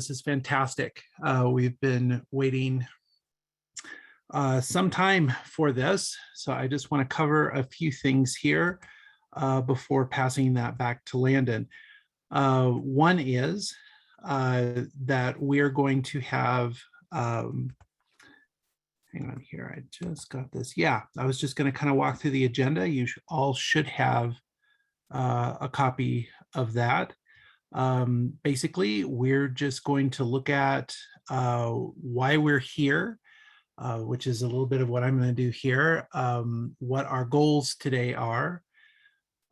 This is fantastic. We've been waiting some time for this, so I just want to cover a few things here before passing that back to Landon. One is that we are going to have, hang on here, I just got this. Yeah, I was just going to kind of walk through the agenda. You all should have a copy of that. Basically, we're just going to look at why we're here, which is a little bit of what I'm going to do here, what our goals today are.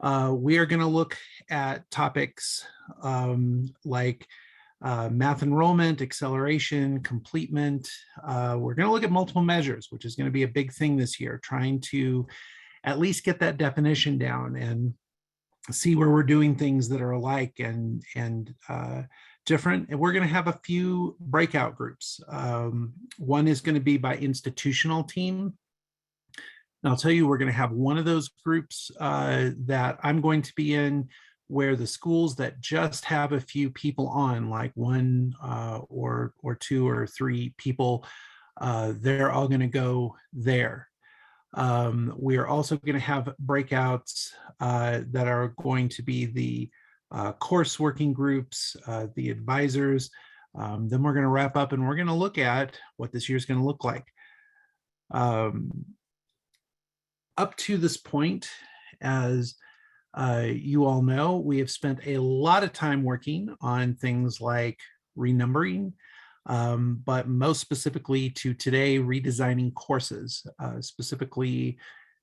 We are going to look at topics like math enrollment, acceleration, completement. We're going to look at multiple measures, which is going to be a big thing this year, trying to at least get that definition down and see where we're doing things that are alike and different. And we're going to have a few breakout groups. One is going to be by institutional team. And I'll tell you, we're going to have one of those groups that I'm going to be in, where the schools that just have a few people on, like one or two or three people, they're all going to go there. We are also going to have breakouts that are going to be the course working groups, the advisors. Then we're going to wrap up and we're going to look at what this year is going to look like. Up to this point, as you all know, we have spent a lot of time working on things like renumbering, but most specifically to today, redesigning courses, specifically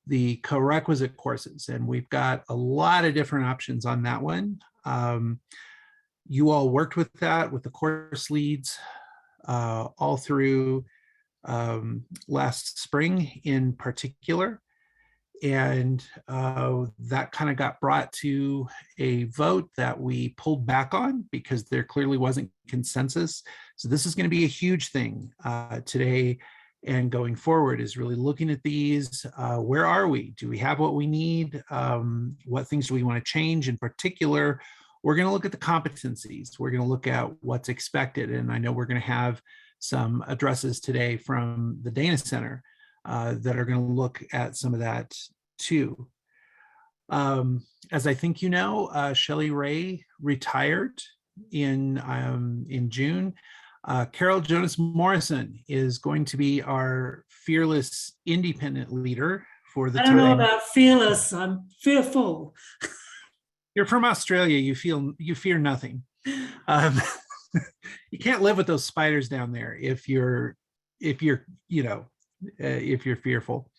the co-requisite courses. And we've got a lot of different options on that one. You all worked with that, with the course leads all through last spring in particular. And that kind of got brought to a vote that we pulled back on because there clearly wasn't consensus. So this is going to be a huge thing today and going forward, is really looking at these. Where are we? Do we have what we need? What things do we want to change? In particular, we're going to look at the competencies. We're going to look at what's expected. And I know we're going to have some addresses today from the Dana Center that are going to look at some of that too. As I think you know, Shelley Ray retired in June. Carol Jonas Morrison is going to be our fearless independent leader for the time. I don't know about fearless, I'm fearful. You're from Australia, you fear nothing. You can't live with those spiders down there if you're fearful.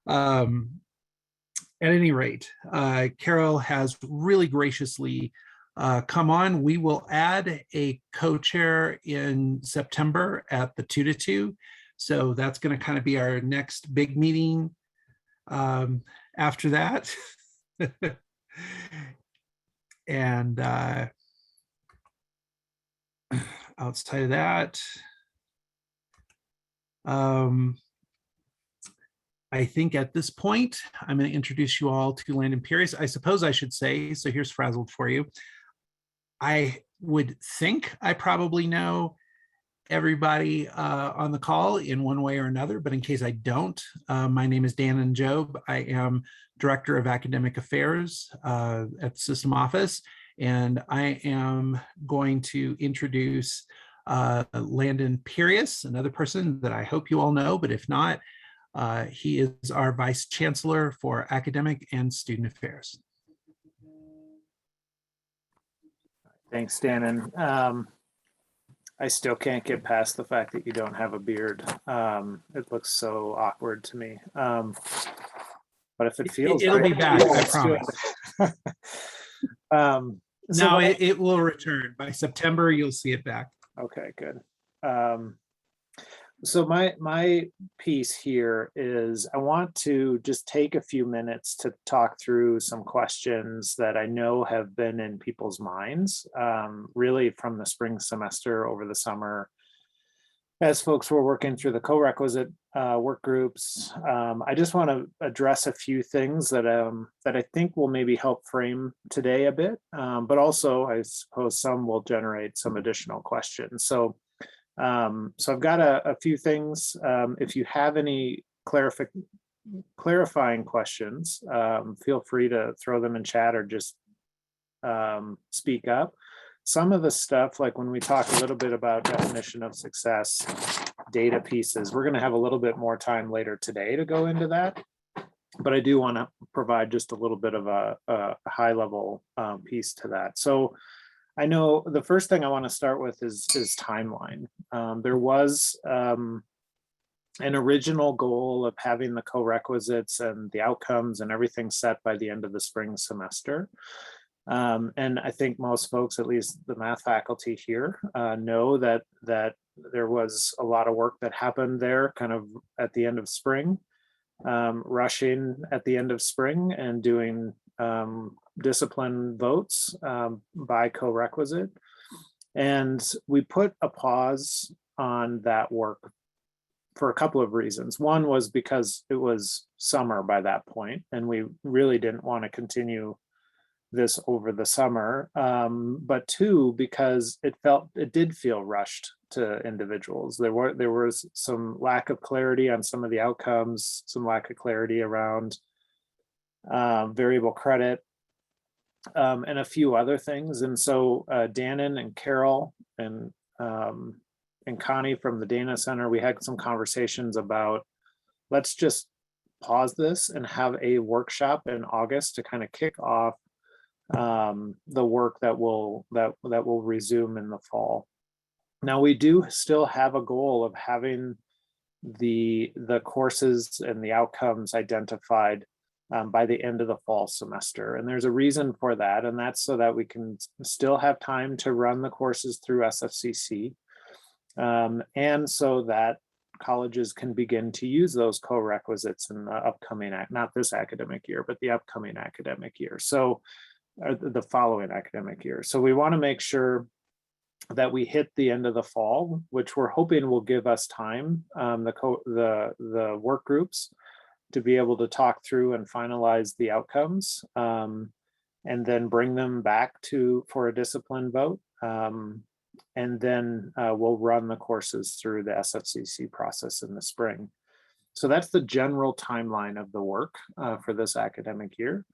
At any rate, Carol has really graciously come on. We will add a co-chair in September at the 2 to 2. So that's going to kind of be our next big meeting after that. And outside of that, I think at this point, I'm going to introduce you all to Landon Pierce. I suppose I should say, so here's frazzled for you. I would think I probably know everybody on the call in one way or another, but in case I don't, my name is Dan Job. I am Director of Academic Affairs at the System Office, and I am going to introduce Landon Pierce, another person that I hope you all know, but if not, he is our Vice Chancellor for Academic and Student Affairs. Thanks, Dannon. I still can't get past the fact that you don't have a beard. It looks so awkward to me. But if it feels it'll great, be back, I promise. No, it will return. By September, you'll see it back. Okay, good. So my piece here is I want to just take a few minutes to talk through some questions that I know have been in people's minds, really from the spring semester over the summer. as folks were working through the co-requisite work groups, I just want to address a few things that I think will maybe help frame today a bit, but also I suppose some will generate some additional questions. So I've got a few things. If you have any clarifying questions, feel free to throw them in chat or just speak up. Some of the stuff, like when we talk a little bit about definition of success, data pieces, we're going to have a little bit more time later today to go into that. But I do want to provide just a little bit of a high level piece to that. So I know the first thing I want to start with is timeline. There was an original goal of having the co-requisites and the outcomes and everything set by the end of the spring semester. And I think most folks, at least the math faculty here, know that there was a lot of work that happened there kind of at the end of spring, rushing at the end of spring and doing discipline votes by co-requisite. And we put a pause on that work for a couple of reasons. One was because it was summer by that point, and we really didn't want to continue this over the summer, but two, because it did feel rushed to individuals. There was some lack of clarity on some of the outcomes, some lack of clarity around variable credit, and a few other things. And so Dannon and Carol and Connie from the Dana Center, we had some conversations about, let's just pause this and have a workshop in August to kind of kick off the work that will resume in the fall. Now, we do still have a goal of having the courses and the outcomes identified by the end of the fall semester, and there's a reason for that, and that's so that we can still have time to run the courses through SFCC, and so that colleges can begin to use those co-requisites in the upcoming, not this academic year, but the upcoming academic year. So the following academic year. So we want to make sure that we hit the end of the fall, which we're hoping will give us time, the work groups, to be able to talk through and finalize the outcomes, and then bring them back for a discipline vote. And then we'll run the courses through the SFCC process in the spring. So that's the general timeline of the work for this academic year.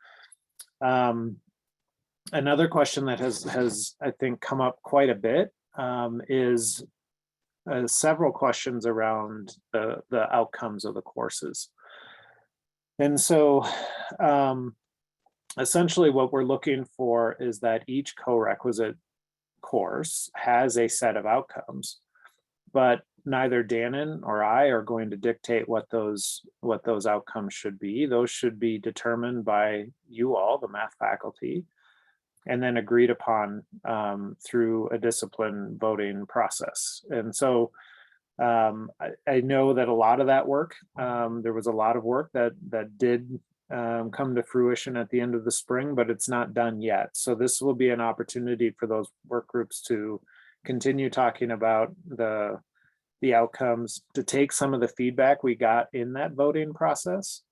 Another question that has I think come up quite a bit is several questions around the outcomes of the courses. And so essentially what we're looking for is that each co-requisite course has a set of outcomes, but neither Dannon or I are going to dictate what those outcomes should be. Those should be determined by you all, the math faculty, and then agreed upon through a discipline voting process. And so I know that a lot of that work, there was a lot of work that did come to fruition at the end of the spring, but it's not done yet. So this will be an opportunity for those work groups to continue talking about the outcomes, to take some of the feedback we got in that voting process,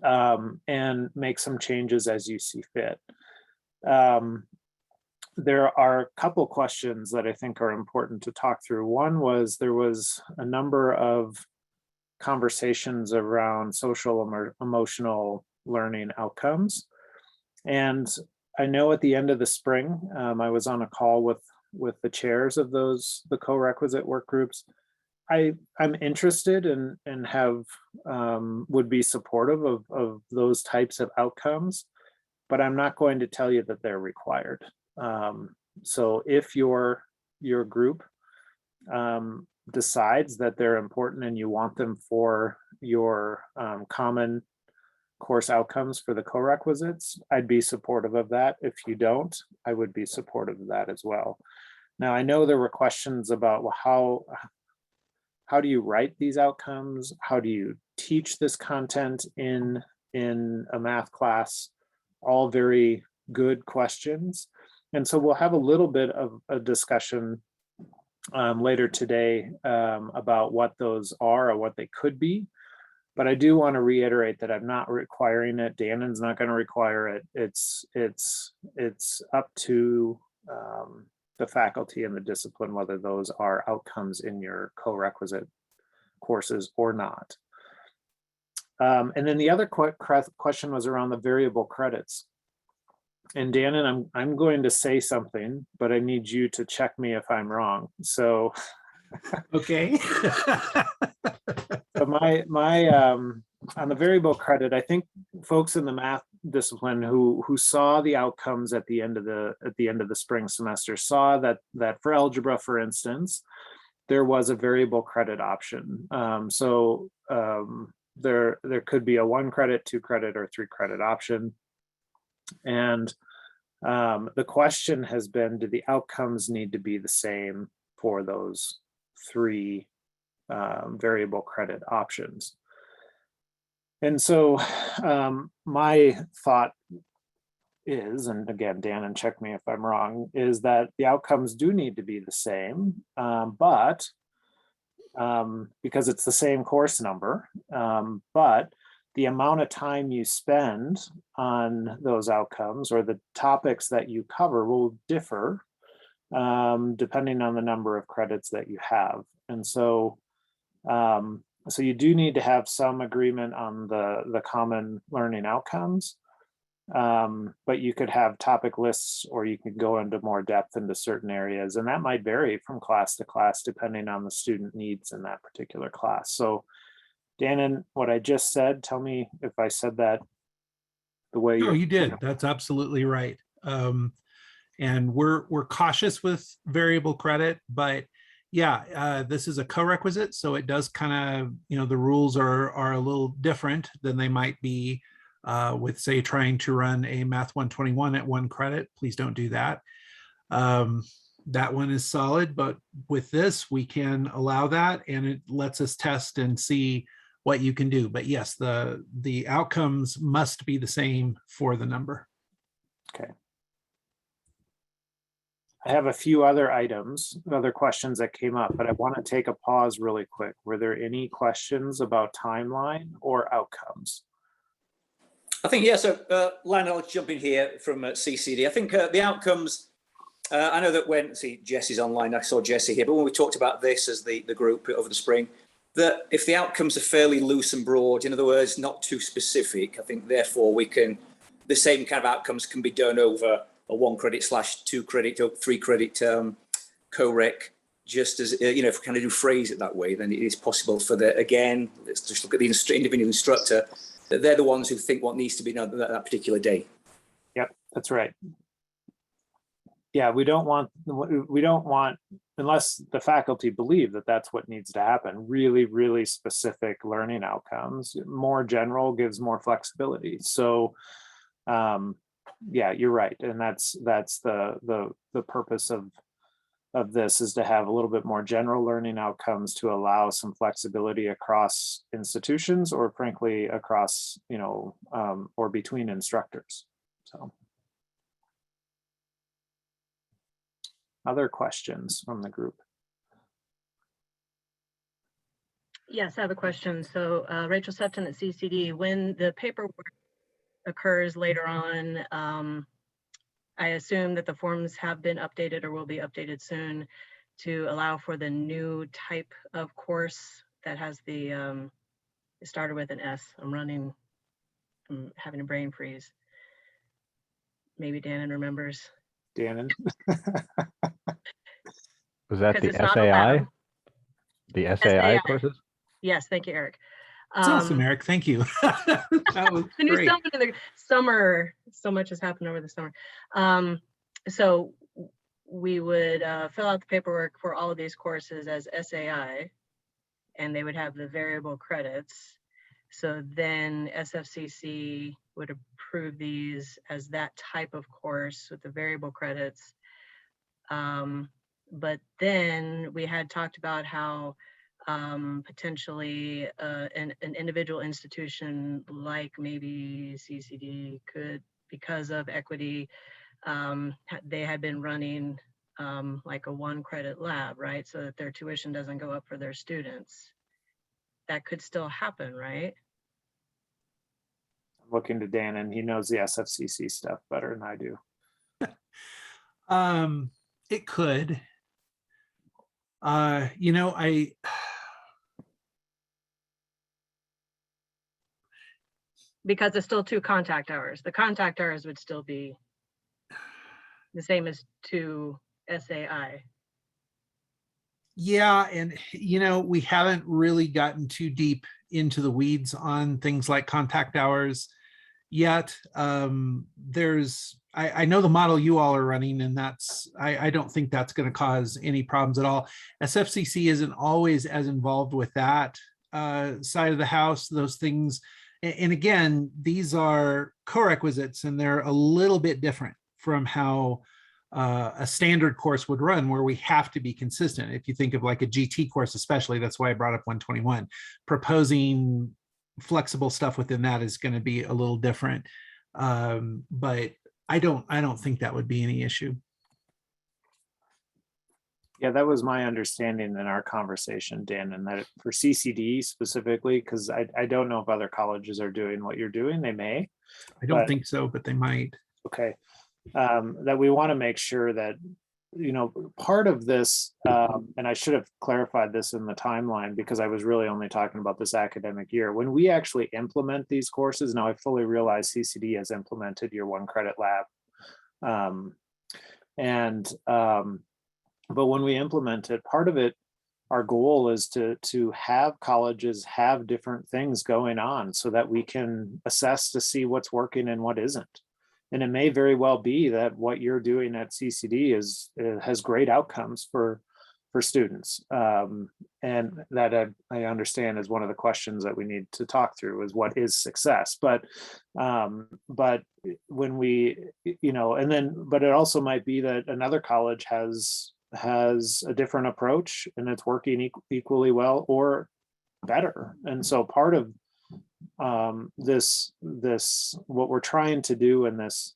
and make some changes as you see fit. There are a couple questions that I think are important to talk through. One was, there was a number of conversations around social emotional learning outcomes. And I know at the end of the spring, I was on a call with the chairs of the co-requisite work groups. I'm interested and have would be supportive of those types of outcomes, but I'm not going to tell you that they're required. So if your group decides that they're important and you want them for your common course outcomes for the co-requisites, I'd be supportive of that. If you don't, I would be supportive of that as well. Now, I know there were questions about, well, how do you write these outcomes? How do you teach this content in a math class? All very good questions. And so we'll have a little bit of a discussion later today about what those are or what they could be. But I do want to reiterate that I'm not requiring it. Dannon's not going to require it. It's up to the faculty and the discipline whether those are outcomes in your co-requisite courses or not. And then the other question was around the variable credits. And Dannon, I'm going to say something, but I need you to check me if I'm wrong. So Okay. so my on the variable credit, I think folks in the math discipline who saw the outcomes at the end of the spring semester saw that for algebra, for instance, there was a variable credit option. There could be a 1 credit, 2 credit, or 3 credit option. And the question has been, do the outcomes need to be the same for those 3 variable credit options? And so my thought is, and again, Dan, and check me if I'm wrong, is that the outcomes do need to be the same, but because it's the same course number, but the amount of time you spend on those outcomes or the topics that you cover will differ depending on the number of credits that you have. And so so you do need to have some agreement on the common learning outcomes, but you could have topic lists or you could go into more depth into certain areas, and that might vary from class to class depending on the student needs in that particular class. So Dannon, what I just said, tell me if I said that the way you did. That's absolutely right. And we're cautious with variable credit, but yeah, this is a co-requisite, so it does kind of, the rules are a little different than they might be with, say, trying to run a Math 121 at 1 credit. Please don't do that. That one is solid, but with this, we can allow that, and it lets us test and see what you can do. But yes, the outcomes must be the same for the number. Okay. I have a few other questions that came up, but I want to take a pause really quick. Were there any questions about timeline or outcomes? I think, yeah, so Lionel, I'll jump in here from CCD. I think the outcomes, I know that when, see, Jesse's online, I saw Jesse here, but when we talked about this as the group over the spring, that if the outcomes are fairly loose and broad, in other words, not too specific, I think therefore the same kind of outcomes can be done over a 1 credit / 2 credit or 3 credit co-req, just as, if we kind of do phrase it that way, then it is possible for again, let's just look at the individual instructor, that they're the ones who think what needs to be done that particular day. Yep, that's right. Yeah, we don't want, unless the faculty believe that that's what needs to happen, really, really specific learning outcomes. More general gives more flexibility. So yeah, you're right. And that's the purpose of this, is to have a little bit more general learning outcomes to allow some flexibility across institutions, or frankly, across, or between instructors. So. Other questions from the group? Yes, I have a question. So Rachel Sefton at CCD, when the paperwork occurs later on, I assume that the forms have been updated or will be updated soon to allow for the new type of course that has the, it started with an S. I'm having a brain freeze. Maybe Dannon remembers. Dannon? Was that the It's not SAI? allowed. The SAI courses? Yes, thank you, Eric. That's awesome, Eric. Thank you. That was great. In the summer, so much has happened over the summer. So we would fill out the paperwork for all of these courses as SAI, and they would have the variable credits. So then SFCC would approve these as that type of course with the variable credits. But then we had talked about how potentially an individual institution like maybe CCD could, because of equity, they had been running like a 1-credit lab, right? So that their tuition doesn't go up for their students. That could still happen, right? I'm looking to Dan, and he knows the SFCC stuff better than I do. It could. Because it's still 2 contact hours. The contact hours would still be the same as 2 SAI. Yeah, and we haven't really gotten too deep into the weeds on things like contact hours yet. I know the model you all are running, and I don't think that's going to cause any problems at all. SFCC isn't always as involved with that side of the house, those things. And again, these are co-requisites, and they're a little bit different from how a standard course would run, where we have to be consistent. If you think of like a GT course, especially, that's why I brought up 121. Proposing flexible stuff within that is going to be a little different, but I don't think that would be any issue. Yeah, that was my understanding in our conversation, Dan, and that for CCD specifically, because I don't know if other colleges are doing what you're doing. They may. I don't think so, but they might. Okay. That we want to make sure that, part of this, and I should have clarified this in the timeline, because I was really only talking about this academic year. When we actually implement these courses, now I fully realize CCD has implemented your 1-credit lab. But when we implement it, part of it, our goal is to have colleges have different things going on so that we can assess to see what's working and what isn't. And it may very well be that what you're doing at CCD has great outcomes for students. And that I understand is one of the questions that we need to talk through, is what is success. But when we, but it also might be that another college has a different approach and it's working equally well or better. And so part of this what we're trying to do in this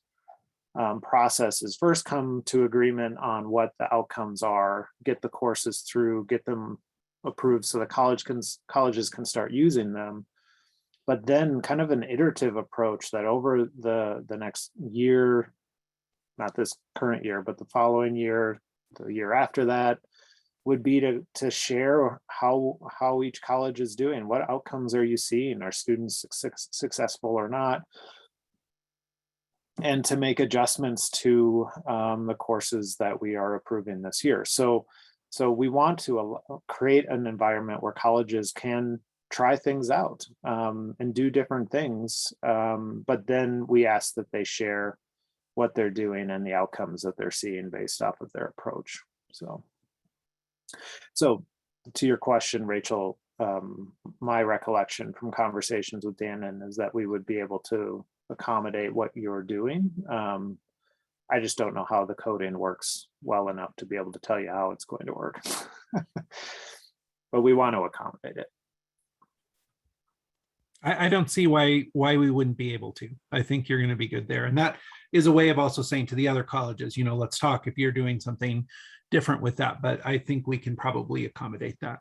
process is first come to agreement on what the outcomes are, get the courses through, get them approved so the colleges can start using them, but then kind of an iterative approach that over the next year, not this current year, but the following year, the year after that, would be to share how each college is doing. What outcomes are you seeing? Are students successful or not? And to make adjustments to the courses that we are approving this year. So we want to create an environment where colleges can try things out and do different things, but then we ask that they share what they're doing and the outcomes that they're seeing based off of their approach. So to your question, Rachel, my recollection from conversations with Dan is that we would be able to accommodate what you're doing. I just don't know how the coding works well enough to be able to tell you how it's going to work. But we want to accommodate it. I don't see why we wouldn't be able to. I think you're going to be good there. And that is a way of also saying to the other colleges, let's talk if you're doing something different with that. But I think we can probably accommodate that.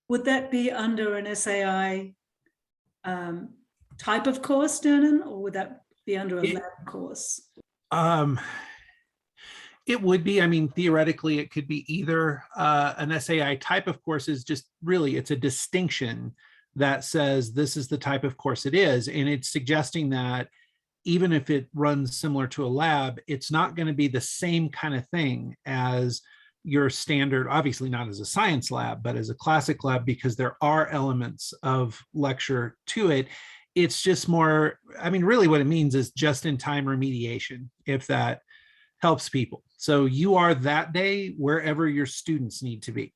Would that be under an SAI type of course, Danon, or would that be under a lab course? It would be. I mean, theoretically, it could be either. An SAI type of course is just really, it's a distinction that says this is the type of course it is. And it's suggesting that even if it runs similar to a lab, it's not going to be the same kind of thing as your standard, obviously not as a science lab, but as a classic lab, because there are elements of lecture to it. It's just more, I mean, really what it means is just in time remediation, if that helps people. So you are that day wherever your students need to be,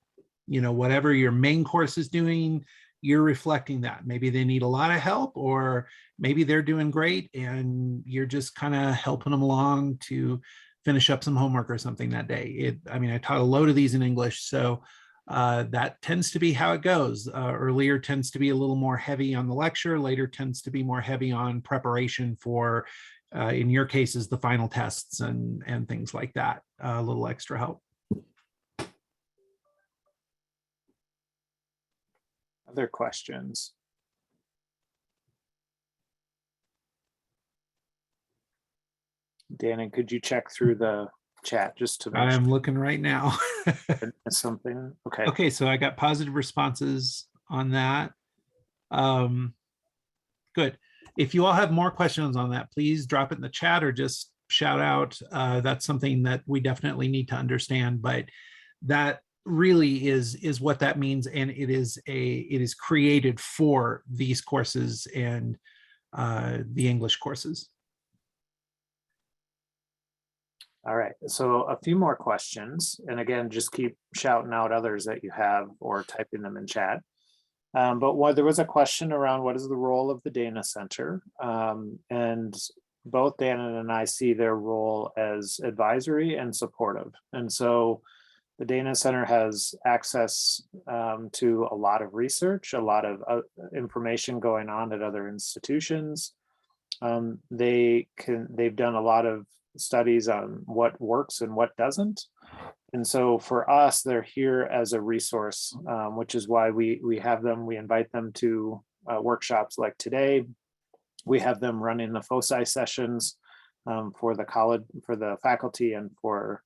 whatever your main course is doing, you're reflecting that. Maybe they need a lot of help, or maybe they're doing great and you're just kind of helping them along to finish up some homework or something that day. I taught a load of these in English, so that tends to be how it goes. Earlier tends to be a little more heavy on the lecture, later tends to be more heavy on preparation for in your cases, the final tests and things like that, a little extra help. Other questions? Danny, could you check through the chat just to make sure I'm looking right now. I didn't miss something? Okay. Okay, so I got positive responses on that. Good. If you all have more questions on that, please drop it in the chat or just shout out. That's something that we definitely need to understand, but that really is what that means, and it is created for these courses and the English courses. All right, so a few more questions. And again, just keep shouting out others that you have or typing them in chat. But there was a question around what is the role of the Dana Center? And both Dan and I see their role as advisory and supportive. And so the Dana Center has access to a lot of research, a lot of information going on at other institutions. They've done a lot of studies on what works and what doesn't. And so for us, they're here as a resource, which is why we have them, we invite them to workshops like today. We have them running the foci sessions for the college, for the faculty and for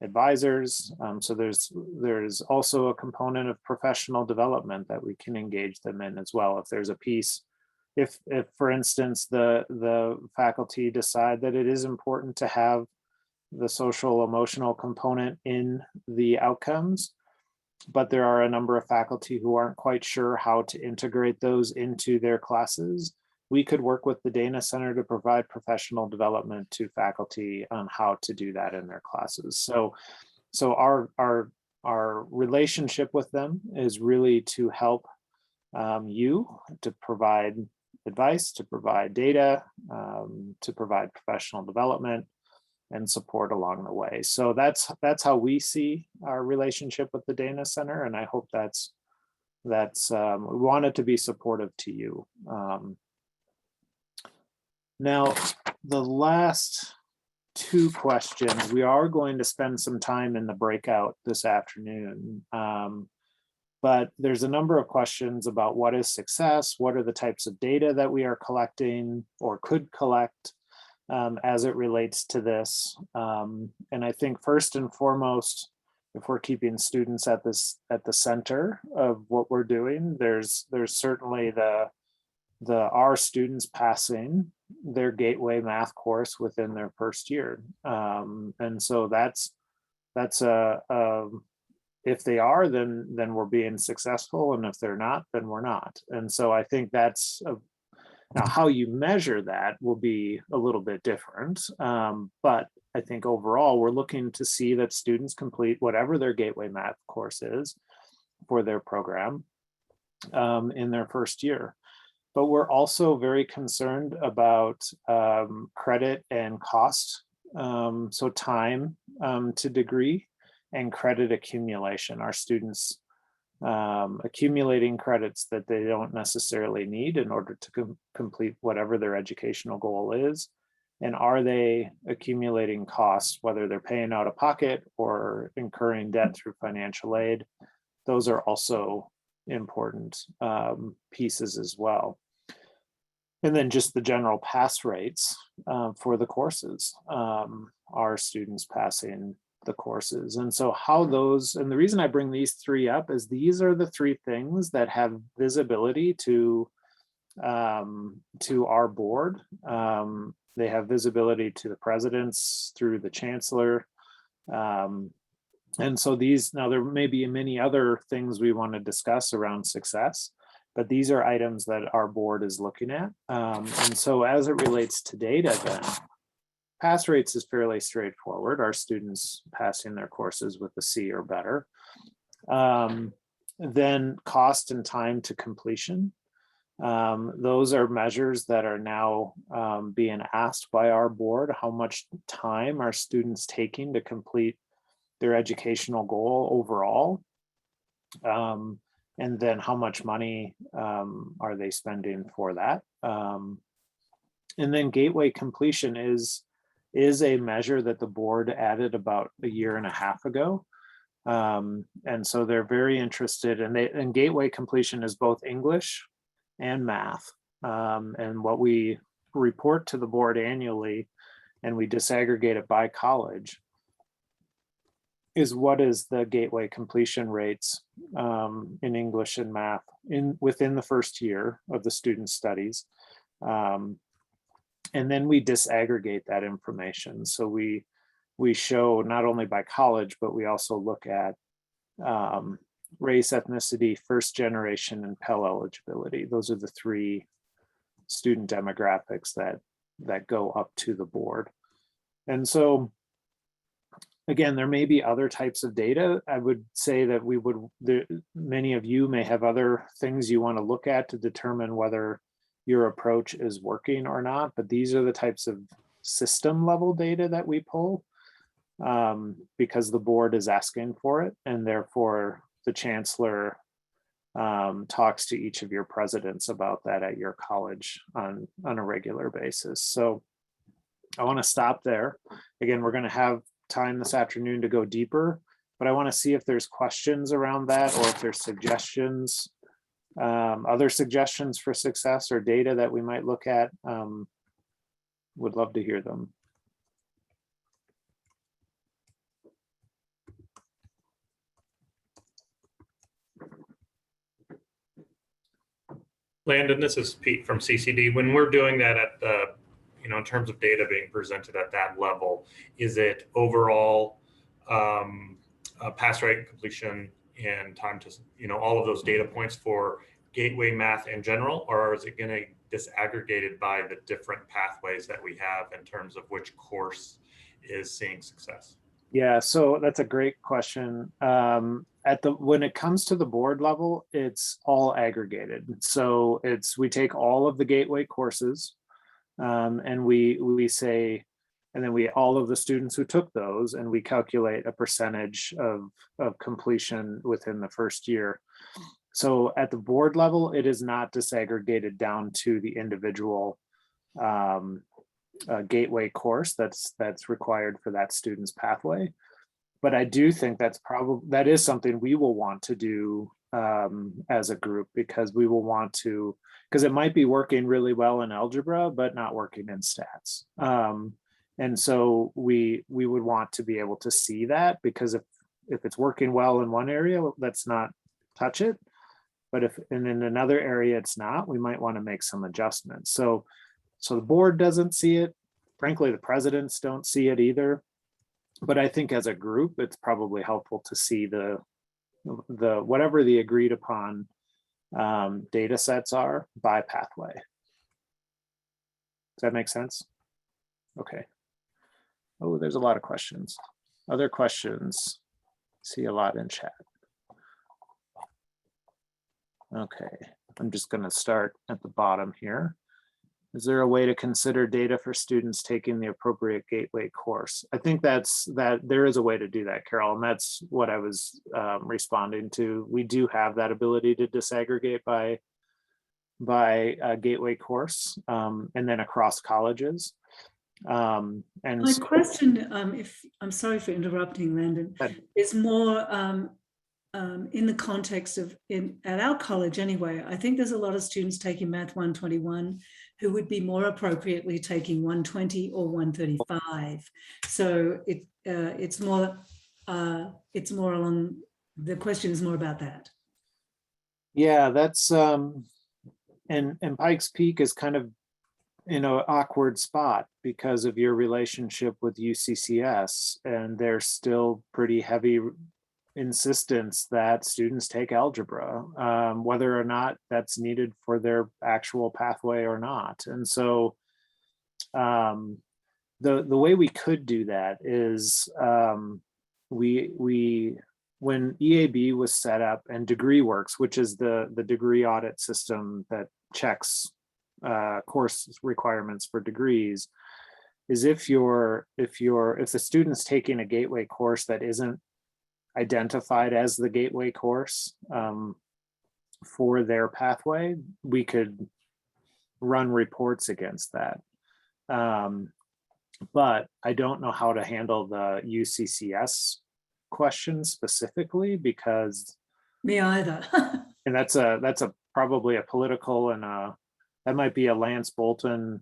advisors. So there's also a component of professional development that we can engage them in as well. If there's a piece, if for instance, the faculty decide that it is important to have the social emotional component in the outcomes, but there are a number of faculty who aren't quite sure how to integrate those into their classes, we could work with the Dana Center to provide professional development to faculty on how to do that in their classes. So our relationship with them is really to help you to provide advice, to provide data, to provide professional development and support along the way. So that's how we see our relationship with the Dana Center, and I hope that's we want it to be supportive to you. Now, the last two questions, we are going to spend some time in the breakout this afternoon. But there's a number of questions about what is success, what are the types of data that we are collecting or could collect as it relates to this. And I think first and foremost, if we're keeping students at the center of what we're doing, there's certainly our students passing their gateway math course within their first year. And so that's if they are, then we're being successful, and if they're not, then we're not. And so I think that's now how you measure that will be a little bit different. But I think overall, we're looking to see that students complete whatever their gateway math course is for their program in their first year. But we're also very concerned about credit and cost, so time to degree and credit accumulation. Our students accumulating credits that they don't necessarily need in order to complete whatever their educational goal is. And are they accumulating costs, whether they're paying out of pocket or incurring debt through financial aid? Those are also important pieces as well. And then just the general pass rates for the courses. Are students passing the courses? And so how those, and the reason I bring these three up is these are the three things that have visibility to our board. They have visibility to the presidents through the chancellor. And so these, now there may be many other things we want to discuss around success, but these are items that our board is looking at. And so as it relates to data then, pass rates is fairly straightforward. Our students passing their courses with a C or better. Then cost and time to completion. Those are measures that are now being asked by our board. How much time are students taking to complete their educational goal overall? And then how much money are they spending for that? And then gateway completion is a measure that the board added about a year and a half ago. And so they're very interested and gateway completion is both English and math. And what we report to the board annually, and we disaggregate it by college, is what is the gateway completion rates in English and math within the first year of the student studies. And then we disaggregate that information. So we show not only by college, but we also look at race, ethnicity, first generation, and Pell eligibility. Those are the three student demographics that go up to the board. And so, again, there may be other types of data. I would say that many of you may have other things you want to look at to determine whether your approach is working or not, but these are the types of system level data that we pull because the board is asking for it, and therefore the chancellor talks to each of your presidents about that at your college on a regular basis. So I want to stop there. Again, we're going to have time this afternoon to go deeper, but I want to see if there's questions around that, or if there's suggestions, other suggestions for success or data that we might look at. Would love to hear them. Landon, this is Pete from CCD. When we're doing that at the, in terms of data being presented at that level, is it overall pass rate, completion, and time to, all of those data points for gateway math in general, or is it going to disaggregated by the different pathways that we have in terms of which course is seeing success? Yeah, so that's a great question. When it comes to the board level, it's all aggregated. So we take all of the gateway courses, and we say, and then all of the students who took those, and we calculate a percentage of completion within the first year. So at the board level, it is not disaggregated down to the individual gateway course that's required for that student's pathway. But I do think that is something we will want to do as a group, because we will want to, because it might be working really well in algebra, but not working in stats. And so we would want to be able to see that, because if it's working well in one area, let's not touch it. But if in another area it's not, we might want to make some adjustments. So the board doesn't see it. Frankly, the presidents don't see it either. But I think as a group, it's probably helpful to see the whatever the agreed upon data sets are by pathway. Does that make sense? Okay. Oh, there's a lot of questions. Other questions? See a lot in chat. Okay, I'm just going to start at the bottom here. Is there a way to consider data for students taking the appropriate gateway course? I think that there is a way to do that, Carol, and that's what I was responding to. We do have that ability to disaggregate by gateway course, and then across colleges. And my question, if I'm sorry for interrupting, Landon, is more in the context of at our college anyway. I think there's a lot of students taking Math 121 who would be more appropriately taking 120 or 135. So it's more along, the question is more about that. Yeah, that's and Pikes Peak is kind of in an awkward spot because of your relationship with UCCS, and there's still pretty heavy insistence that students take algebra, whether or not that's needed for their actual pathway or not. And so the way we could do that is when EAB was set up, and DegreeWorks, which is the degree audit system that checks course requirements for degrees, is if the student's taking a gateway course that isn't identified as the gateway course for their pathway, we could run reports against that. But I don't know how to handle the UCCS question specifically, because Me either. and that's a probably a political and that might be a Lance Bolton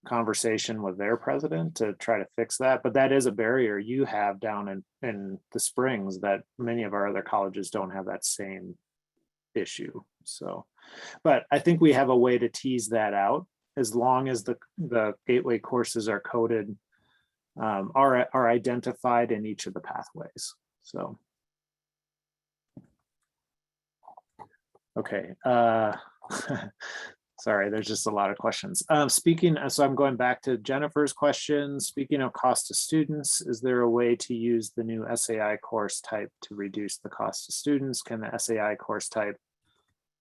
conversation with their president to try to fix that. But that is a barrier you have down in the Springs that many of our other colleges don't have that same issue. So, but I think we have a way to tease that out as long as the gateway courses are coded, are identified in each of the pathways. So. Okay, sorry, there's just a lot of questions. So I'm going back to Jennifer's question. Speaking of cost to students, is there a way to use the new SAI course type to reduce the cost to students? Can the SAI course type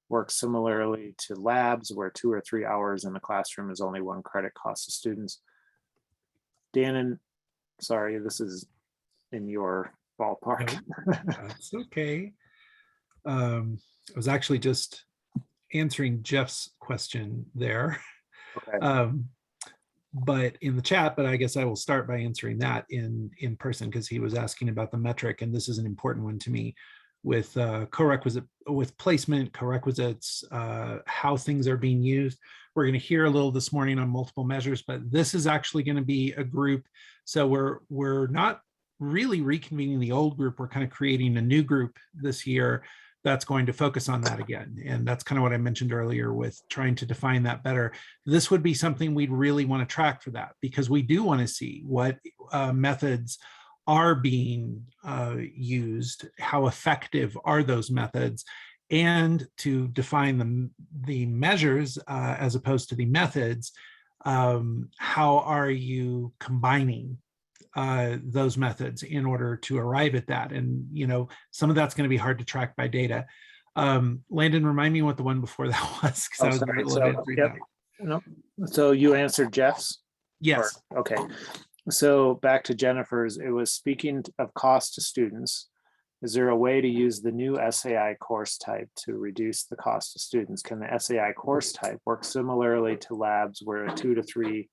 work similarly to labs where 2 or 3 hours in the classroom is only 1 credit cost to students? Dan, sorry, this is in your ballpark. No, that's okay. I was actually just answering Jeff's question there, Okay. but in the chat, but I guess I will start by answering that in person because he was asking about the metric, and this is an important one to me with co-requisite, with placement, co-requisites, how things are being used. We're going to hear a little this morning on multiple measures, but this is actually going to be a group. So we're not really reconvening the old group. We're kind of creating a new group this year that's going to focus on that again. And that's kind of what I mentioned earlier with trying to define that better. This would be something we'd really want to track for that, because we do want to see what methods are being used, how effective are those methods, and to define the measures as opposed to the methods. How are you combining those methods in order to arrive at that? And some of that's going to be hard to track by data. Landon, remind me what the one before that was, because I was Sorry. able to answer that. No. So you answered Jeff's? Yes. Or, okay. So back to Jennifer's, it was speaking of cost to students. Is there a way to use the new SAI course type to reduce the cost to students? Can the SAI course type work similarly to labs where 2 to 3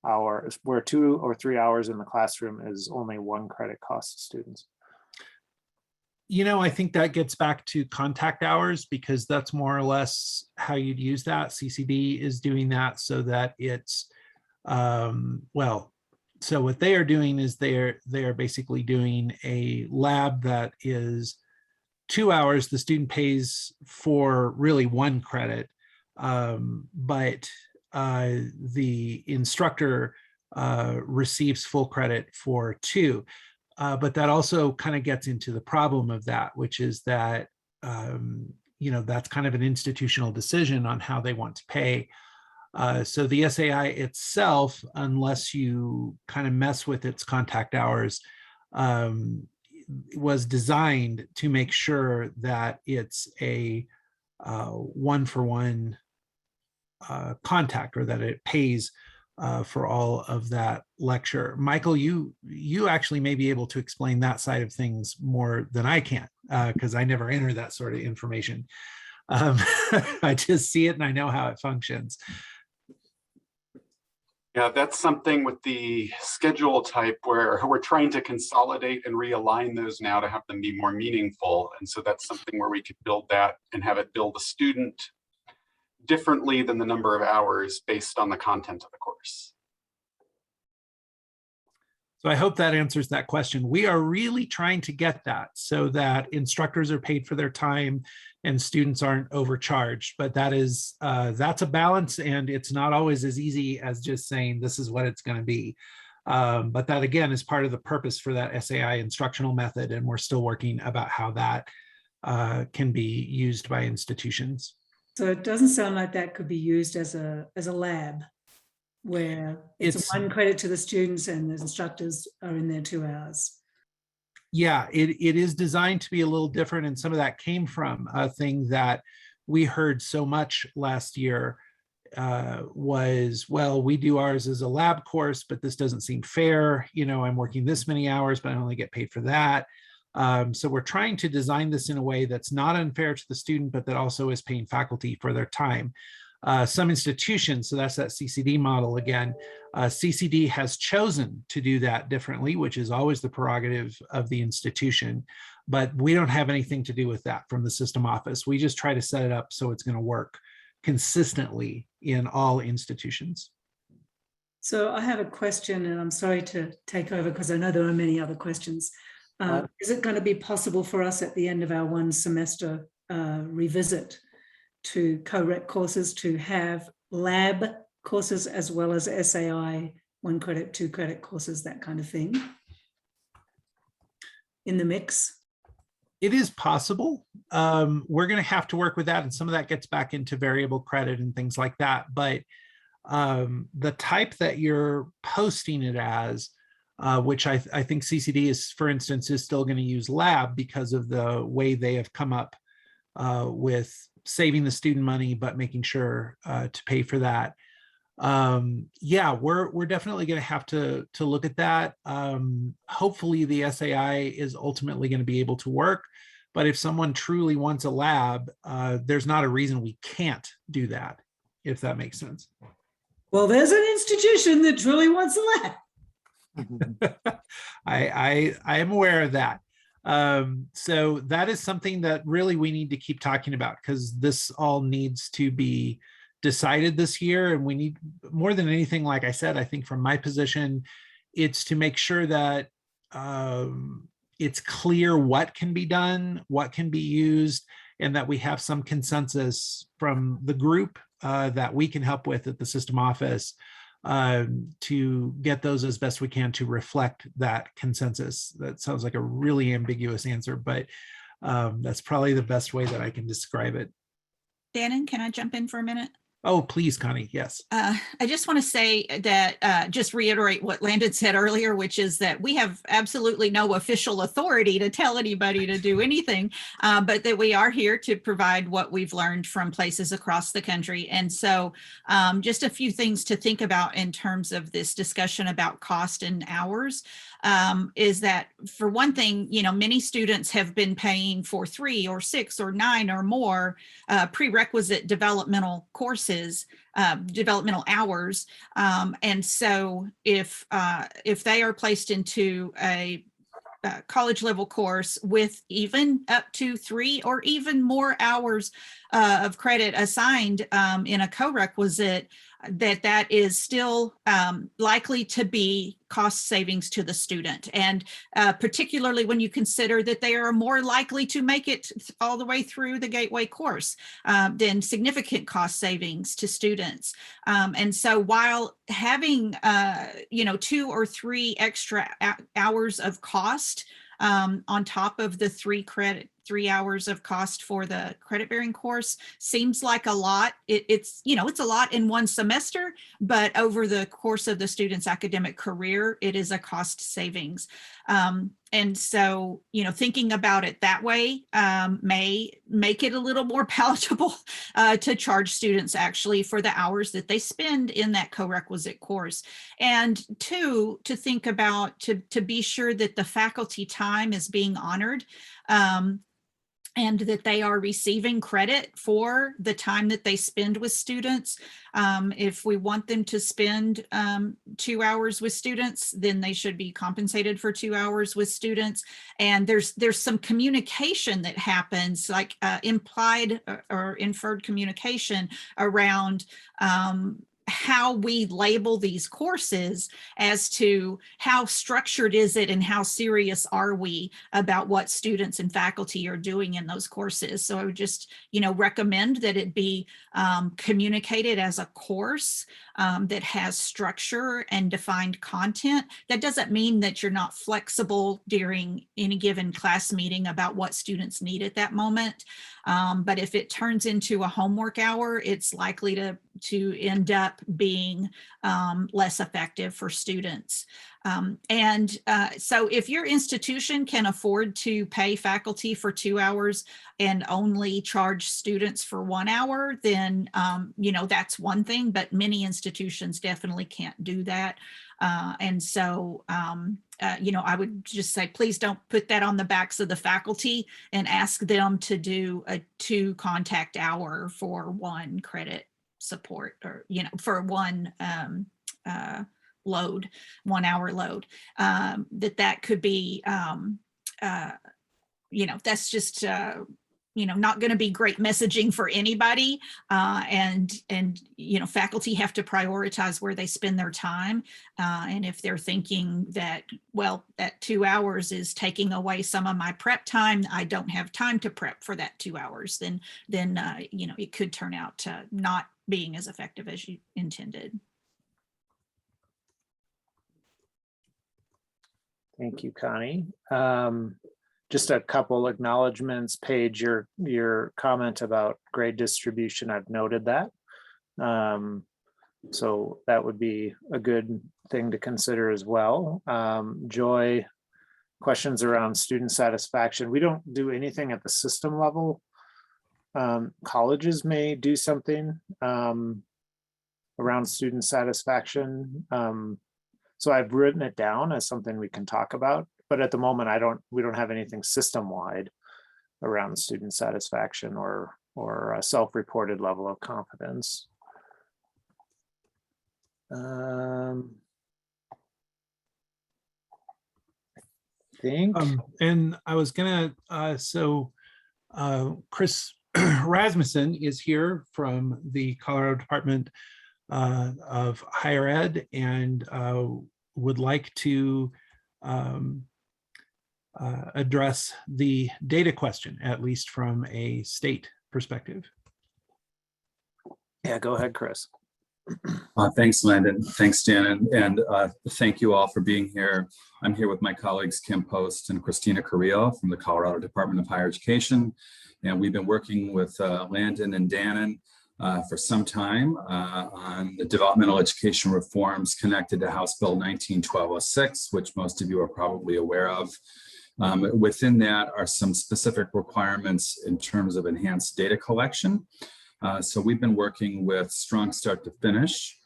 hours, where 2 or 3 hours in the classroom is only 1 credit cost to students? I think that gets back to contact hours, because that's more or less how you'd use that. CCD is doing that so that it's, so what they are doing is they are basically doing a lab that is 2 hours. The student pays for really 1 credit, but the instructor receives full credit for 2. But that also kind of gets into the problem of that, which is that, that's kind of an institutional decision on how they want to pay. So the SAI itself, unless you kind of mess with its contact hours, was designed to make sure that it's a 1-for-1 contact, or that it pays for all of that lecture. Michael, you actually may be able to explain that side of things more than I can, because I never enter that sort of information. I just see it and I know how it functions. Yeah, that's something with the schedule type where we're trying to consolidate and realign those now to have them be more meaningful. And so that's something where we could build that and have it build a student differently than the number of hours based on the content of the course. So I hope that answers that question. We are really trying to get that so that instructors are paid for their time and students aren't overcharged. But that's a balance, and it's not always as easy as just saying this is what it's going to be. But that, again, is part of the purpose for that SAI instructional method, and we're still working about how that can be used by institutions. So it doesn't sound like that could be used as a lab, where it's 1 credit to the students and the instructors are in there 2 hours. Yeah, it is designed to be a little different, and some of that came from a thing that we heard so much last year was, well, we do ours as a lab course, but this doesn't seem fair. I'm working this many hours, but I only get paid for that. So we're trying to design this in a way that's not unfair to the student, but that also is paying faculty for their time. Some institutions, so that's that CCD model again, CCD has chosen to do that differently, which is always the prerogative of the institution, but we don't have anything to do with that from the system office. We just try to set it up so it's going to work consistently in all institutions. So I have a question, and I'm sorry to take over because I know there are many other questions. Is it going to be possible for us at the end of our one semester revisit to Co-Req courses to have lab courses as well as SAI 1 credit, 2 credit courses, that kind of thing in the mix? It is possible. We're going to have to work with that, and some of that gets back into variable credit and things like that. But the type that you're posting it as, which I think CCD is, for instance, is still going to use lab because of the way they have come up with saving the student money, but making sure to pay for that. Yeah, we're definitely going to have to look at that. Hopefully the SAI is ultimately going to be able to work, but if someone truly wants a lab, there's not a reason we can't do that, if that makes sense. Well, there's an institution that truly wants a lab. I am aware of that. So that is something that really we need to keep talking about, because this all needs to be decided this year. And we need, more than anything, like I said, I think from my position, it's to make sure that it's clear what can be done, what can be used, and that we have some consensus from the group that we can help with at the system office to get those as best we can to reflect that consensus. That sounds like a really ambiguous answer, but that's probably the best way that I can describe it. Shannon, can I jump in for a minute? Oh, please, Connie. Yes. I just want to say that, just reiterate what Landon said earlier, which is that we have absolutely no official authority to tell anybody to do anything, but that we are here to provide what we've learned from places across the country. And so just a few things to think about in terms of this discussion about cost and hours. Is that, for one thing, many students have been paying for 3 or 6 or 9 or more prerequisite developmental courses, developmental hours. And so if they are placed into a college level course with even up to 3 or even more hours of credit assigned in a co-requisite, that is still likely to be cost savings to the student. And particularly when you consider that they are more likely to make it all the way through the gateway course, then significant cost savings to students. And so while having 2 or 3 extra hours of cost on top of the 3 hours of cost for the credit bearing course seems like a lot. It's a lot in one semester, but over the course of the student's academic career, it is a cost savings. And so, thinking about it that way may make it a little more palatable to charge students actually for the hours that they spend in that co-requisite course. And 2, to think about, to be sure that the faculty time is being honored. And that they are receiving credit for the time that they spend with students. If we want them to spend 2 hours with students, then they should be compensated for 2 hours with students. And there's some communication that happens, like implied or inferred communication around how we label these courses as to how structured is it and how serious are we about what students and faculty are doing in those courses. So I would just, recommend that it be communicated as a course that has structure and defined content. That doesn't mean that you're not flexible during any given class meeting about what students need at that moment. But if it turns into a homework hour, it's likely to end up being less effective for students. So if your institution can afford to pay faculty for 2 hours and only charge students for 1 hour, then, that's one thing, but many institutions definitely can't do that. And so, I would just say, please don't put that on the backs of the faculty and ask them to do a 2 contact hour for 1 credit support, or, for one load, 1 hour load, that could be, that's just, not going to be great messaging for anybody. And faculty have to prioritize where they spend their time. And if they're thinking that, well, that 2 hours is taking away some of my prep time, I don't have time to prep for that 2 hours, then it could turn out to not being as effective as you intended. Thank you, Connie. Just a couple acknowledgements. Paige, your comment about grade distribution, I've noted that. So that would be a good thing to consider as well. Joy, questions around student satisfaction. We don't do anything at the system level. Colleges may do something around student satisfaction. So I've written it down as something we can talk about, but at the moment we don't have anything system-wide around student satisfaction or a self-reported level of competence. I think. And I was gonna, Chris Rasmussen is here from the Colorado Department of Higher Ed, and would like to address the data question, at least from a state perspective. Yeah, go ahead, Chris. Thanks, Landon. Thanks, Dan, and thank you all for being here. I'm here with my colleagues Kim Post and Christina Carrillo from the Colorado Department of Higher Education, and we've been working with Landon and Dannon for some time on the developmental education reforms connected to House Bill 19-1206, which most of you are probably aware of. Within that are some specific requirements in terms of enhanced data collection. So we've been working with Strong Start to Finish,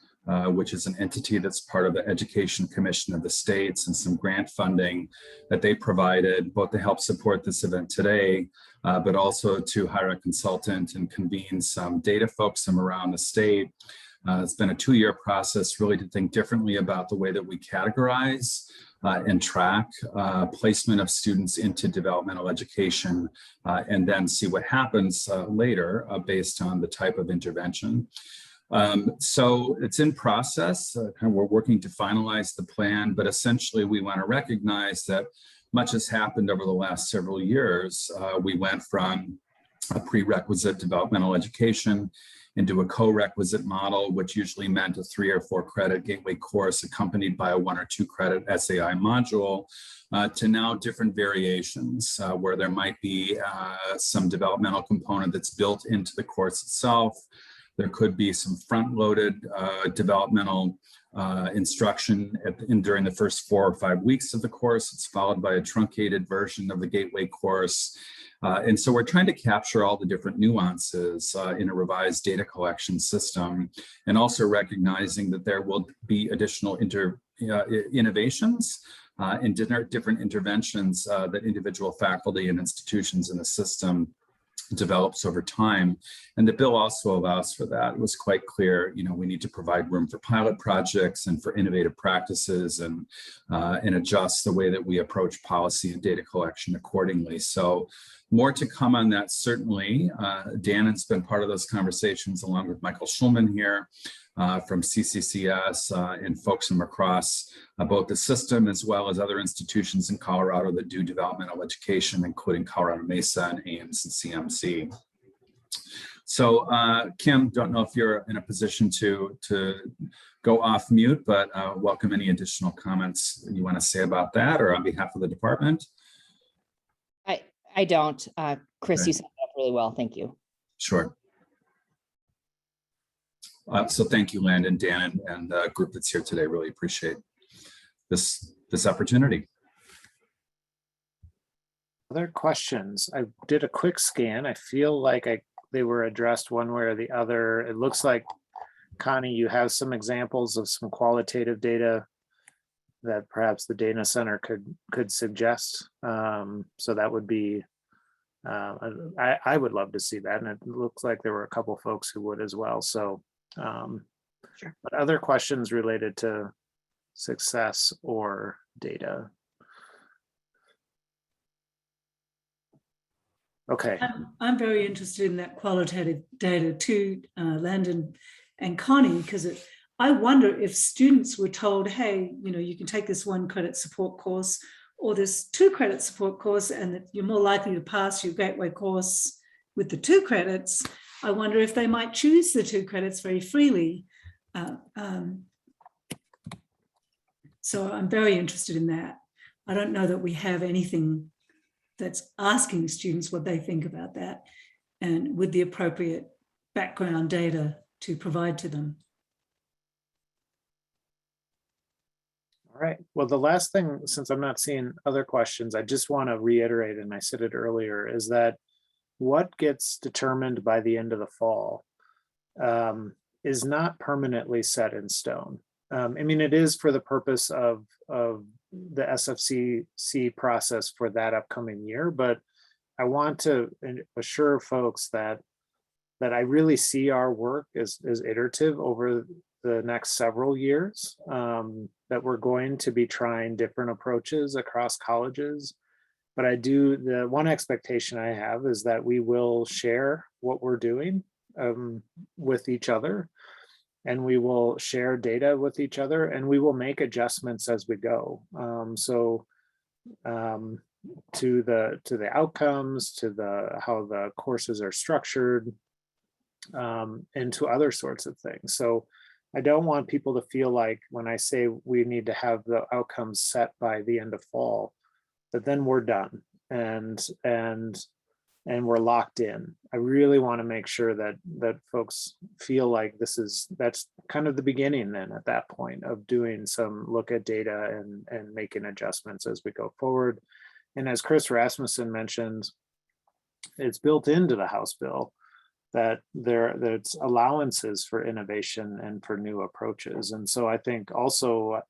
which is an entity that's part of the Education Commission of the States, and some grant funding that they provided both to help support this event today, but also to hire a consultant and convene some data folks from around the state. It's been a 2-year process really to think differently about the way that we categorize and track placement of students into developmental education, and then see what happens later based on the type of intervention. So it's in process. We're working to finalize the plan, but essentially we want to recognize that much has happened over the last several years. We went from a prerequisite developmental education into a co-requisite model, which usually meant a 3 or 4 credit gateway course accompanied by a 1 or 2 credit SAI module, to now different variations where there might be some developmental component that's built into the course itself. There could be some front-loaded developmental instruction during the first 4 or 5 weeks of the course. It's followed by a truncated version of the gateway course. And so we're trying to capture all the different nuances in a revised data collection system, and also recognizing that there will be additional innovations and different interventions that individual faculty and institutions in the system develops over time. And the bill also allows for that. It was quite clear, we need to provide room for pilot projects and for innovative practices, and adjust the way that we approach policy and data collection accordingly. So more to come on that, certainly. Dannon's been part of those conversations along with Michael Schulman here from CCCS and folks from across both the system as well as other institutions in Colorado that do developmental education, including Colorado Mesa and Ames and CMC. So Kim, don't know if you're in a position to go off mute, but welcome any additional comments you want to say about that, or on behalf of the department. I don't. Chris, Okay. You set it up really well. Thank you. Sure. So thank you, Landon, Dan, and the group that's here today. Really appreciate this opportunity. Other questions? I did a quick scan. I feel like they were addressed one way or the other. It looks like, Connie, you have some examples of some qualitative data that perhaps the data center could suggest. So that would be, I would love to see that. And it looks like there were a couple folks who would as well. So Sure. But other questions related to success or data? Okay. I'm very interested in that qualitative data too, Landon and Connie, because I wonder if students were told, hey, you can take this 1 credit support course or this 2 credit support course, and that you're more likely to pass your Gateway course with the 2 credits. I wonder if they might choose the 2 credits very freely. So I'm very interested in that. I don't know that we have anything that's asking students what they think about that, and with the appropriate background data to provide to them. All right. Well, the last thing, since I'm not seeing other questions, I just want to reiterate, and I said it earlier, is that what gets determined by the end of the fall is not permanently set in stone. I mean, it is for the purpose of the SFCC process for that upcoming year, but I want to assure folks that I really see our work as iterative over the next several years, that we're going to be trying different approaches across colleges. But the one expectation I have is that we will share what we're doing with each other, and we will share data with each other, and we will make adjustments as we go. To the outcomes, to how the courses are structured, and to other sorts of things. So I don't want people to feel like when I say we need to have the outcomes set by the end of fall, that then we're done and we're locked in. I really want to make sure that folks feel like that's kind of the beginning then at that point of doing some look at data and making adjustments as we go forward. And as Chris Rasmussen mentioned, it's built into the House bill that there's allowances for innovation and for new approaches. And so I think also,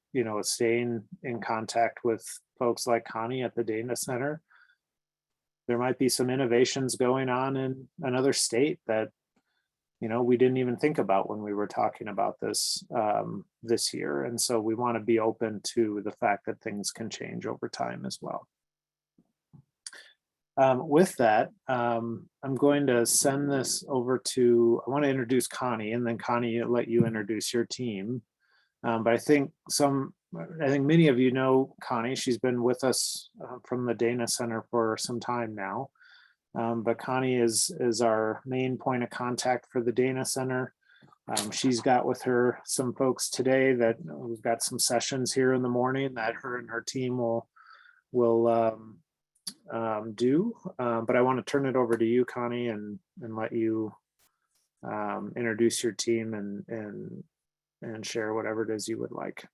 staying in contact with folks like Connie at the Dana Center, there might be some innovations going on in another state that, we didn't even think about when we were talking about this this year. And so we want to be open to the fact that things can change over time as well. With that, I'm going to send this over to, I want to introduce Connie, and then Connie, let you introduce your team. But I think many of you know Connie. She's been with us from the Dana Center for some time now. But Connie is our main point of contact for the Dana Center. She's got with her some folks today that we've got some sessions here in the morning that her and her team will do. But I want to turn it over to you, Connie, and let you introduce your team and share whatever it is you would like.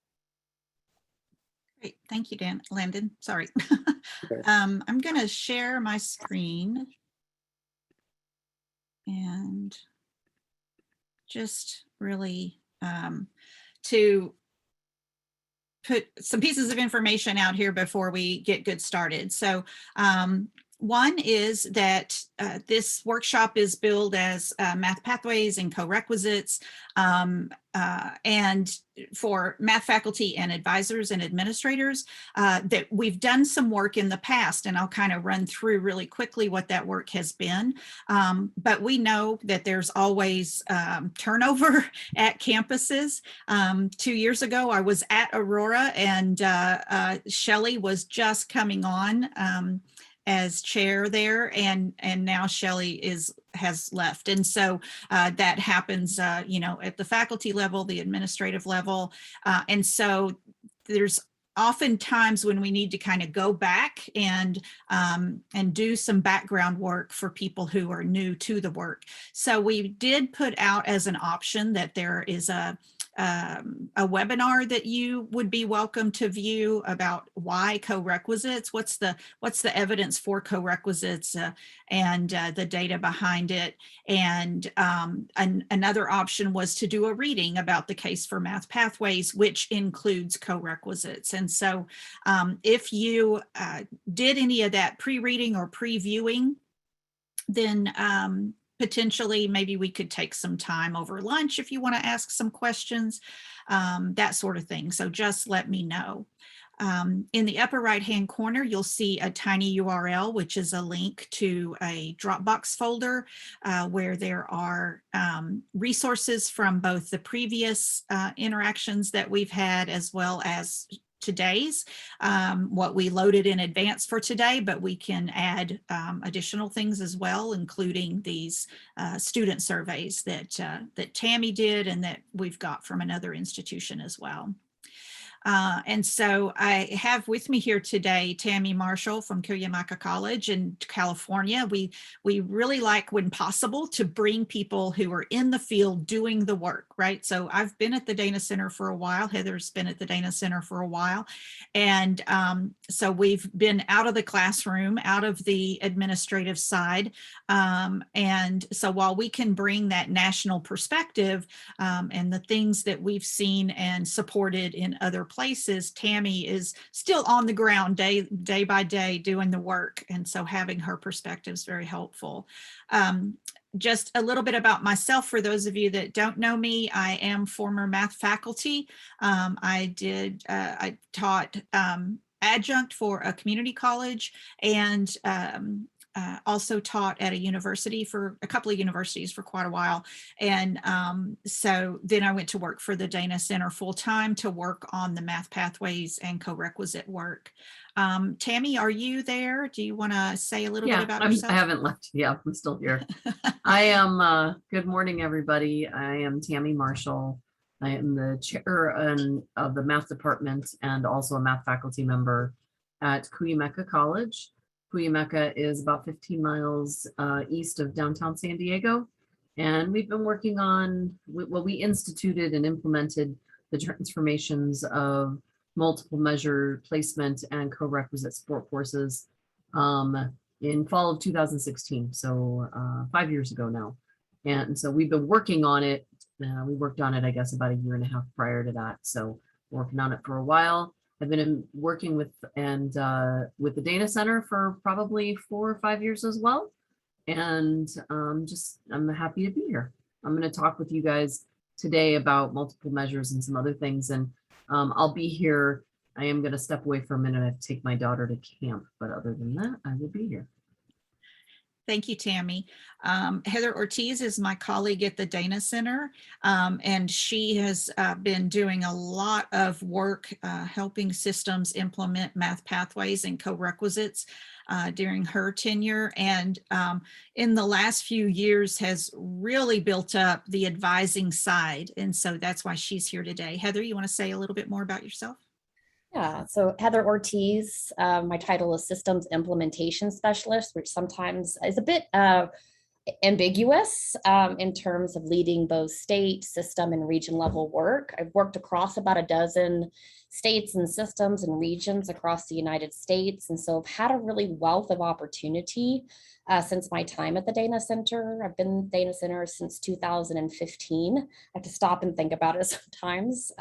Great, thank you, Landon. Sorry. Okay. I'm going to share my screen and just really to put some pieces of information out here before we get good started. So one is that this workshop is billed as math pathways and co-requisites, and for math faculty and advisors and administrators, that we've done some work in the past, and I'll kind of run through really quickly what that work has been. But we know that there's always turnover at campuses. 2 years ago, I was at Aurora, and Shelley was just coming on as chair there, and now Shelley has left. And so that happens, at the faculty level, the administrative level. And so there's often times when we need to kind of go back and do some background work for people who are new to the work. So we did put out as an option that there is a webinar that you would be welcome to view about why co-requisites, what's the evidence for co-requisites, and the data behind it. And another option was to do a reading about the case for math pathways, which includes co-requisites. And so if you did any of that pre-reading or previewing, then potentially maybe we could take some time over lunch if you want to ask some questions, that sort of thing. So just let me know. In the upper right-hand corner, you'll see a tiny URL, which is a link to a Dropbox folder where there are resources from both the previous interactions that we've had as well as today's, what we loaded in advance for today, but we can add additional things as well, including these student surveys that Tammy did and that we've got from another institution as well. And so I have with me here today Tammy Marshall from Cuyamaca College in California. We really like, when possible, to bring people who are in the field doing the work, right? So I've been at the Dana Center for a while. Heather's been at the Dana Center for a while. And so we've been out of the classroom, out of the administrative side. And so while we can bring that national perspective and the things that we've seen and supported in other places, Tammy is still on the ground day by day doing the work. And so having her perspective is very helpful. Just a little bit about myself for those of you that don't know me. I am former math faculty. I taught adjunct for a community college and also taught at a university for a couple of universities for quite a while. And so then I went to work for the Dana Center full time to work on the math pathways and co-requisite work. Tammy, are you there? Do you want to say a little bit about yourself? I haven't left. Yeah, I'm still here. I am, good morning, everybody. I am Tammy Marshall. I am the chair of the math department and also a math faculty member at Cuyamaca College. Cuyamaca is about 15 miles east of downtown San Diego. And we've been working on, we instituted and implemented the transformations of multiple measure placement and co-requisite support courses in fall of 2016. So 5 years ago now. And so we've been working on it. We worked on it, I guess, about a year and a half prior to that. So working on it for a while. I've been working with the Dana Center for probably 4 or 5 years as well. And I'm happy to be here. I'm going to talk with you guys today about multiple measures and some other things. And I'll be here. I am going to step away for a minute. I have to take my daughter to camp, but other than that, I will be here. Thank you, Tammy. Heather Ortiz is my colleague at the Dana Center, and she has been doing a lot of work helping systems implement math pathways and co-requisites during her tenure, and in the last few years has really built up the advising side, and so that's why she's here today. Heather, you want to say a little bit more about yourself? Yeah, so Heather Ortiz, my title is Systems Implementation Specialist, which sometimes is a bit ambiguous in terms of leading both state, system, and region level work. I've worked across about a dozen states and systems and regions across the United States. And so I've had a really wealth of opportunity since my time at the Dana Center. I've been at the Dana Center since 2015. I have to stop and think about it sometimes.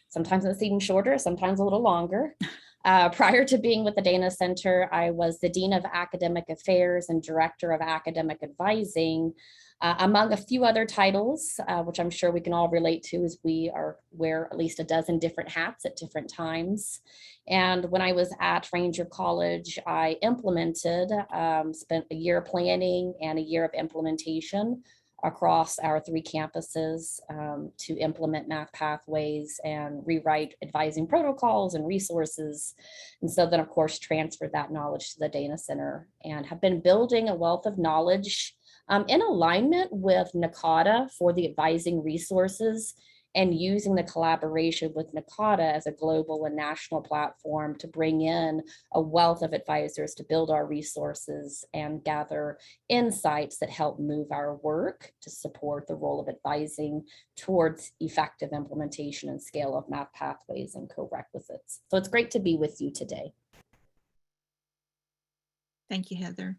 Sometimes it's even shorter, sometimes a little longer. Prior to being with the Dana Center, I was the Dean of Academic Affairs and Director of Academic Advising, among a few other titles, which I'm sure we can all relate to, as we wear at least a dozen different hats at different times. And when I was at Ranger College, I implemented, spent a year planning and a year of implementation across our 3 campuses to implement math pathways and rewrite advising protocols and resources. And so then, of course, transferred that knowledge to the Dana Center and have been building a wealth of knowledge in alignment with NACADA for the advising resources, and using the collaboration with NACADA as a global and national platform to bring in a wealth of advisors to build our resources and gather insights that help move our work to support the role of advising towards effective implementation and scale of math pathways and co-requisites. So it's great to be with you today. Thank you, Heather.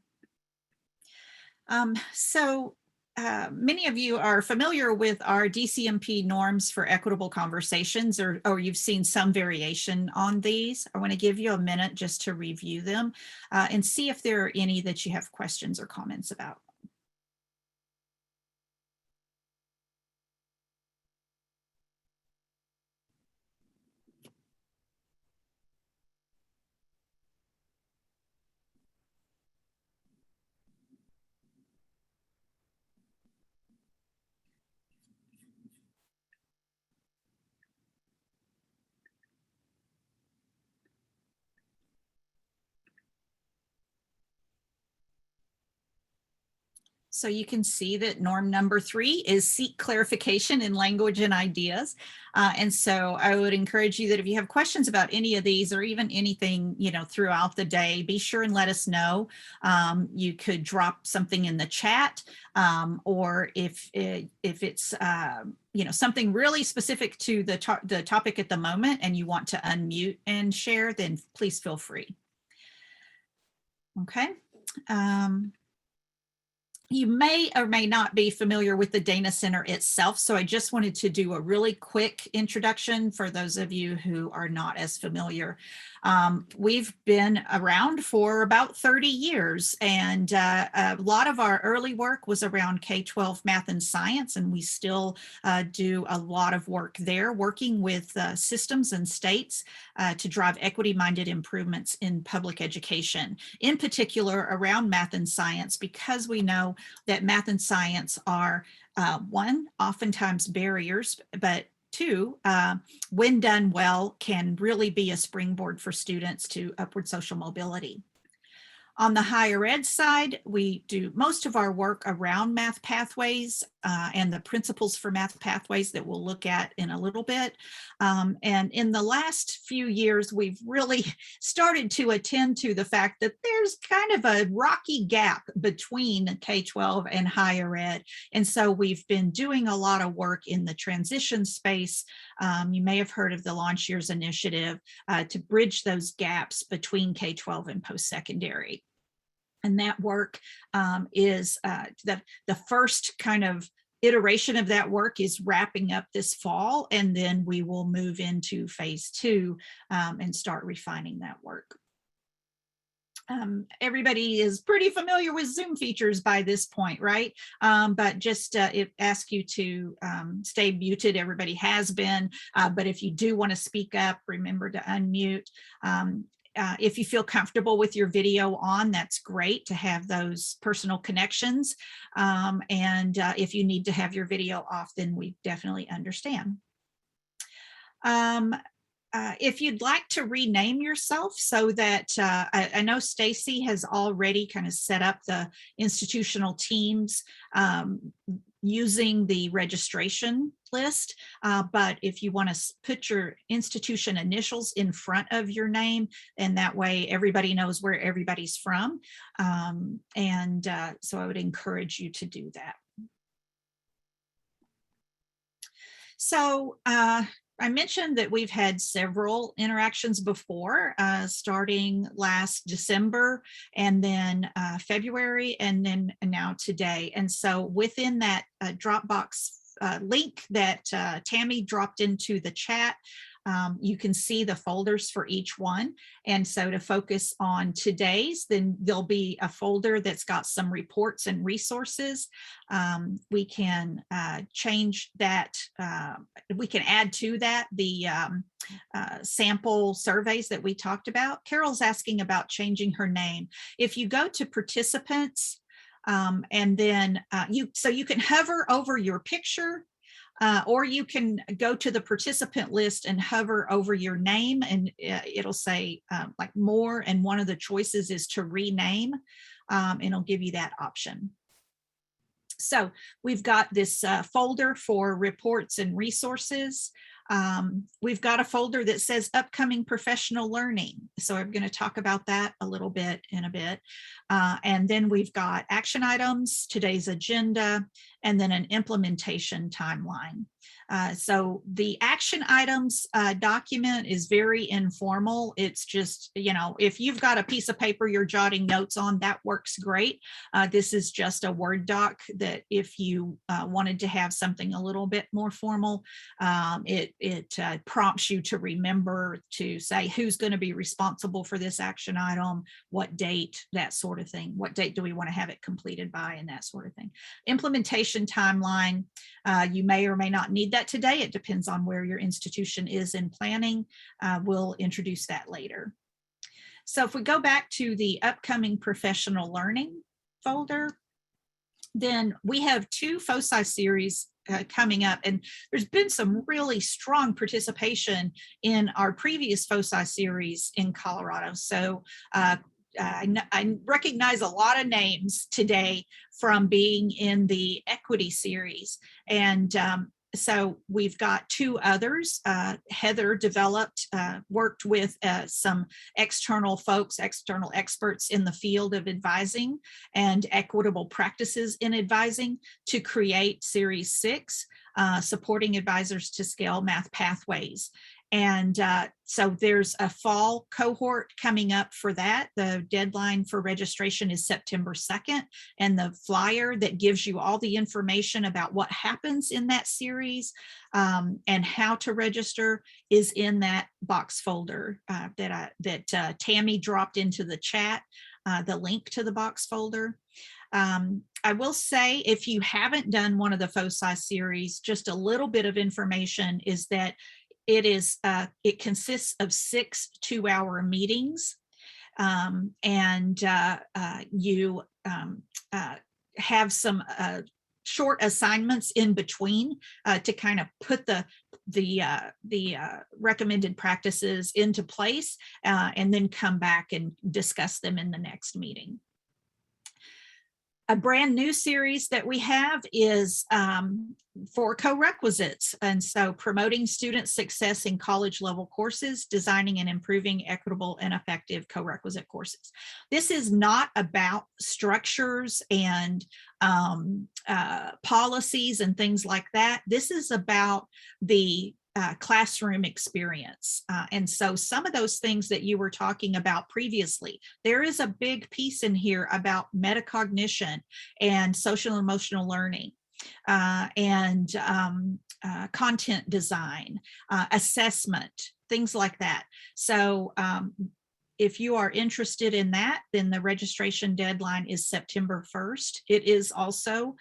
Many of you are familiar with our DCMP norms for equitable conversations, or you've seen some variation on these. I want to give you a minute just to review them and see if there are any that you have questions or comments about. So you can see that norm number 3 is seek clarification in language and ideas. And so I would encourage you that if you have questions about any of these or even anything, throughout the day, be sure and let us know. You could drop something in the chat, or if it's something really specific to the topic at the moment and you want to unmute and share, then please feel free. Okay. You may or may not be familiar with the Dana Center itself, so I just wanted to do a really quick introduction for those of you who are not as familiar. We've been around for about 30 years, and a lot of our early work was around K-12 math and science, and we still do a lot of work there, working with systems and states to drive equity-minded improvements in public education, in particular around math and science, because we know that math and science are, one, oftentimes barriers, but two, when done well, can really be a springboard for students to upward social mobility. On the higher ed side, we do most of our work around math pathways and the principles for math pathways that we'll look at in a little bit. And in the last few years, we've really started to attend to the fact that there's kind of a rocky gap between K-12 and higher ed. And so we've been doing a lot of work in the transition space. You may have heard of the Launch Years Initiative to bridge those gaps between K-12 and post-secondary. And that work is the first kind of iteration of that work is wrapping up this fall, and then we will move into phase 2 and start refining that work. Everybody is pretty familiar with Zoom features by this point, right? But just ask you to stay muted. Everybody has been, but if you do want to speak up, remember to unmute. If you feel comfortable with your video on, that's great to have those personal connections. And if you need to have your video off, then we definitely understand. If you'd like to rename yourself so that I know Stacy has already kind of set up the institutional teams using the registration list, but if you want to put your institution initials in front of your name, and that way everybody knows where everybody's from. So I would encourage you to do that. So I mentioned that we've had several interactions before, starting last December, and then February, and then now today. And so within that Dropbox link that Tammy dropped into the chat, you can see the folders for each one. And so to focus on today's, then there'll be a folder that's got some reports and resources. We can change that. We can add to that the sample surveys that we talked about. Carol's asking about changing her name. If you go to participants, and then you can hover over your picture, or you can go to the participant list and hover over your name, and it'll say like more, and one of the choices is to rename, and it'll give you that option. So we've got this folder for reports and resources. We've got a folder that says upcoming professional learning. So I'm going to talk about that a little bit in a bit. And then we've got action items, today's agenda, and then an implementation timeline. So the action items document is very informal. It's just, if you've got a piece of paper you're jotting notes on, that works great. This is just a Word doc that if you wanted to have something a little bit more formal, it prompts you to remember to say who's going to be responsible for this action item, what date, that sort of thing. What date do we want to have it completed by, and that sort of thing. Implementation timeline, you may or may not need that today. It depends on where your institution is in planning. We'll introduce that later. So if we go back to the upcoming professional learning folder, then we have 2 foci series coming up, and there's been some really strong participation in our previous foci series in Colorado. So I recognize a lot of names today from being in the equity series. And so we've got two others. Heather developed, worked with some external folks, external experts in the field of advising and equitable practices in advising to create Series 6, supporting advisors to scale math pathways. And so there's a fall cohort coming up for that. The deadline for registration is September 2nd. And the flyer that gives you all the information about what happens in that series and how to register is in that box folder that Tammy dropped into the chat, the link to the box folder. I will say, if you haven't done one of the FOSI series, just a little bit of information is that it consists of 6 2-hour meetings, and you have some short assignments in between to kind of put the recommended practices into place, and then come back and discuss them in the next meeting. A brand new series that we have is for co-requisites. And so promoting student success in college level courses, designing and improving equitable and effective co-requisite courses. This is not about structures and policies and things like that. This is about the classroom experience. And so some of those things that you were talking about previously, there is a big piece in here about metacognition and social emotional learning and content design, assessment, things like that. So if you are interested in that, then the registration deadline is September 1st. It is also,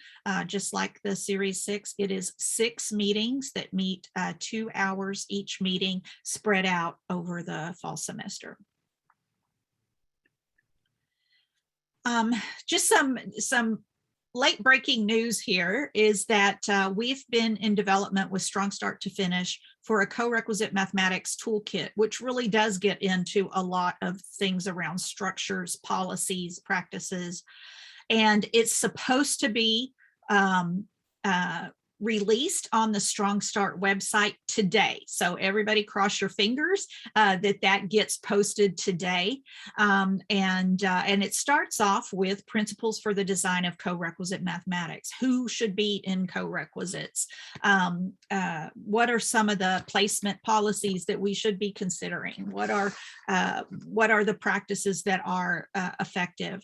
just like the Series 6, it is 6 meetings that meet 2 hours each meeting, spread out over the fall semester. Just some late breaking news here is that we've been in development with Strong Start to Finish for a co-requisite mathematics toolkit, which really does get into a lot of things around structures, policies, practices. And it's supposed to be released on the Strong Start website today. So everybody cross your fingers that gets posted today. And it starts off with principles for the design of co-requisite mathematics. Who should be in co-requisites? What are some of the placement policies that we should be considering? What are the practices that are effective?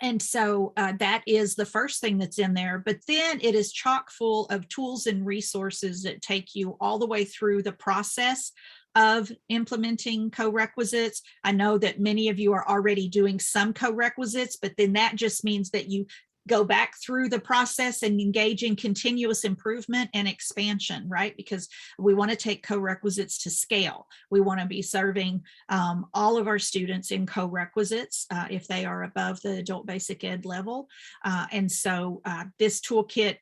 And so that is the first thing that's in there, but then it is chock full of tools and resources that take you all the way through the process of implementing co-requisites. I know that many of you are already doing some co-requisites, but then that just means that you go back through the process and engage in continuous improvement and expansion, right? Because we want to take co-requisites to scale. We want to be serving all of our students in co-requisites if they are above the adult basic ed level. And so this toolkit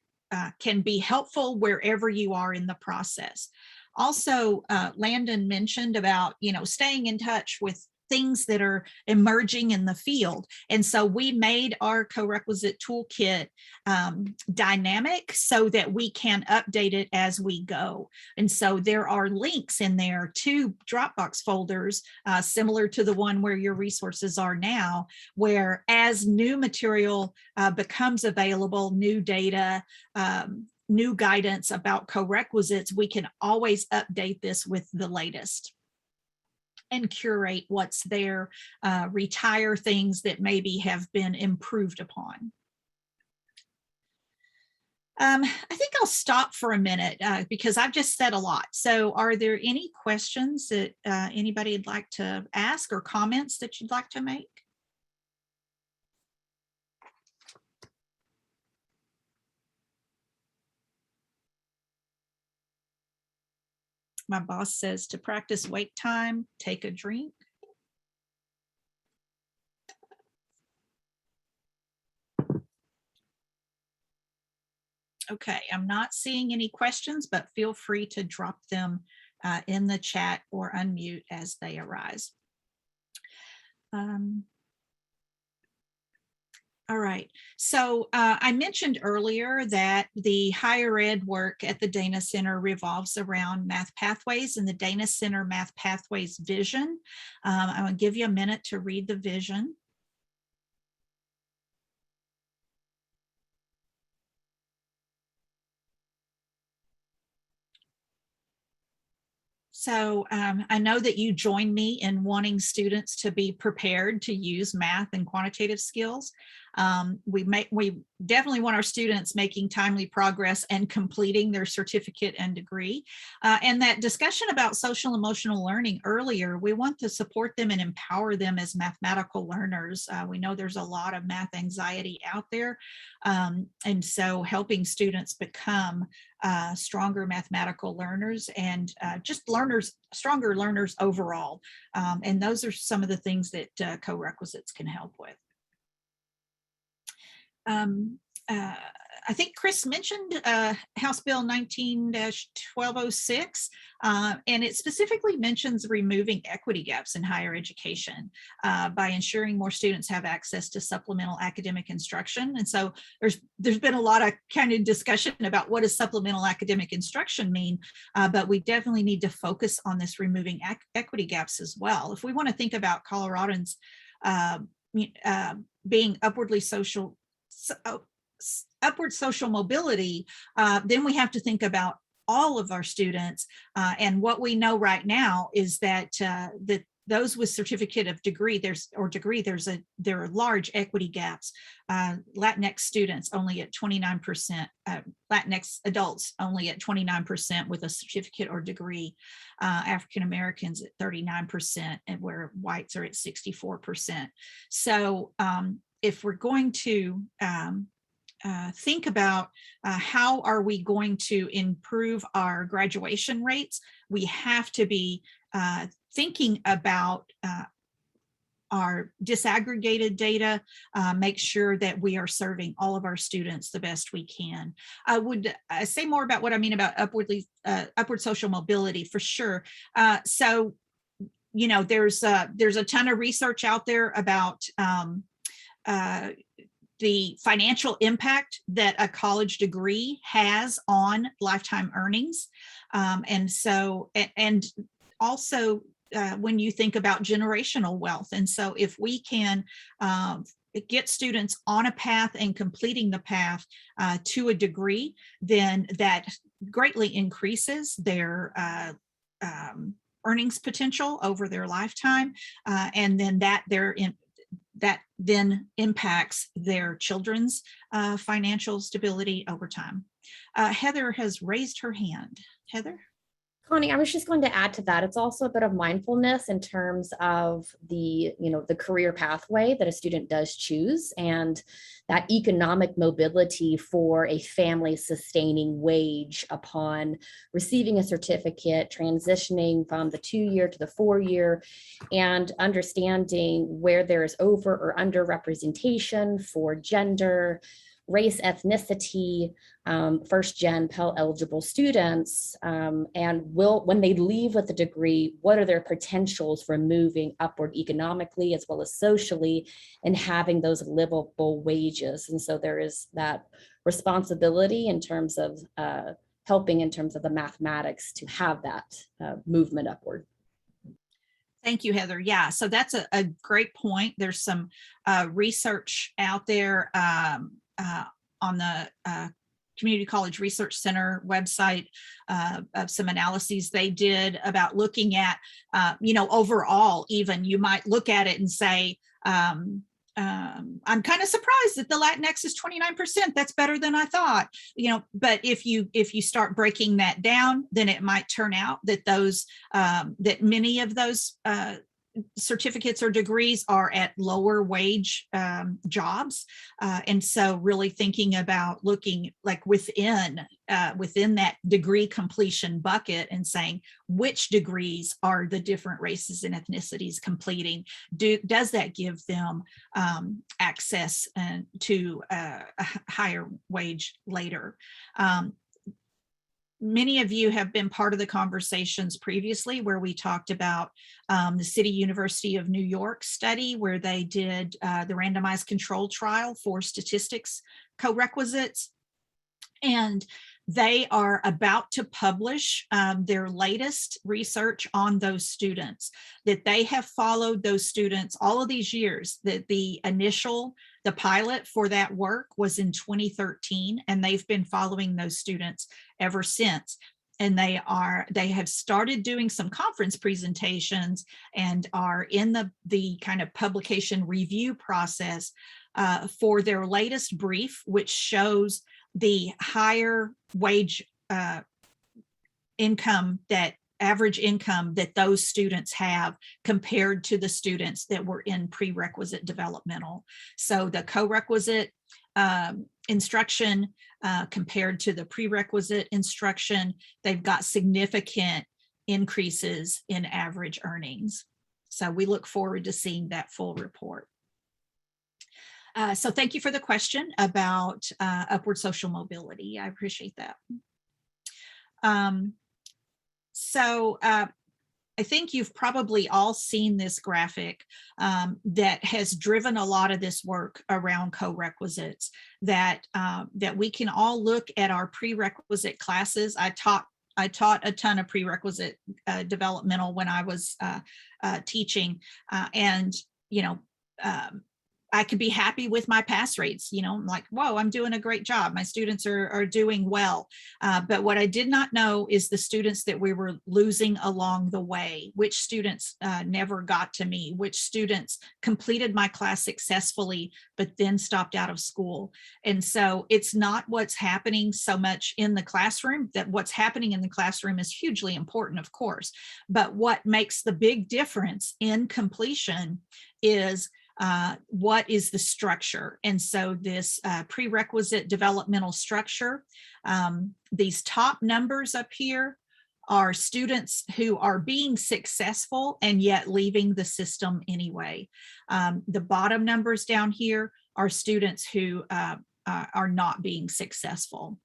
can be helpful wherever you are in the process. Also, Landon mentioned about, staying in touch with things that are emerging in the field. And so we made our co-requisite toolkit dynamic so that we can update it as we go. And so there are links in there to Dropbox folders, similar to the one where your resources are now, where as new material becomes available, new data, new guidance about co-requisites, we can always update this with the latest and curate what's there, retire things that maybe have been improved upon. I think I'll stop for a minute because I've just said a lot. So are there any questions that anybody would like to ask or comments that you'd like to make? My boss says to practice wait time, take a drink. Okay, I'm not seeing any questions, but feel free to drop them in the chat or unmute as they arise. All right. So I mentioned earlier that the higher ed work at the Dana Center revolves around math pathways and the Dana Center Math Pathways vision. I'm going to give you a minute to read the vision. So I know that you join me in wanting students to be prepared to use math and quantitative skills. We definitely want our students making timely progress and completing their certificate and degree. And that discussion about social emotional learning earlier, we want to support them and empower them as mathematical learners. We know there's a lot of math anxiety out there. And so helping students become stronger mathematical learners and just stronger learners overall. And those are some of the things that co-requisites can help with. I think Chris mentioned House Bill 19-1206, and it specifically mentions removing equity gaps in higher education by ensuring more students have access to supplemental academic instruction. And so there's been a lot of kind of discussion about what does supplemental academic instruction mean, but we definitely need to focus on this removing equity gaps as well. If we want to think about Coloradans being upward social mobility, then we have to think about all of our students. And what we know right now is that those with certificate of degree, there are large equity gaps. Latinx students only at 29%, Latinx adults only at 29% with a certificate or degree, African Americans at 39%, and where whites are at 64%. So if we're going to think about how are we going to improve our graduation rates, we have to be thinking about our disaggregated data, make sure that we are serving all of our students the best we can. I would say more about what I mean about upward social mobility for sure. So, you know, there's a ton of research out there about the financial impact that a college degree has on lifetime earnings. And also when you think about generational wealth. And so if we can get students on a path and completing the path to a degree, then that greatly increases their earnings potential over their lifetime. And then that then impacts their children's financial stability over time. Heather has raised her hand. Heather? Connie, I was just going to add to that. It's also a bit of mindfulness in terms of the career pathway that a student does choose, and that economic mobility for a family sustaining wage upon receiving a certificate, transitioning from the 2-year to the 4-year, and understanding where there is over or under representation for gender, race, ethnicity, first-gen Pell eligible students, and when they leave with a degree, what are their potentials for moving upward economically as well as socially and having those livable wages. And so there is that responsibility in terms of helping in terms of the mathematics to have that movement upward. Thank you, Heather. Yeah, so that's a great point. There's some research out there on the Community College Research Center website of some analyses they did about looking at, overall, even you might look at it and say, I'm kind of surprised that the Latinx is 29%. That's better than I thought, but if you start breaking that down, then it might turn out that that many of those certificates or degrees are at lower wage jobs. And so really thinking about looking like within that degree completion bucket and saying which degrees are the different races and ethnicities completing. Does that give them access to a higher wage later? many of you have been part of the conversations previously where we talked about the City University of New York study where they did the randomized control trial for statistics co-requisites. And they are about to publish their latest research on those students, that they have followed those students all of these years. That the pilot for that work was in 2013, and they've been following those students ever since. And they have started doing some conference presentations and are in the kind of publication review process for their latest brief, which shows the higher wage income, that average income that those students have compared to the students that were in prerequisite developmental. So the co-requisite instruction compared to the prerequisite instruction, they've got significant increases in average earnings. So we look forward to seeing that full report. So thank you for the question about upward social mobility. I appreciate that. I think you've probably all seen this graphic that has driven a lot of this work around co-requisites, that we can all look at our prerequisite classes. I taught a ton of prerequisite developmental when I was teaching, and I could be happy with my pass rates. I'm like, whoa, I'm doing a great job. My students are doing well. But what I did not know is the students that we were losing along the way, which students never got to me, which students completed my class successfully, but then stopped out of school. And so it's not what's happening so much in the classroom, that what's happening in the classroom is hugely important, of course. But what makes the big difference in completion is what is the structure. And so this prerequisite developmental structure, these top numbers up here are students who are being successful and yet leaving the system anyway. The bottom numbers down here are students who are not being successful.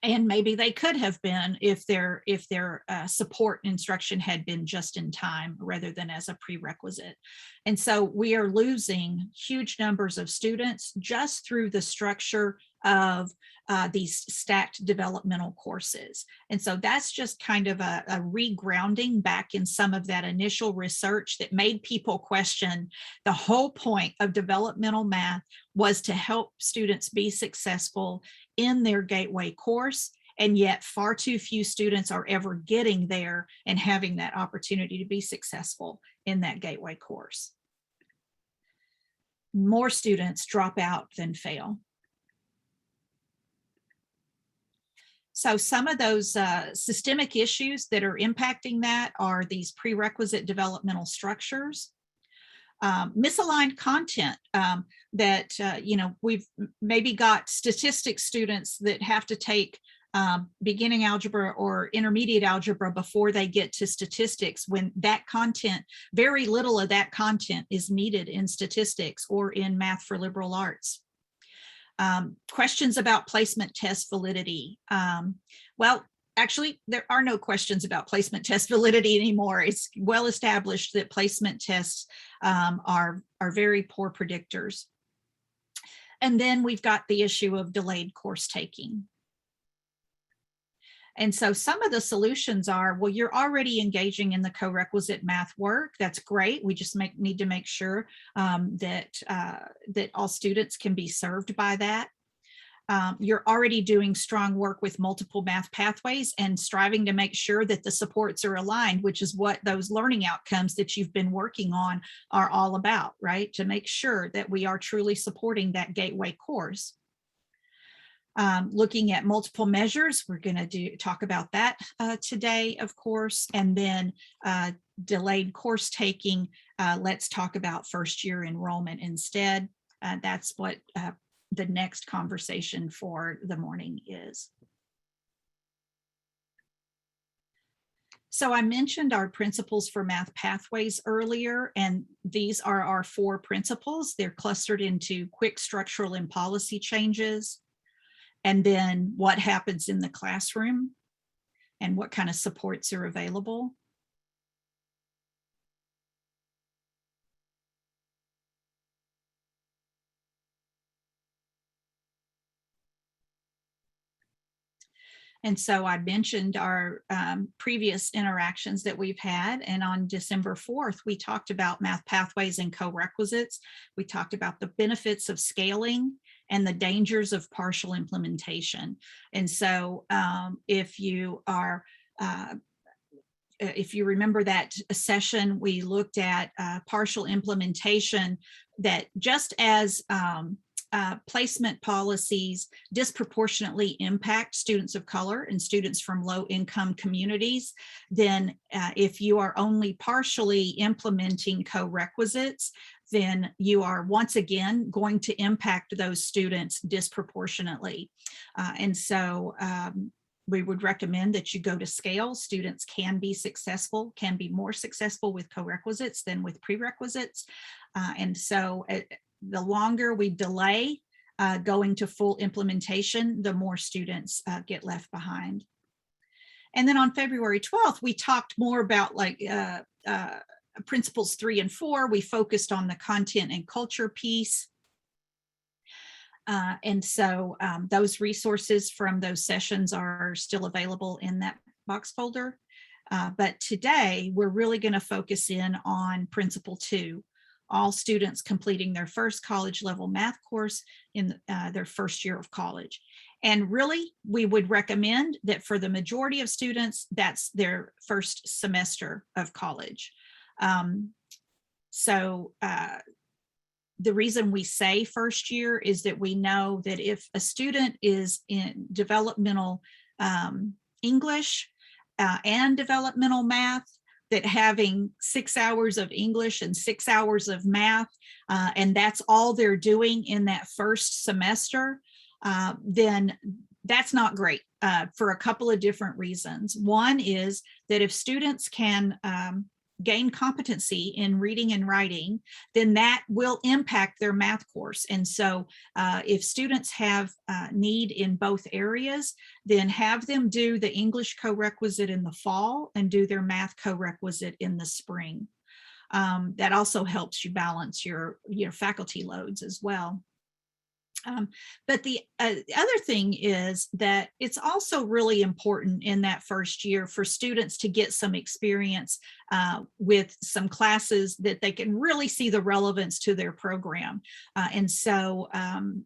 And maybe they could have been if their support instruction had been just in time rather than as a prerequisite. And so we are losing huge numbers of students just through the structure of these stacked developmental courses. And so that's just kind of a regrounding back in some of that initial research that made people question the whole point of developmental math was to help students be successful in their gateway course. And yet far too few students are ever getting there and having that opportunity to be successful in that gateway course. More students drop out than fail. So some of those systemic issues that are impacting that are these prerequisite developmental structures, misaligned content that, we've maybe got statistics students that have to take beginning algebra or intermediate algebra before they get to statistics, when that content, very little of that content is needed in statistics or in math for liberal arts. Questions about placement test validity. Well, actually, there are no questions about placement test validity anymore. It's well established that placement tests are very poor predictors. And then we've got the issue of delayed course taking. And so some of the solutions are, well, you're already engaging in the co-requisite math work. That's great. We just need to make sure that all students can be served by that. You're already doing strong work with multiple math pathways and striving to make sure that the supports are aligned, which is what those learning outcomes that you've been working on are all about, right? To make sure that we are truly supporting that gateway course. Looking at multiple measures, we're going to talk about that today, of course, and then delayed course taking. Let's talk about first year enrollment instead. That's what the next conversation for the morning is. So I mentioned our principles for math pathways earlier, and these are our 4 principles. They're clustered into quick structural and policy changes. and then what happens in the classroom and what kind of supports are available. And so I mentioned our previous interactions that we've had. And on December 4th, we talked about math pathways and co-requisites. We talked about the benefits of scaling and the dangers of partial implementation. And so if you remember that session, we looked at partial implementation, that just as placement policies disproportionately impact students of color and students from low-income communities, then if you are only partially implementing co-requisites, then you are once again going to impact those students disproportionately. And so we would recommend that you go to scale. Students can be more successful with co-requisites than with prerequisites. And so the longer we delay going to full implementation, the more students get left behind. And then on February 12th, we talked more about principles 3 and 4. We focused on the content and culture piece. And so those resources from those sessions are still available in that box folder. But today, we're really going to focus in on principle 2. All students completing their first college level math course in their first year of college. And really, we would recommend that for the majority of students, that's their first semester of college. The reason we say first year is that we know that if a student is in developmental English and developmental math, that having 6 hours of English and 6 hours of math, and that's all they're doing in that first semester, then that's not great for a couple of different reasons. One is that if students can gain competency in reading and writing, then that will impact their math course. And so if students have need in both areas, then have them do the English co-requisite in the fall and do their math co-requisite in the spring. That also helps you balance your faculty loads as well. But the other thing is that it's also really important in that first year for students to get some experience with some classes that they can really see the relevance to their program. And so,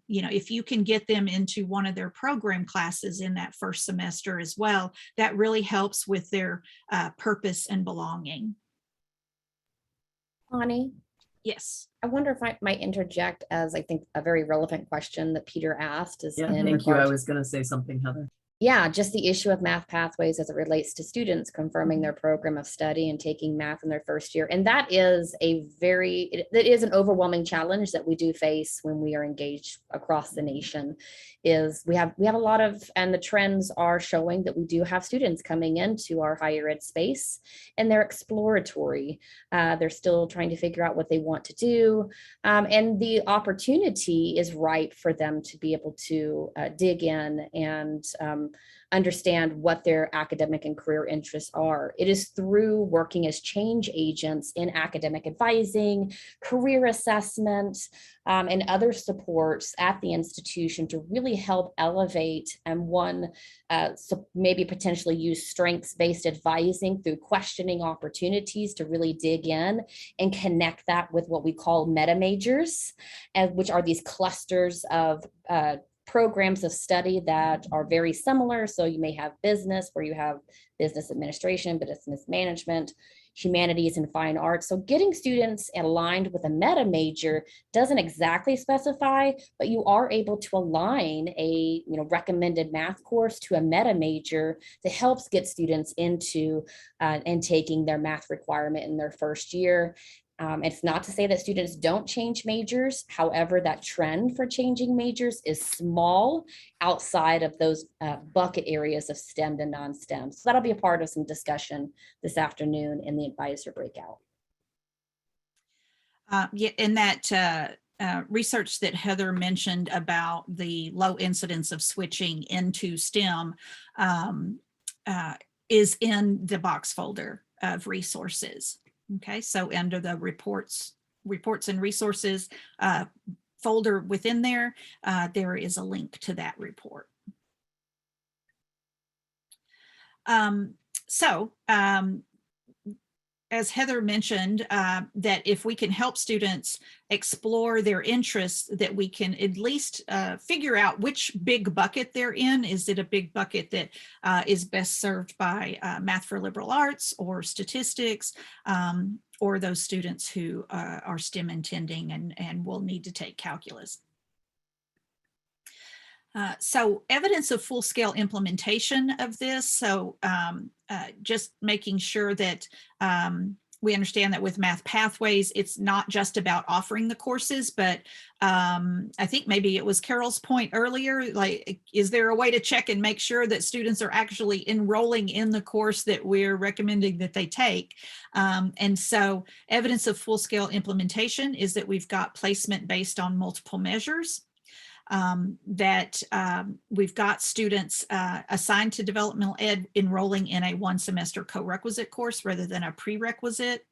if you can get them into one of their program classes in that first semester as well, that really helps with their purpose and belonging. Connie? Yes. I wonder if I might interject, as I think a very relevant question that Peter asked is Thank you. I was going to say something, Heather. Yeah, just the issue of math pathways as it relates to students confirming their program of study and taking math in their first year. And that is that is an overwhelming challenge that we do face when we are engaged across the nation. Is we have a lot of, and the trends are showing that we do have students coming into our higher ed space and they're exploratory. They're still trying to figure out what they want to do. And the opportunity is right for them to be able to dig in and understand what their academic and career interests are. It is through working as change agents in academic advising, career assessment, and other supports at the institution to really help elevate and so maybe potentially use strengths-based advising through questioning opportunities to really dig in and connect that with what we call meta majors, which are these clusters of programs of study that are very similar. So you may have business, where you have business administration, business management, humanities, and fine arts. So getting students aligned with a meta major doesn't exactly specify, but you are able to align a recommended math course to a meta major that helps get students into and taking their math requirement in their first year. It's not to say that students don't change majors. However, that trend for changing majors is small outside of those bucket areas of STEM and non-STEM. So that'll be a part of some discussion this afternoon in the advisor breakout. In that research that Heather mentioned about the low incidence of switching into STEM is in the box folder of resources. Okay, so under the reports and resources folder within there, there is a link to that report. As Heather mentioned, that if we can help students explore their interests, that we can at least figure out which big bucket they're in. Is it a big bucket that is best served by math for liberal arts or statistics, or those students who are STEM intending and will need to take calculus? So evidence of full-scale implementation of this. So just making sure that we understand that with Math Pathways, it's not just about offering the courses, but I think maybe it was Carol's point earlier, like, is there a way to check and make sure that students are actually enrolling in the course that we're recommending that they take? And so evidence of full-scale implementation is that we've got placement based on multiple measures. That we've got students assigned to developmental ed enrolling in a one-semester co-requisite course rather than a prerequisite.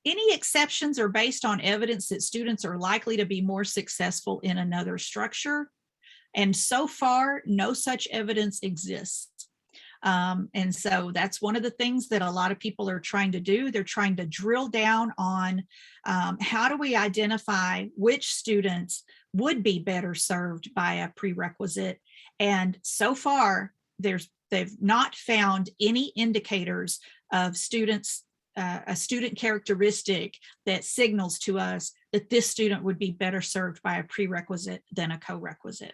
Any exceptions are based on evidence that students are likely to be more successful in another structure. And so far, no such evidence exists. And so that's one of the things that a lot of people are trying to do. They're trying to drill down on how do we identify which students would be better served by a prerequisite. And so far, they've not found any indicators of students, a student characteristic that signals to us that this student would be better served by a prerequisite than a co-requisite.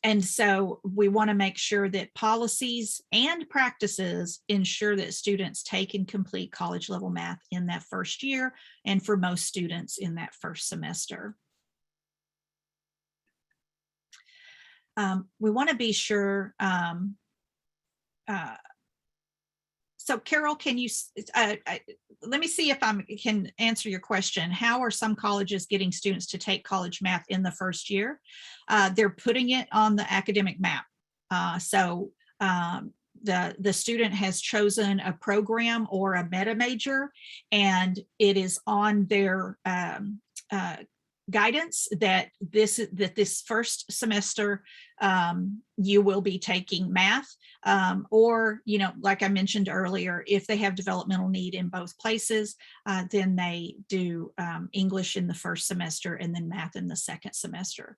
And so we want to make sure that policies and practices ensure that students take and complete college level math in that first year, and for most students in that first semester. We want to be sure. So Carol, can you, let me see if I can answer your question. How are some colleges getting students to take college math in the first year? They're putting it on the academic map. The student has chosen a program or a meta major, and it is on their guidance that this first semester you will be taking math, or, you know, like I mentioned earlier, if they have developmental need in both places, then they do English in the first semester and then math in the second semester.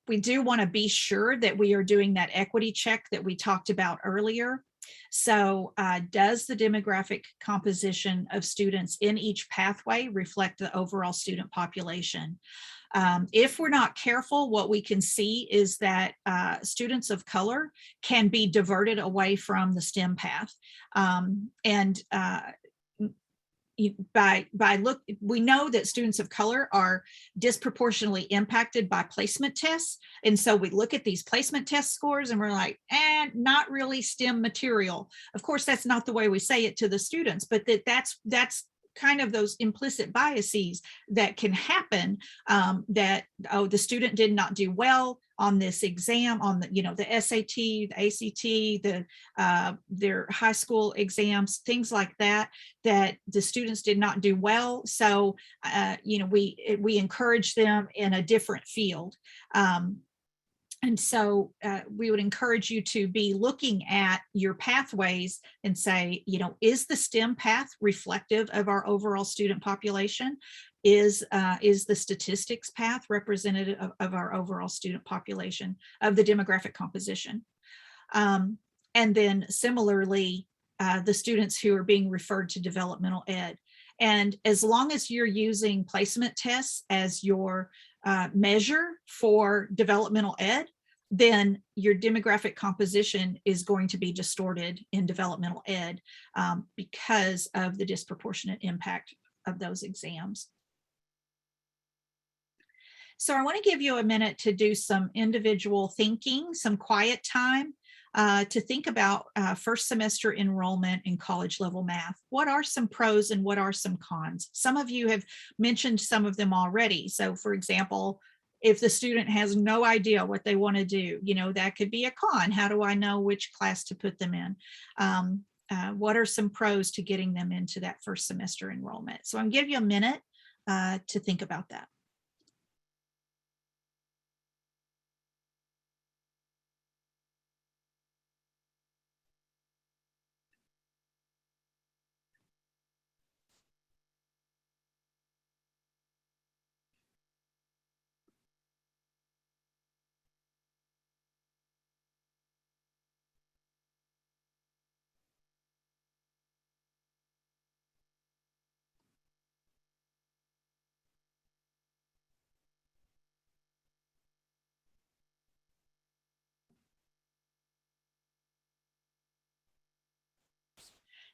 We do want to be sure that we are doing that equity check that we talked about earlier. So does the demographic composition of students in each pathway reflect the overall student population? If we're not careful, what we can see is that students of color can be diverted away from the STEM path. We know that students of color are disproportionately impacted by placement tests. And so we look at these placement test scores and we're like, not really STEM material. Of course, that's not the way we say it to the students, but that's kind of those implicit biases that can happen, that, oh, the student did not do well on this exam, on the, you know, the SAT, the ACT, their high school exams, things like that, that the students did not do well. So, you know, we encourage them in a different field. And so we would encourage you to be looking at your pathways and say, you know, is the STEM path reflective of our overall student population? Is the statistics path representative of our overall student population, of the demographic composition? And then similarly, the students who are being referred to developmental ed. And as long as you're using placement tests as your measure for developmental ed, then your demographic composition is going to be distorted in developmental ed because of the disproportionate impact of those exams. So I want to give you a minute to do some individual thinking, some quiet time. to think about first semester enrollment in college level math. What are some pros and what are some cons? Some of you have mentioned some of them already. So for example, if the student has no idea what they want to do, you know, that could be a con. How do I know which class to put them in? What are some pros to getting them into that first semester enrollment? So I'm gonna give you a minute to think about that.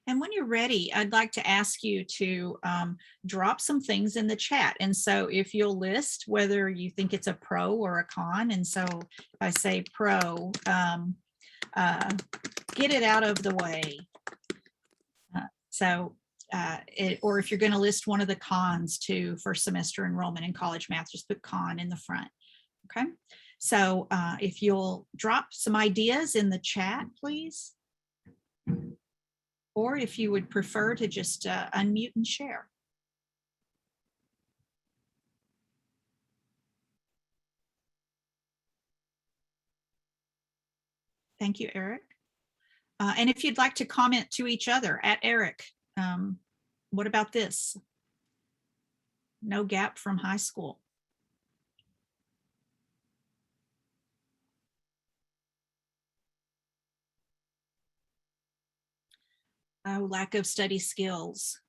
And when you're ready, I'd like to ask you to drop some things in the chat. And so if you'll list whether you think it's a pro or a con. And so if I say pro, get it out of the way. Or if you're going to list one of the cons to first semester enrollment in college math, just put con in the front. Okay. So if you'll drop some ideas in the chat, please. Or if you would prefer to just unmute and share. Thank you, Eric. And if you'd like to comment to each other at Eric, what about this? No gap from high school. Lack of study skills.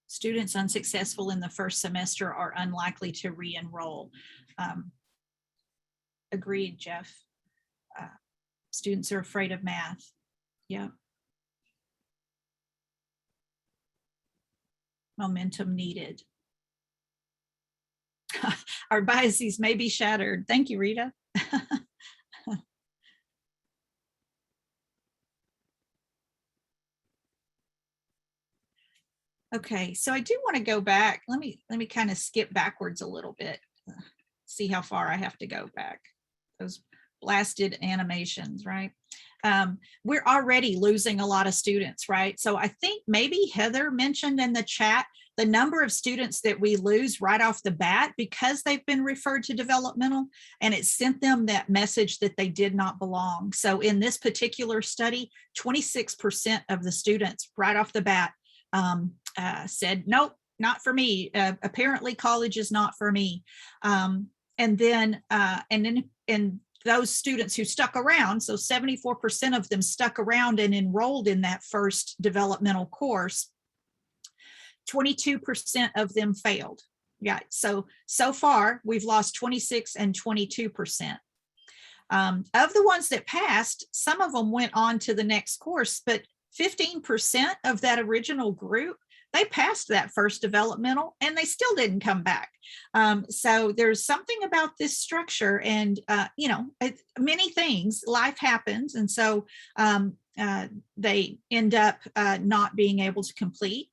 Students unsuccessful in the first semester are unlikely to re-enroll. Agreed, Jeff. Students are afraid of math. Yeah. Momentum needed. Our biases may be shattered. Thank you, Rita. Okay, so I do want to go back. Let me kind of skip backwards a little bit. See how far I have to go back. Those blasted animations, right? We're already losing a lot of students, right? So I think maybe Heather mentioned in the chat the number of students that we lose right off the bat because they've been referred to developmental, and it sent them that message that they did not belong. So in this particular study, 26% of the students right off the bat said, nope, not for me. Apparently college is not for me. And then those students who stuck around, so 74% of them stuck around and enrolled in that first developmental course, 22% of them failed. Yeah, so far we've lost 26 and 22%. Of the ones that passed, some of them went on to the next course, but 15% of that original group, they passed that first developmental and they still didn't come back. So there's something about this structure, and you know, many things, life happens, and so they end up not being able to complete,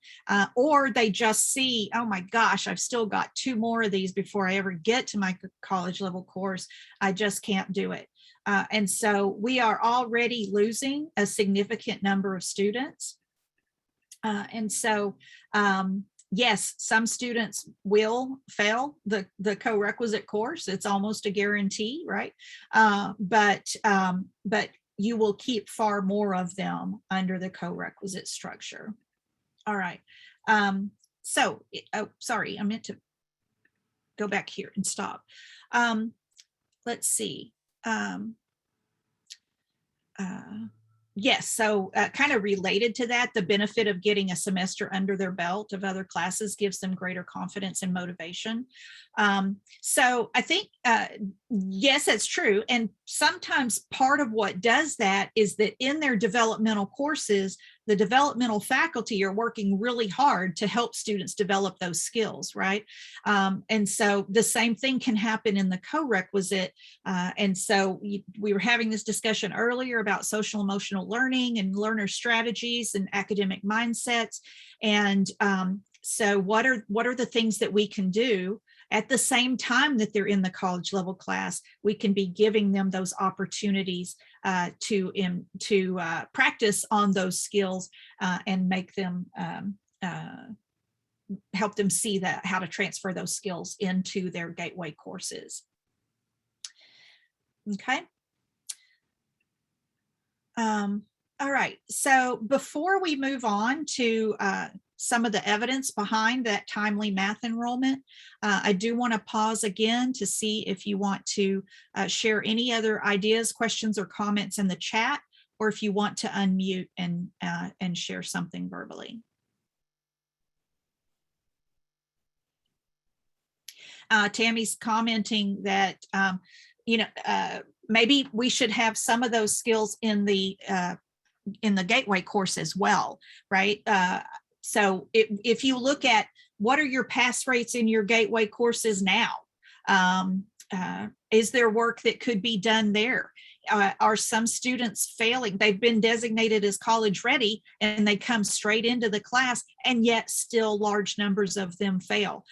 or they just see, oh my gosh, I've still got 2 more of these before I ever get to my college level course. I just can't do it. And so we are already losing a significant number of students. And so, yes, some students will fail the co-requisite course. It's almost a guarantee, right? But you will keep far more of them under the co-requisite structure. All right. So, oh, sorry, I meant to go back here and stop. Let's see. Yes, so kind of related to that, the benefit of getting a semester under their belt of other classes gives them greater confidence and motivation. So I think, yes, that's true. And sometimes part of what does that is that in their developmental courses, the developmental faculty are working really hard to help students develop those skills, right? And so the same thing can happen in the co-requisite. And so we were having this discussion earlier about social emotional learning and learner strategies and academic mindsets. And so what are the things that we can do at the same time that they're in the college level class? We can be giving them those opportunities to practice on those skills and make them help them see that how to transfer those skills into their gateway courses. Okay. All right, so before we move on to some of the evidence behind that timely math enrollment, I do want to pause again to see if you want to share any other ideas, questions, or comments in the chat, or if you want to unmute and share something verbally. Tammy's commenting that, maybe we should have some of those skills in the gateway course as well, right? So if you look at what are your pass rates in your gateway courses now, is there work that could be done there? Are some students failing? They've been designated as college ready and they come straight into the class, and yet still large numbers of them fail.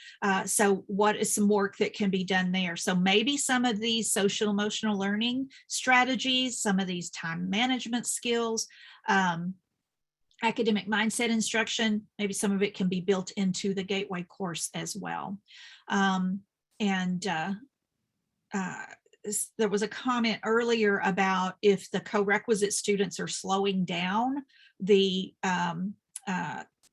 So what is some work that can be done there? So maybe some of these social emotional learning strategies, some of these time management skills, academic mindset instruction, maybe some of it can be built into the gateway course as well. There was a comment earlier about if the co-requisite students are slowing down the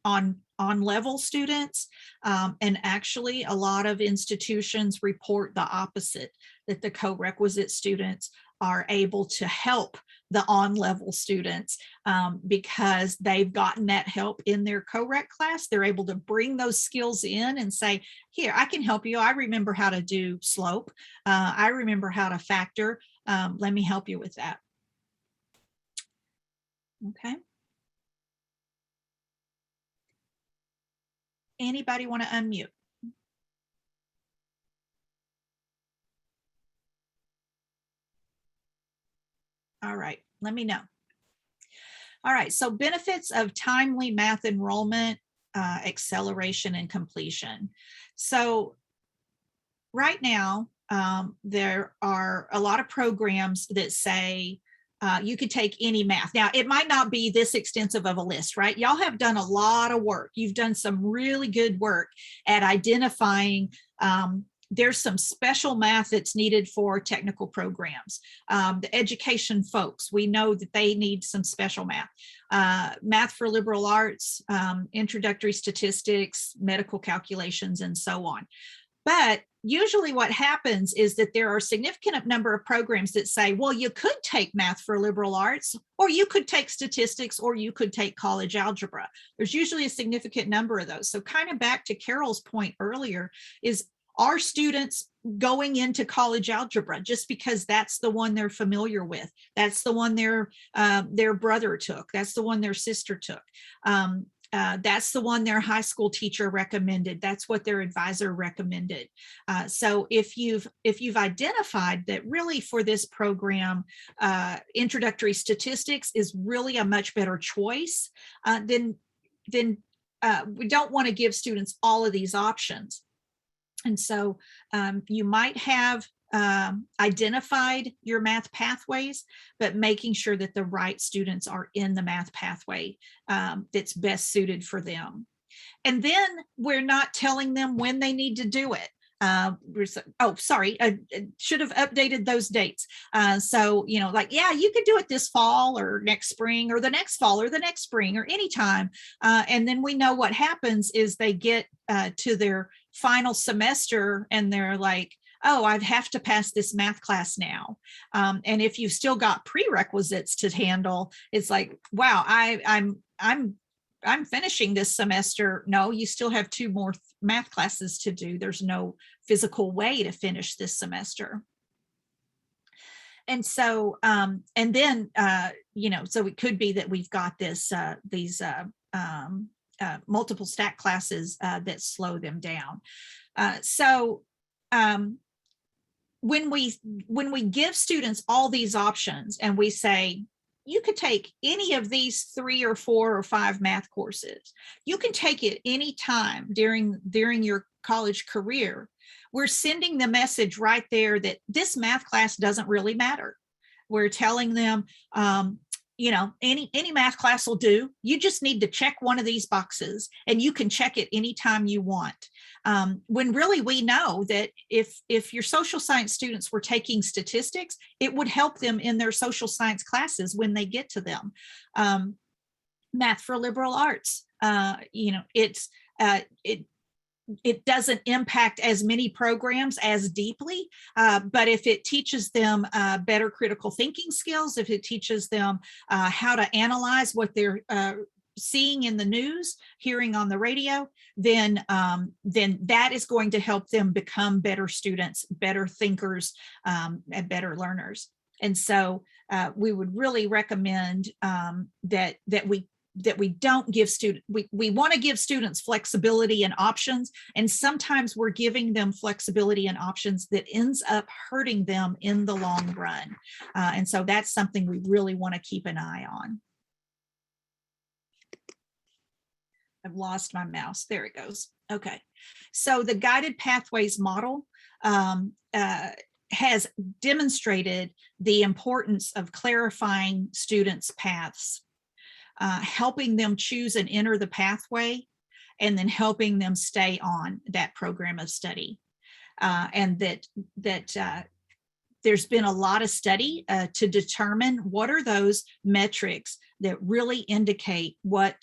on-level students, and actually a lot of institutions report the opposite, that the co-requisite students are able to help the on-level students because they've gotten that help in their co-req class. They're able to bring those skills in and say, here, I can help you. I remember how to do slope. I remember how to factor. Let me help you with that. Okay. Anybody want to unmute? All right, let me know. All right, so benefits of timely math enrollment, acceleration, and completion. So right now, there are a lot of programs that say you could take any math. Now, it might not be this extensive of a list, right? Y'all have done a lot of work. You've done some really good work at identifying there's some special math that's needed for technical programs. The education folks, we know that they need some special math. Math for liberal arts, introductory statistics, medical calculations, and so on. But usually what happens is that there are a significant number of programs that say, well, you could take math for liberal arts, or you could take statistics, or you could take college algebra. There's usually a significant number of those. So kind of back to Carol's point earlier is, are students going into college algebra just because that's the one they're familiar with? That's the one their brother took. That's the one their sister took. That's the one their high school teacher recommended. That's what their advisor recommended. So if you've identified that really for this program, introductory statistics is really a much better choice, then we don't want to give students all of these options. And so you might have identified your math pathways, but making sure that the right students are in the math pathway that's best suited for them. And then we're not telling them when they need to do it. Oh, sorry, I should have updated those dates. So, like, yeah, you could do it this fall or next spring or the next fall or the next spring or anytime. And then we know what happens is they get to their final semester and they're like, oh, I have to pass this math class now. And if you've still got prerequisites to handle, it's like, wow, I'm finishing this semester. No, you still have 2 more math classes to do. There's no physical way to finish this semester. And so, and then, you know, so it could be that we've got this, these multiple stack classes that slow them down. When we give students all these options and we say, you could take any of these 3 or 4 or 5 math courses, you can take it any time during your college career, we're sending the message right there that this math class doesn't really matter. We're telling them, you know, any math class will do. You just need to check one of these boxes and you can check it anytime you want. When really we know that if your social science students were taking statistics, it would help them in their social science classes when they get to them. Math for liberal arts, you know, it doesn't impact as many programs as deeply, but if it teaches them better critical thinking skills, if it teaches them how to analyze what they're seeing in the news, hearing on the radio, then that is going to help them become better students, better thinkers, and better learners. And so we would really recommend that we don't give students, we want to give students flexibility and options, and sometimes we're giving them flexibility and options that ends up hurting them in the long run. And so that's something we really want to keep an eye on. I've lost my mouse. There it goes. Okay. So the guided pathways model has demonstrated the importance of clarifying students' paths, helping them choose and enter the pathway, and then helping them stay on that program of study. And that there's been a lot of study to determine what are those metrics that really indicate what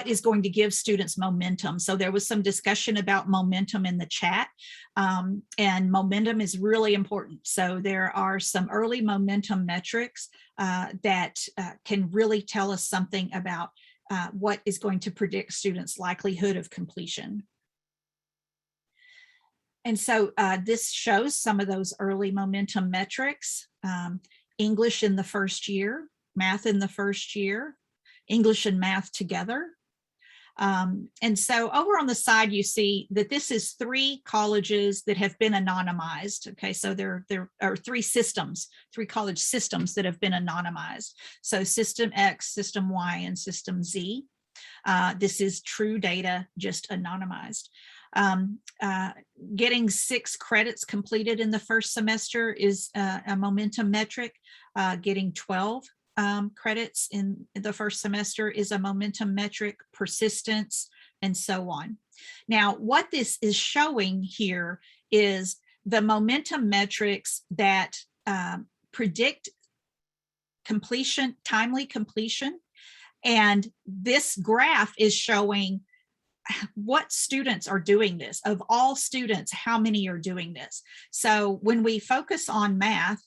is going to give students momentum. So there was some discussion about momentum in the chat, and momentum is really important. So there are some early momentum metrics that can really tell us something about what is going to predict students' likelihood of completion. And so this shows some of those early momentum metrics. English in the first year, math in the first year, English and math together. And so over on the side, you see that this is 3 colleges that have been anonymized. Okay, so there are 3 systems, 3 college systems that have been anonymized. So System X, System Y, and System Z. This is true data, just anonymized. Getting 6 credits completed in the first semester is a momentum metric. Getting 12 credits in the first semester is a momentum metric, persistence, and so on. Now, what this is showing here is the momentum metrics that predict completion, timely completion. And this graph is showing what students are doing this. Of all students, how many are doing this? So when we focus on math,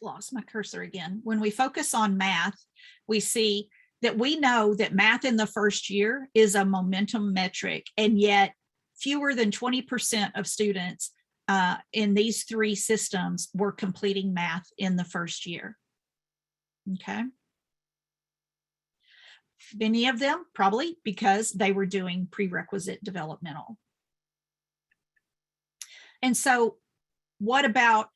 lost my cursor again. When we focus on math, we see that we know that math in the first year is a momentum metric, and yet fewer than 20% of students in these 3 systems were completing math in the first year. Okay. Many of them probably because they were doing prerequisite developmental. And so what about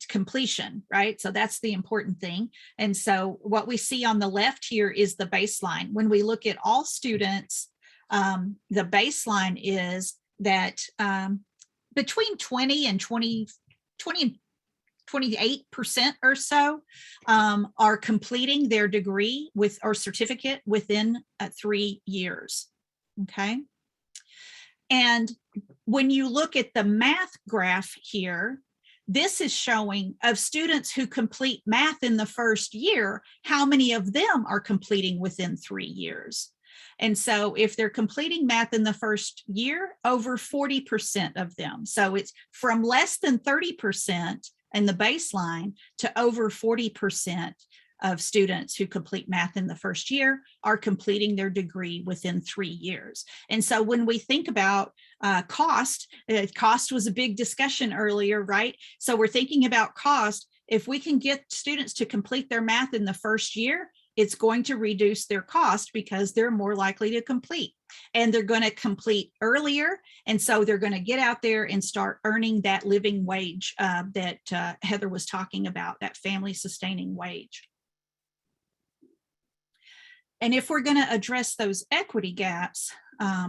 completion, right? So that's the important thing. And so what we see on the left here is the baseline. When we look at all students, the baseline is that between 20 and 28% or so are completing their degree with or certificate within 3 years. Okay. And when you look at the math graph here, this is showing of students who complete math in the first year, how many of them are completing within 3 years. And so if they're completing math in the first year, over 40% of them. So it's from less than 30% in the baseline to over 40% of students who complete math in the first year are completing their degree within 3 years. And so when we think about cost was a big discussion earlier, right? So we're thinking about cost. If we can get students to complete their math in the first year, it's going to reduce their cost because they're more likely to complete, and they're going to complete earlier. And so they're going to get out there and start earning that living wage that Heather was talking about, that family sustaining wage. And if we're going to address those equity gaps,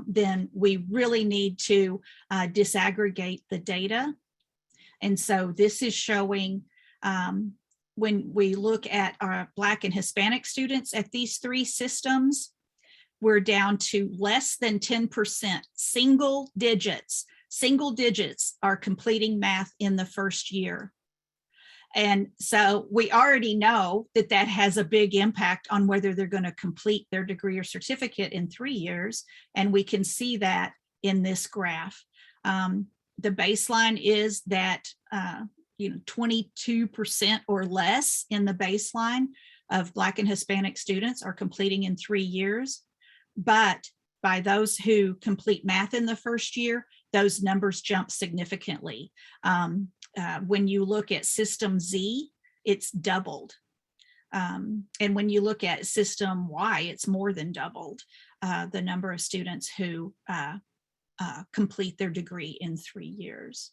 then we really need to disaggregate the data. And so this is showing when we look at our Black and Hispanic students at these 3 systems, we're down to less than 10%, single digits are completing math in the first year. And so we already know that that has a big impact on whether they're going to complete their degree or certificate in 3 years. And we can see that in this graph. The baseline is that 22% or less in the baseline of Black and Hispanic students are completing in 3 years. But by those who complete math in the first year, those numbers jump significantly. When you look at System Z, it's doubled. And when you look at System Y, it's more than doubled the number of students who complete their degree in 3 years.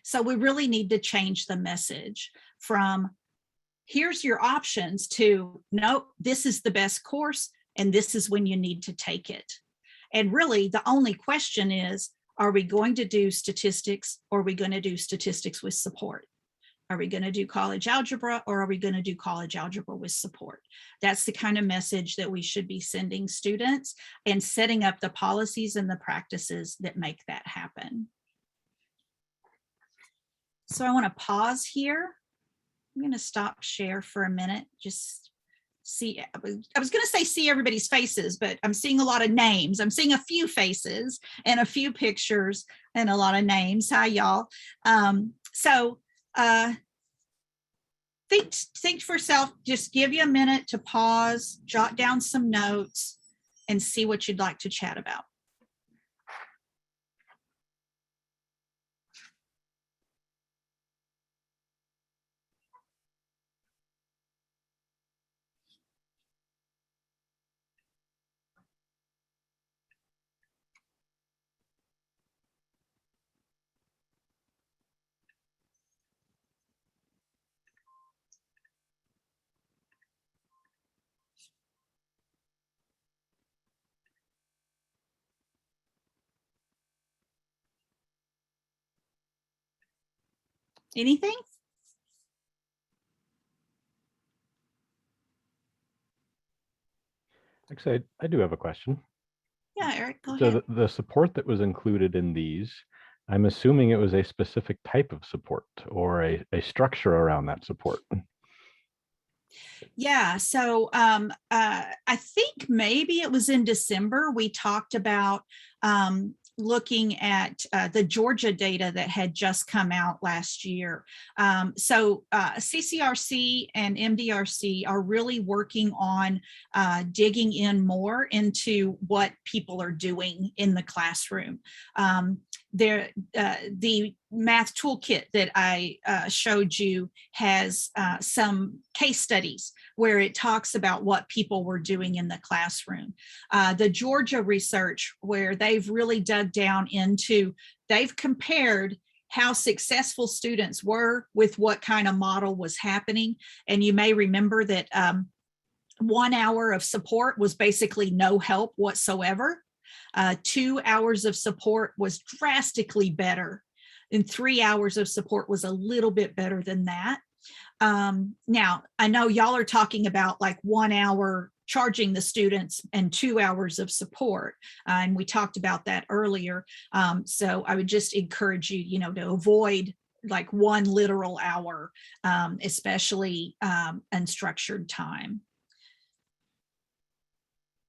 So we really need to change the message from here's your options to nope, this is the best course and this is when you need to take it. And really the only question is, are we going to do statistics or are we going to do statistics with support? Are we going to do college algebra or are we going to do college algebra with support? That's the kind of message that we should be sending students and setting up the policies and the practices that make that happen. So I want to pause here. I'm going to stop share for a minute. Just see, I was going to say see everybody's faces, but I'm seeing a lot of names. I'm seeing a few faces and a few pictures and a lot of names. Hi, y'all. Think for yourself, just give you a minute to pause, jot down some notes and see what you'd like to chat about. Anything? Actually, I do have a question. Yeah, Eric, go So ahead. the support that was included in these, I'm assuming it was a specific type of support or a structure around that support. Yeah, so I think maybe it was in December, we talked about looking at the Georgia data that had just come out last year. So CCRC and MDRC are really working on digging in more into what people are doing in the classroom. The math toolkit that I showed you has some case studies where it talks about what people were doing in the classroom. The Georgia research, where they've really dug down into, they've compared how successful students were with what kind of model was happening. And you may remember that 1 hour of support was basically no help whatsoever. 2 hours of support was drastically better, and 3 hours of support was a little bit better than that. Now, I know y'all are talking about like 1 hour charging the students and 2 hours of support, and we talked about that earlier. So I would just encourage you, to avoid like 1 literal hour, especially unstructured time.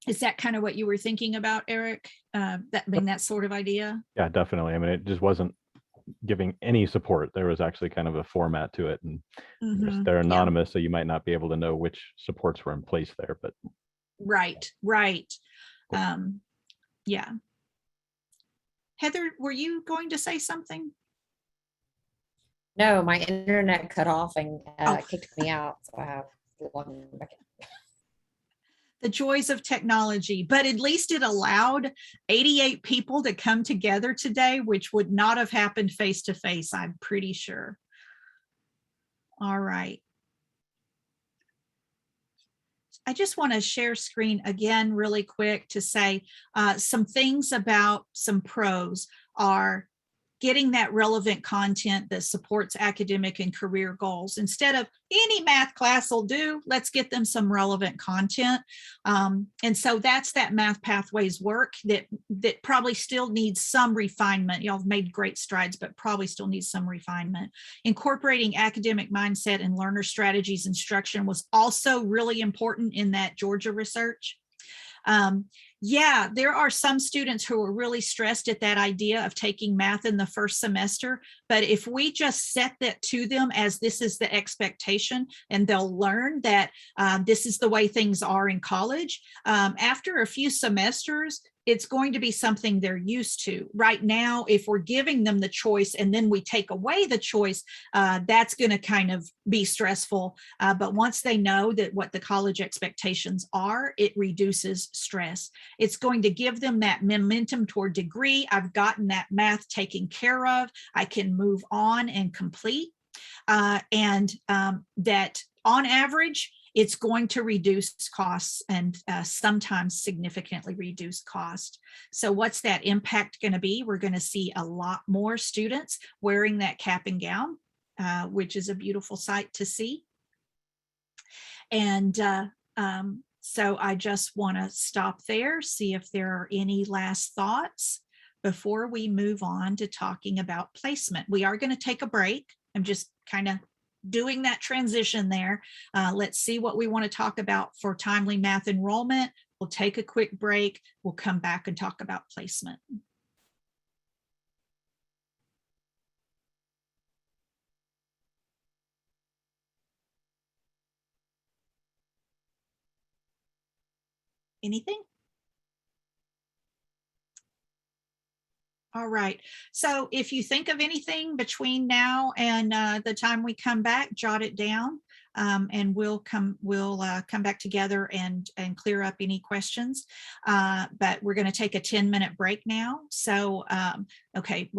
Is that kind of what you were thinking about, Eric? That sort of idea? Yeah, definitely. I mean, it just wasn't giving any support. There was actually kind of a format to it, and they're anonymous, so you might not be able to know which supports were in place there. But right. Yeah. Heather, were you going to say something? No, my internet cut off and kicked me out, so I have to log back in. The joys of technology, but at least it allowed 88 people to come together today, which would not have happened face to face, I'm pretty sure. All right. I just want to share screen again really quick to say some things about some pros are getting that relevant content that supports academic and career goals. Instead of any math class will do, let's get them some relevant content. And so that's that Math Pathways work that probably still needs some refinement. Y'all have made great strides, but probably still needs some refinement. Incorporating academic mindset and learner strategies instruction was also really important in that Georgia research. Yeah, there are some students who are really stressed at that idea of taking math in the first semester. But if we just set that to them as this is the expectation, and they'll learn that this is the way things are in college, after a few semesters, it's going to be something they're used to. Right now, if we're giving them the choice and then we take away the choice, that's going to kind of be stressful. But once they know that what the college expectations are, it reduces stress. It's going to give them that momentum toward degree. I've gotten that math taken care of. I can move on and complete. And that on average, it's going to reduce costs and sometimes significantly reduce cost. So what's that impact going to be? We're going to see a lot more students wearing that cap and gown, which is a beautiful sight to see. And so I just want to stop there, see if there are any last thoughts before we move on to talking about placement. We are going to take a break. I'm just kind of doing that transition there. Let's see what we want to talk about for timely math enrollment. We'll take a quick break. We'll come back and talk about placement. Anything? All right. So if you think of anything between now and the time we come back, jot it down, and we'll come back together and clear up any questions. But we're going to take a 10-minute break now. So okay,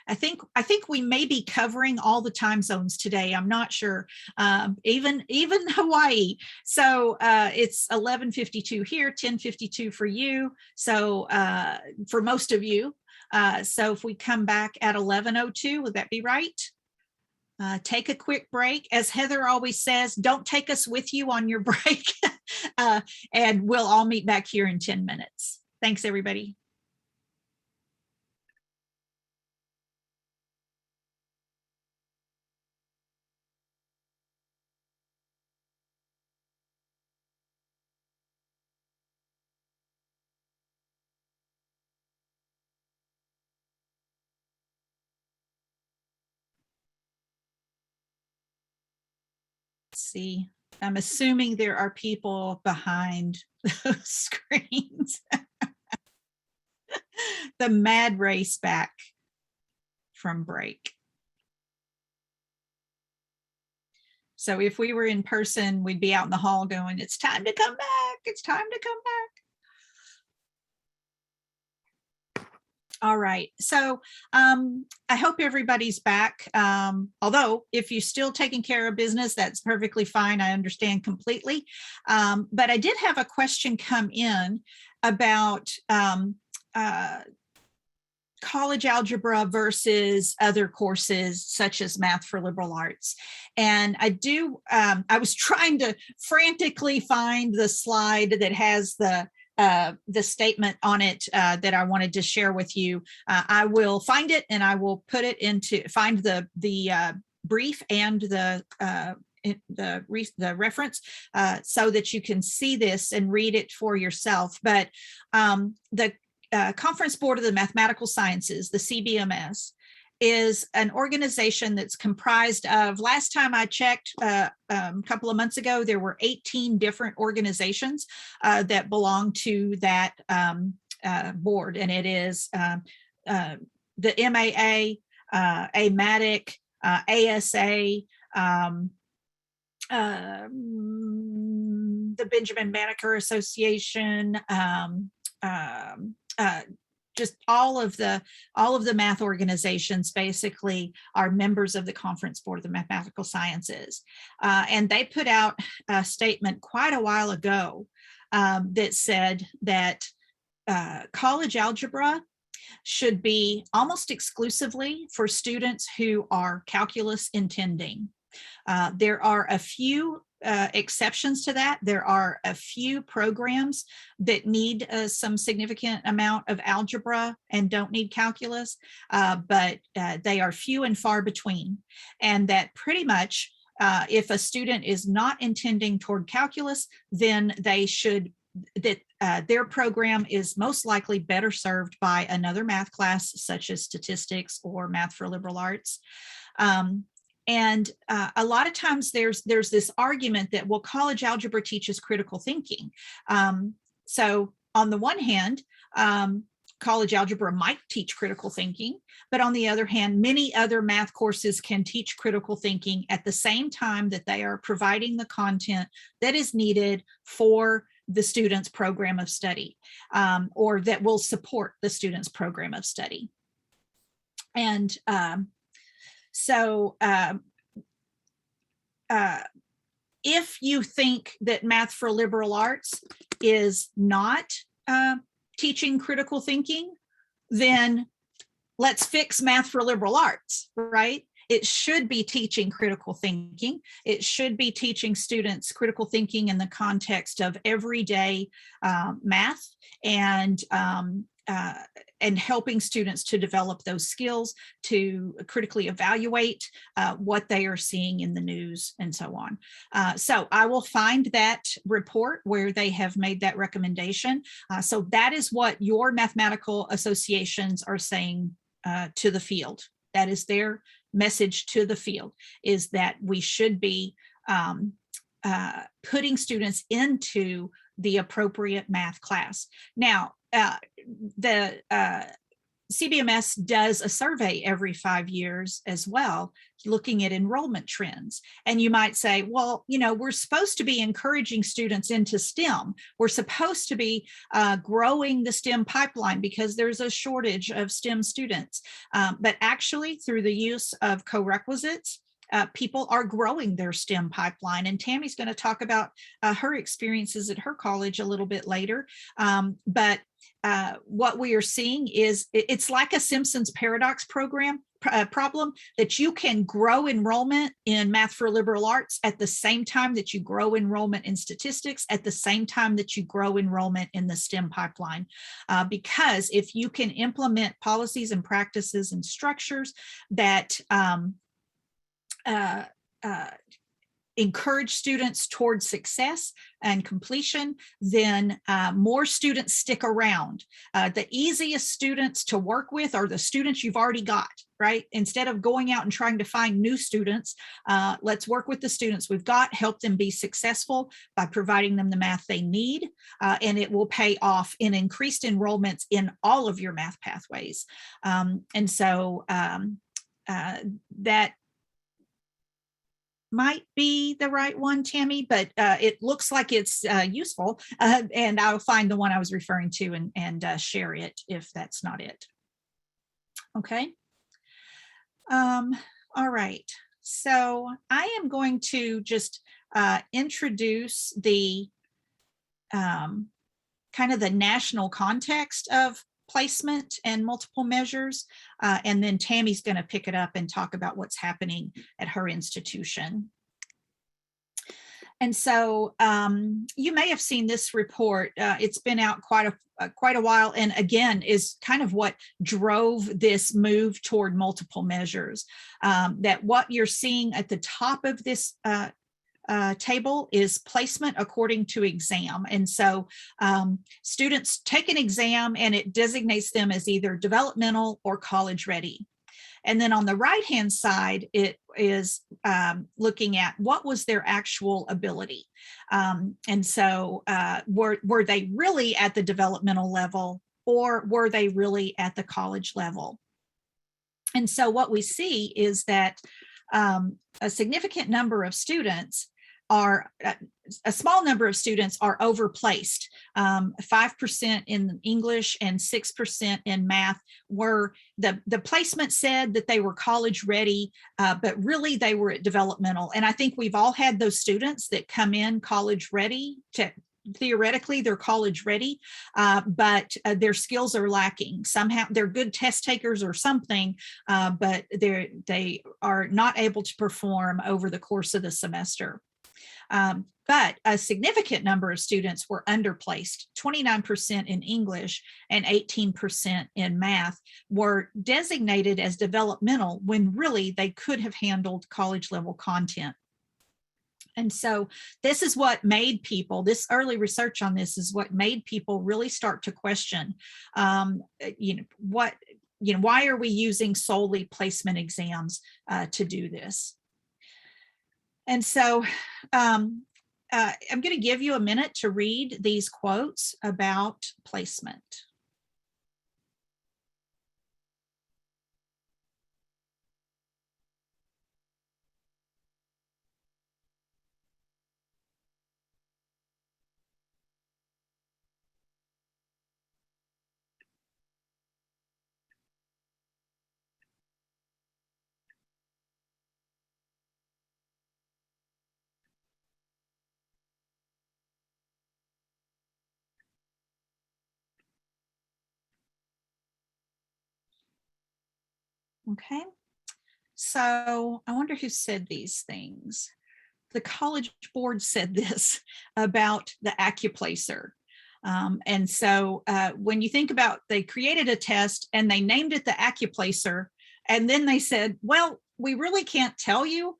I think we may be covering all the time zones today. I'm not sure. Even Hawaii. So it's 11:52 here, 10:52 for you. So for most of you. So if we come back at 11:02, would that be right? Take a quick break. As Heather always says, don't take us with you on your break. And we'll all meet back here in 10 minutes. Thanks, everybody. See, I'm assuming there are people behind those screens. The mad race back from break. So if we were in person, we'd be out in the hall going, it's time to come back. It's time to come back. All right, so I hope everybody's back. Although if you're still taking care of business, that's perfectly fine. I understand completely. But I did have a question come in about college algebra versus other courses such as math for liberal arts. And I was trying to frantically find the slide that has the statement on it that I wanted to share with you. I will find it and I will put it find the brief and the the reference so that you can see this and read it for yourself. But the Conference Board of the Mathematical Sciences, the CBMS, is an organization that's comprised of, last time I checked a couple of months ago, there were 18 different organizations that belong to that board. And it is the MAA, AMATIC, ASA, the Benjamin Banneker Association, just all of the math organizations basically are members of the Conference Board of the Mathematical Sciences. And they put out a statement quite a while ago that said that college algebra should be almost exclusively for students who are calculus intending. There are a few exceptions to that. There are a few programs that need some significant amount of algebra and don't need calculus, but they are few and far between. And that pretty much, if a student is not intending toward calculus, then they should, their program is most likely better served by another math class, such as statistics or math for liberal arts. And a lot of times there's this argument that, well, college algebra teaches critical thinking. So on the one hand, college algebra might teach critical thinking, but on the other hand, many other math courses can teach critical thinking at the same time that they are providing the content that is needed for the student's program of study, or that will support the student's program of study. And so if you think that math for liberal arts is not teaching critical thinking, then let's fix math for liberal arts, right? It should be teaching critical thinking. It should be teaching students critical thinking in the context of everyday math, and helping students to develop those skills to critically evaluate what they are seeing in the news and so on. So I will find that report where they have made that recommendation. So that is what your mathematical associations are saying to the field. That is their message to the field, is that we should be putting students into the appropriate math class. Now, the CBMS does a survey every 5 years as well, looking at enrollment trends. And you might say, well, you know, we're supposed to be encouraging students into STEM. We're supposed to be growing the STEM pipeline because there's a shortage of STEM students. But actually, through the use of co-requisites, people are growing their STEM pipeline. And Tammy's going to talk about her experiences at her college a little bit later. But what we are seeing is it's like a Simpson's paradox problem, that you can grow enrollment in math for liberal arts at the same time that you grow enrollment in statistics, at the same time that you grow enrollment in the STEM pipeline. Because if you can implement policies and practices and structures that encourage students towards success and completion, then more students stick around. The easiest students to work with are the students you've already got, right? Instead of going out and trying to find new students, let's work with the students we've got, help them be successful by providing them the math they need, and it will pay off in increased enrollments in all of your math pathways. And so that might be the right one, Tammy, but it looks like it's useful, and I'll find the one I was referring to and share it if that's not it. Okay. All right. So I am going to just introduce the kind of the national context of placement and multiple measures. And then Tammy's going to pick it up and talk about what's happening at her institution. And so you may have seen this report. It's been out quite a while, and again is kind of what drove this move toward multiple measures. That what you're seeing at the top of this table is placement according to exam. And so students take an exam and it designates them as either developmental or college ready. And then on the right-hand side, it is looking at what was their actual ability. And so were they really at the developmental level, or were they really at the college level? And so what we see is that a significant number of students are, a small number of students are overplaced. 5% in English and 6% in math were, the placement said that they were college ready, but really they were at developmental. And I think we've all had those students that come in college ready, theoretically they're college ready, but their skills are lacking. Somehow they're good test takers or something, but they are not able to perform over the course of the semester. But a significant number of students were underplaced. 29% in English and 18% in math were designated as developmental when really they could have handled college level content. And so this is what made people, this early research on this is what made people really start to question, why are we using solely placement exams to do this? And so I'm going to give you a minute to read these quotes about placement. Okay, so I wonder who said these things. The College Board said this about the AccuPlacer. And so when you think about, they created a test and they named it the AccuPlacer, and then they said, well, we really can't tell you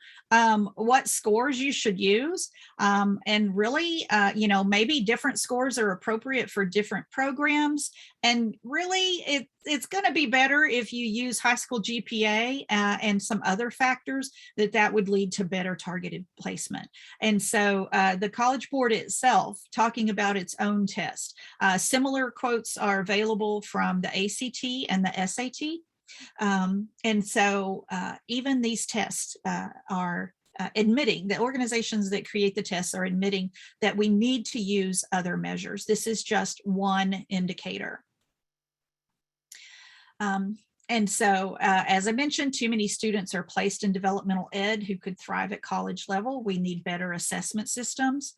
what scores you should use. And really, maybe different scores are appropriate for different programs. And really, it's going to be better if you use high school GPA and some other factors that would lead to better targeted placement. And so the College Board itself, talking about its own test, similar quotes are available from the ACT and the SAT. And so even these tests are admitting, the organizations that create the tests are admitting that we need to use other measures. This is just one indicator. And so, as I mentioned, too many students are placed in developmental ed who could thrive at college level. We need better assessment systems.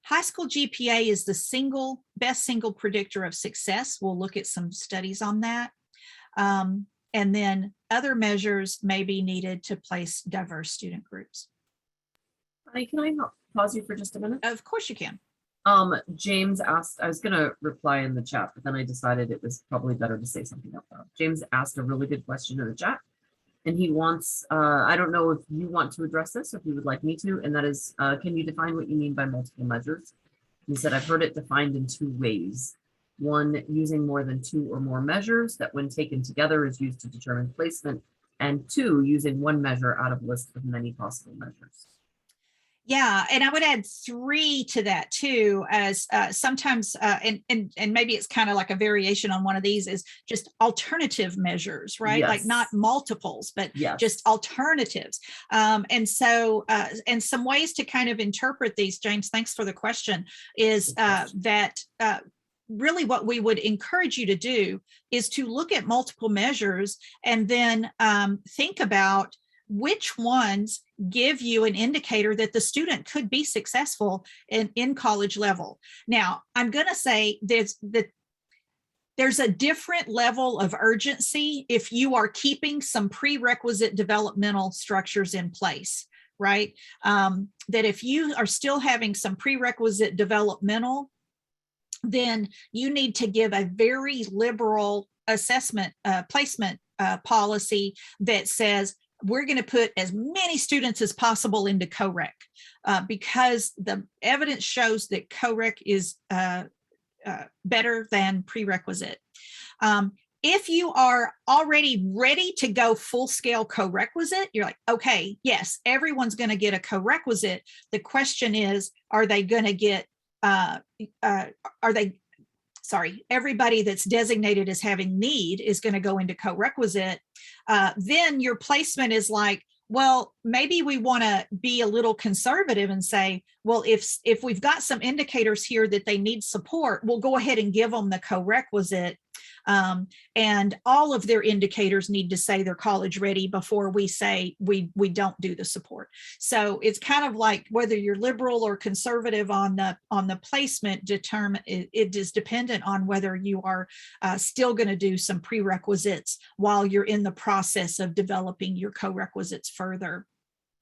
High school GPA is the best single predictor of success. We'll look at some studies on that. And then other measures may be needed to place diverse student groups. Can I pause you for just a minute? Of course you can. James asked, I was going to reply in the chat, but then I decided it was probably better to say something out loud. James asked a really good question in the chat, and he wants, I don't know if you want to address this or if you would like me to, and that is, can you define what you mean by multiple measures? He said, I've heard it defined in two ways. One, using more than two or more measures that when taken together is used to determine placement, and two, using one measure out of a list of many possible measures. Yeah, and I would add three to that too, as sometimes, and maybe it's kind of like a variation on one of these, is just alternative measures, right? Yes. Like not multiples, but yes, just alternatives. And so, and some ways to kind of interpret these, James, thanks for the question, is that really what we would encourage you to do is to look at multiple measures and then think about which ones give you an indicator that the student could be successful in college level. Now, I'm going to say there's a different level of urgency if you are keeping some prerequisite developmental structures in place, right? That if you are still having some prerequisite developmental, then you need to give a very liberal assessment placement policy that says, we're going to put as many students as possible into Co-Req because the evidence shows that Co-Req is better than prerequisite. If you are already ready to go full-scale co-requisite, you're like, okay, yes, everyone's going to get a co-requisite. The question is, are they going to get, everybody that's designated as having need is going to go into co-requisite. Then your placement is like, well, maybe we want to be a little conservative and say, well, if we've got some indicators here that they need support, we'll go ahead and give them the co-requisite. And all of their indicators need to say they're college ready before we say we don't do the support. So it's kind of like whether you're liberal or conservative on the placement, it is dependent on whether you are still going to do some prerequisites while you're in the process of developing your co-requisites further.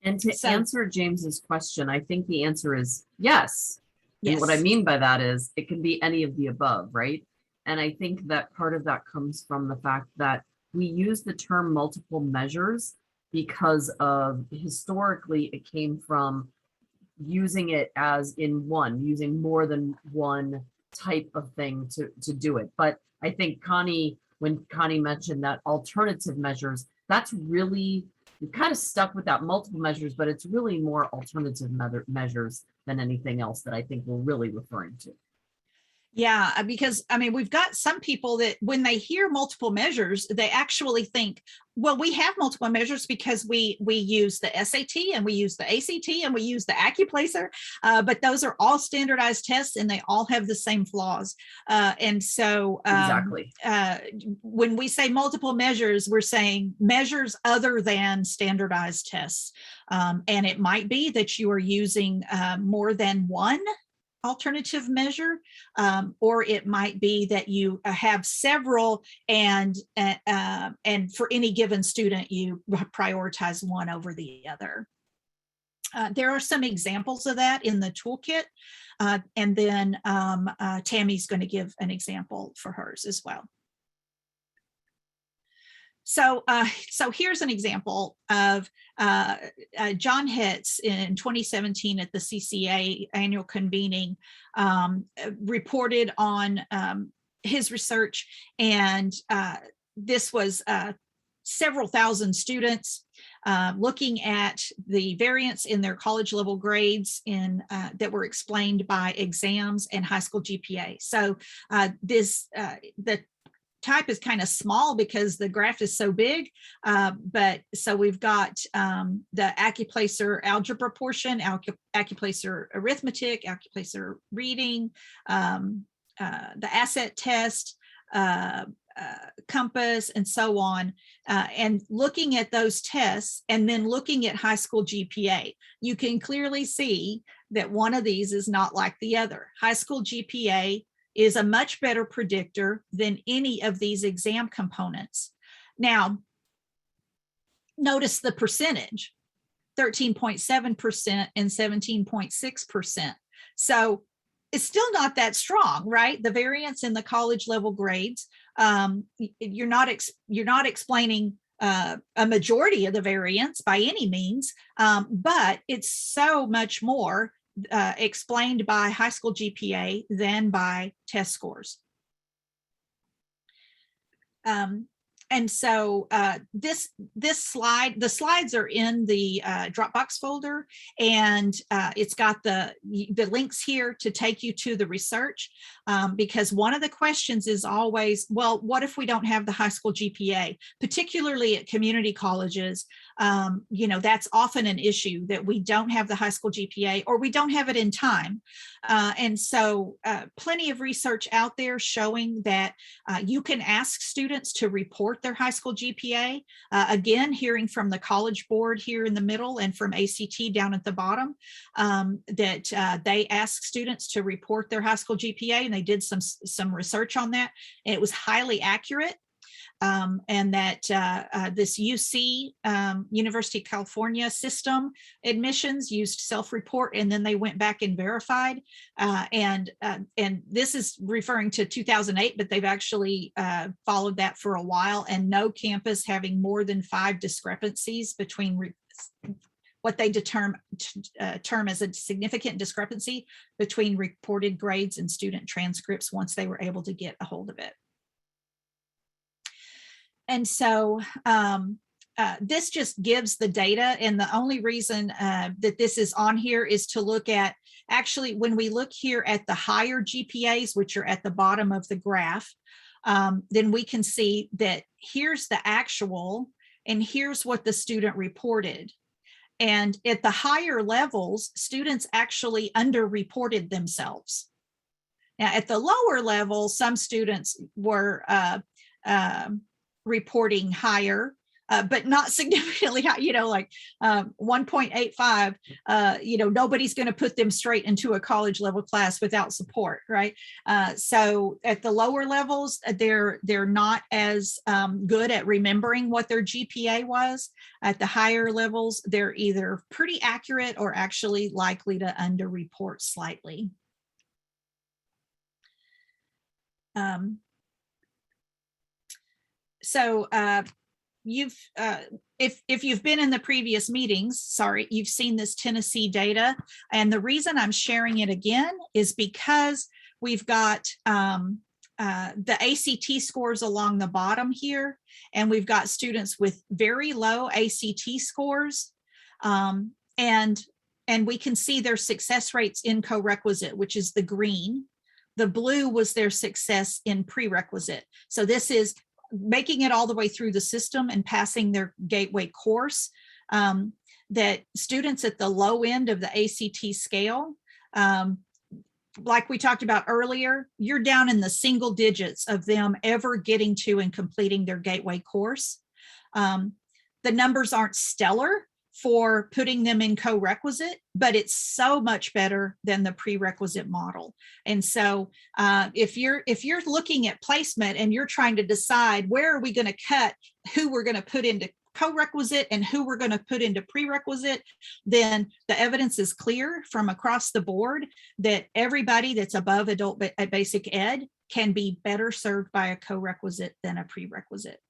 And to answer James's question, I think the answer is yes. And Yes. what I mean by that is it can be any of the above, right? And I think that part of that comes from the fact that we use the term multiple measures because of historically it came from using it as using more than one type of thing to do it. But I think when Connie mentioned that alternative measures, that's really, you're kind of stuck with that multiple measures, but it's really more alternative measures than anything else that I think we're really referring to. Yeah, because I mean, we've got some people that when they hear multiple measures, they actually think, well, we have multiple measures because we use the SAT and we use the ACT and we use the Accuplacer, but those are all standardized tests and they all have the same flaws. And so exactly, when we say multiple measures, we're saying measures other than standardized tests. And it might be that you are using more than one alternative measure, or it might be that you have several and for any given student you prioritize one over the other. There are some examples of that in the toolkit, and then Tammy's going to give an example for hers as well. So here's an example of John Hetz in 2017 at the CCA annual convening reported on his research, and this was several thousand students looking at the variance in their college level grades that were explained by exams and high school GPA. So the type is kind of small because the graph is so big, but so we've got the Accuplacer algebra portion, Accuplacer arithmetic, Accuplacer reading, the asset test, compass, and so on, and looking at those tests and then looking at high school GPA, you can clearly see that one of these is not like the other. High school GPA is a much better predictor than any of these exam components. Now, notice the percentage, 13.7% and 17.6%. So it's still not that strong, right? The variance in the college level grades, you're not explaining a majority of the variance by any means, but it's so much more explained by high school GPA than by test scores. And so the slides are in the Dropbox folder, and it's got the links here to take you to the research, because one of the questions is always, well, what if we don't have the high school GPA, particularly at community colleges? That's often an issue, that we don't have the high school GPA or we don't have it in time. And so plenty of research out there showing that you can ask students to report their high school GPA. Again, hearing from the College Board here in the middle and from ACT down at the bottom, that they ask students to report their high school GPA, and they did some research on that. And it was highly accurate. and that this UC, University of California system admissions used self-report, and then they went back and verified. And this is referring to 2008, but they've actually followed that for a while, and no campus having more than 5 discrepancies between what they term as a significant discrepancy between reported grades and student transcripts once they were able to get a hold of it. And so this just gives the data, and the only reason that this is on here is to look at, actually, when we look here at the higher GPAs, which are at the bottom of the graph, then we can see that here's the actual, and here's what the student reported. And at the higher levels, students actually underreported themselves. Now, at the lower level, some students were reporting higher, but not significantly high, like 1.85, nobody's going to put them straight into a college level class without support, right? So at the lower levels, they're not as good at remembering what their GPA was. At the higher levels, they're either pretty accurate or actually likely to underreport slightly. If you've been in the previous meetings, you've seen this Tennessee data. And the reason I'm sharing it again is because we've got the ACT scores along the bottom here, and we've got students with very low ACT scores. And we can see their success rates in co-requisite, which is the green. The blue was their success in prerequisite. So this is making it all the way through the system and passing their gateway course. That students at the low end of the ACT scale, like we talked about earlier, you're down in the single digits of them ever getting to and completing their gateway course. The numbers aren't stellar for putting them in co-requisite, but it's so much better than the prerequisite model. And so if you're looking at placement and you're trying to decide where are we going to cut, who we're going to put into co-requisite and who we're going to put into prerequisite, then the evidence is clear from across the board that everybody that's above adult basic ed can be better served by a co-requisite than a prerequisite.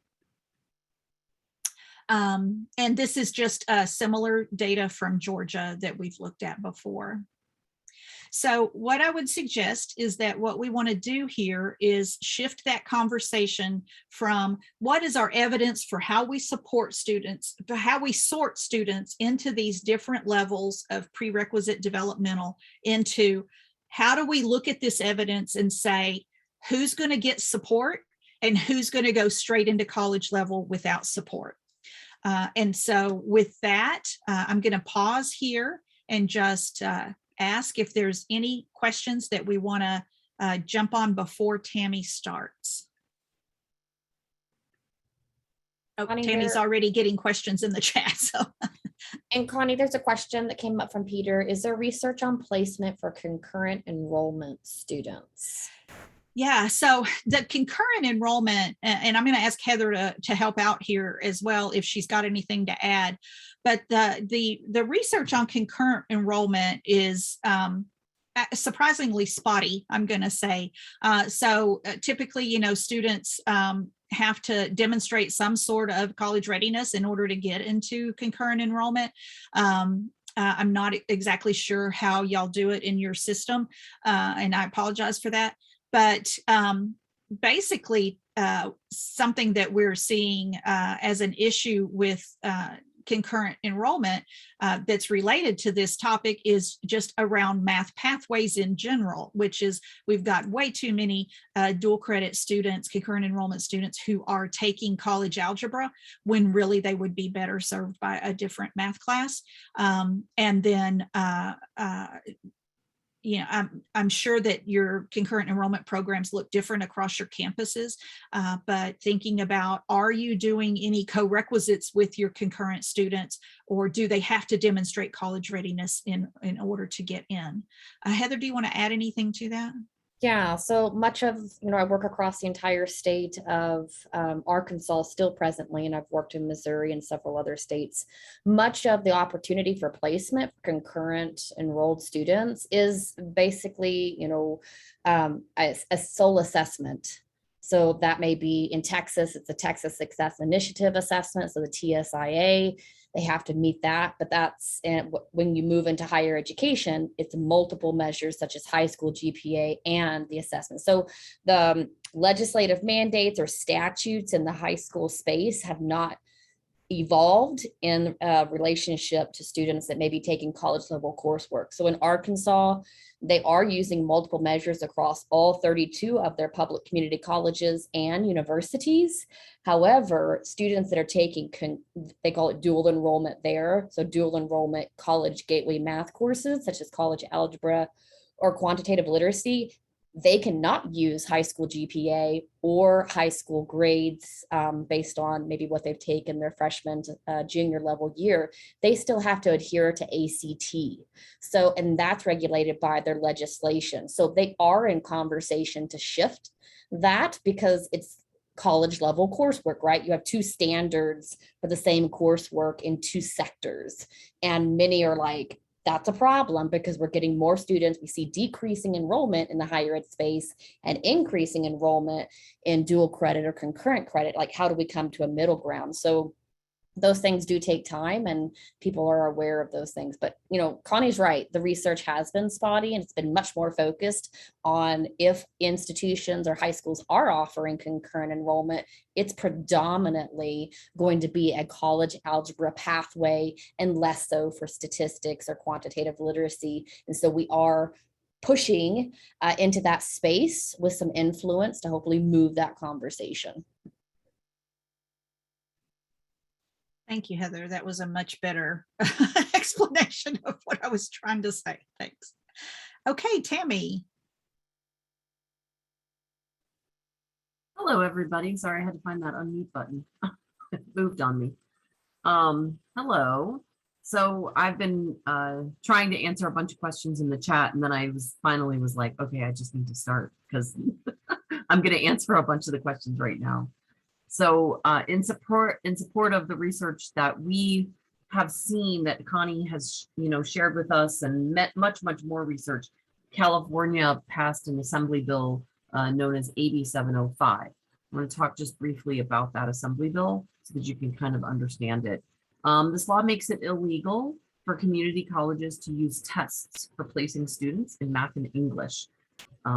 And this is just similar data from Georgia that we've looked at before. So what I would suggest is that what we want to do here is shift that conversation from what is our evidence for how we support students, to how we sort students into these different levels of prerequisite developmental, into how do we look at this evidence and say who's going to get support and who's going to go straight into college level without support. And so with that, I'm going to pause here and just ask if there's any questions that we want to jump on before Tammy starts. Oh, Connie, Tammy's already getting questions in the chat. So. And Connie, there's a question that came up from Peter. Is there research on placement for concurrent enrollment students? Yeah, so the concurrent enrollment, and I'm going to ask Heather to help out here as well if she's got anything to add, but the research on concurrent enrollment is surprisingly spotty, I'm going to say. So typically, students have to demonstrate some sort of college readiness in order to get into concurrent enrollment. I'm not exactly sure how y'all do it in your system, and I apologize for that. But basically, something that we're seeing as an issue with concurrent enrollment that's related to this topic is just around math pathways in general, which is we've got way too many dual credit students, concurrent enrollment students who are taking college algebra when really they would be better served by a different math class. And then I'm sure that your concurrent enrollment programs look different across your campuses, but thinking about, are you doing any co-requisites with your concurrent students, or do they have to demonstrate college readiness in order to get in? Heather, do you want to add anything to that? Yeah, so much of, I work across the entire state of Arkansas still presently, and I've worked in Missouri and several other states. Much of the opportunity for placement for concurrent enrolled students is basically, a sole assessment. So that may be in Texas, it's a Texas Success Initiative assessment, so the TSIA. They have to meet that, but that's when you move into higher education, it's multiple measures such as high school GPA and the assessment. So the legislative mandates or statutes in the high school space have not evolved in relationship to students that may be taking college level coursework. So in Arkansas, they are using multiple measures across all 32 of their public community colleges and universities. However, students that are taking, they call it dual enrollment there. So dual enrollment college gateway math courses, such as college algebra or quantitative literacy, they cannot use high school GPA or high school grades based on maybe what they've taken their freshman to junior level year. They still have to adhere to ACT. So, and that's regulated by their legislation. So they are in conversation to shift that because it's college level coursework, right? You have two standards for the same coursework in two sectors. And many are like, that's a problem because we're getting more students. We see decreasing enrollment in the higher ed space and increasing enrollment in dual credit or concurrent credit. Like, how do we come to a middle ground? So those things do take time and people are aware of those things. But, Connie's right. The research has been spotty and it's been much more focused on if institutions or high schools are offering concurrent enrollment, it's predominantly going to be a college algebra pathway and less so for statistics or quantitative literacy. And so we are pushing into that space with some influence to hopefully move that conversation. Thank you, Heather. That was a much better explanation of what I was trying to say. Thanks. Okay, Tammy. Hello, everybody. Sorry, I had to find that unmute button. It moved on me. Hello. So I've been trying to answer a bunch of questions in the chat, and then I finally was like, okay, I just need to start because I'm going to answer a bunch of the questions right now. So in support of the research that we have seen that Connie has, shared with us and met much more research, California passed an assembly bill known as AB 705. I'm going to talk just briefly about that assembly bill so that you can kind of understand it. This law makes it illegal for community colleges to use tests for placing students in math and English.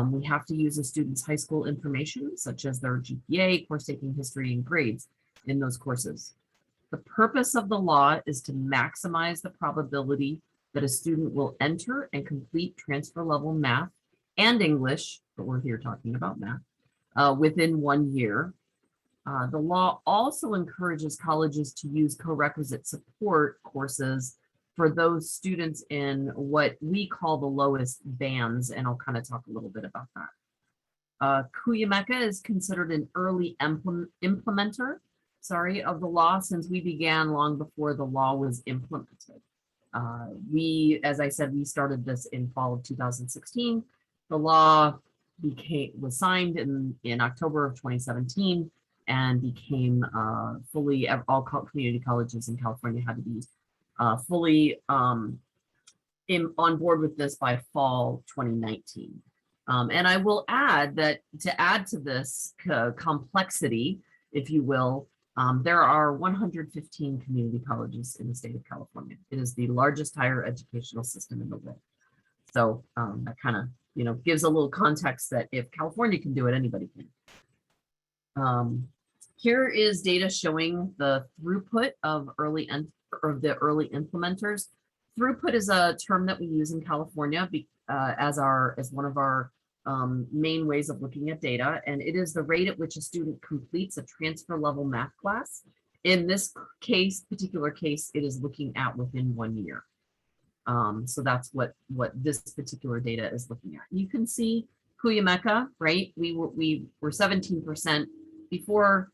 We have to use a student's high school information, such as their GPA, course taking history, and grades in those courses. The purpose of the law is to maximize the probability that a student will enter and complete transfer level math and English, but we're here talking about math, within 1 year. The law also encourages colleges to use co-requisite support courses for those students in what we call the lowest bands, and I'll kind of talk a little bit about that. Co-Req is considered an early implementer, of the law since we began long before the law was implemented. As I said, we started this in fall of 2016. The law was signed in October of 2017 and became fully, all community colleges in California had to be fully on board with this by fall 2019. And I will add that to add to this complexity, if you will, there are 115 community colleges in the state of California. It is the largest higher educational system in the world. So that kind of, gives a little context that if California can do it, anybody can. Here is data showing the throughput of the early implementers. Throughput is a term that we use in California as one of our main ways of looking at data, and it is the rate at which a student completes a transfer level math class. In this particular case, it is looking at within 1 year. So that's what this particular data is looking at. You can see Co-Req, right? We were 17% before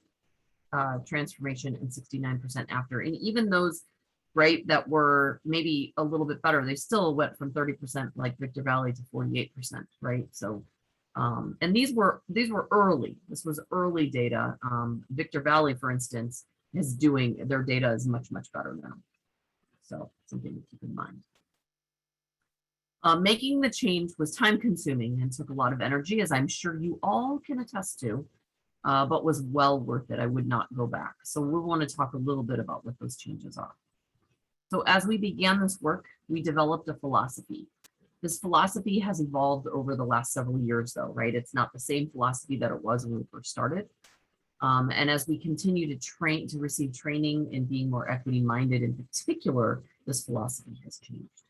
transformation and 69% after, and even those, right, that were maybe a little bit better, they still went from 30% like Victor Valley to 48%, right? So And these were early. This was early data. Victor Valley, for instance, is doing their data is much better now. So something to keep in mind. Making the change was time consuming and took a lot of energy, as I'm sure you all can attest to, but was well worth it. I would not go back. So we want to talk a little bit about what those changes are. So as we began this work, we developed a philosophy. This philosophy has evolved over the last several years though, right? It's not the same philosophy that it was when we first started. And as we continue to receive training in being more equity minded in particular, this philosophy has changed.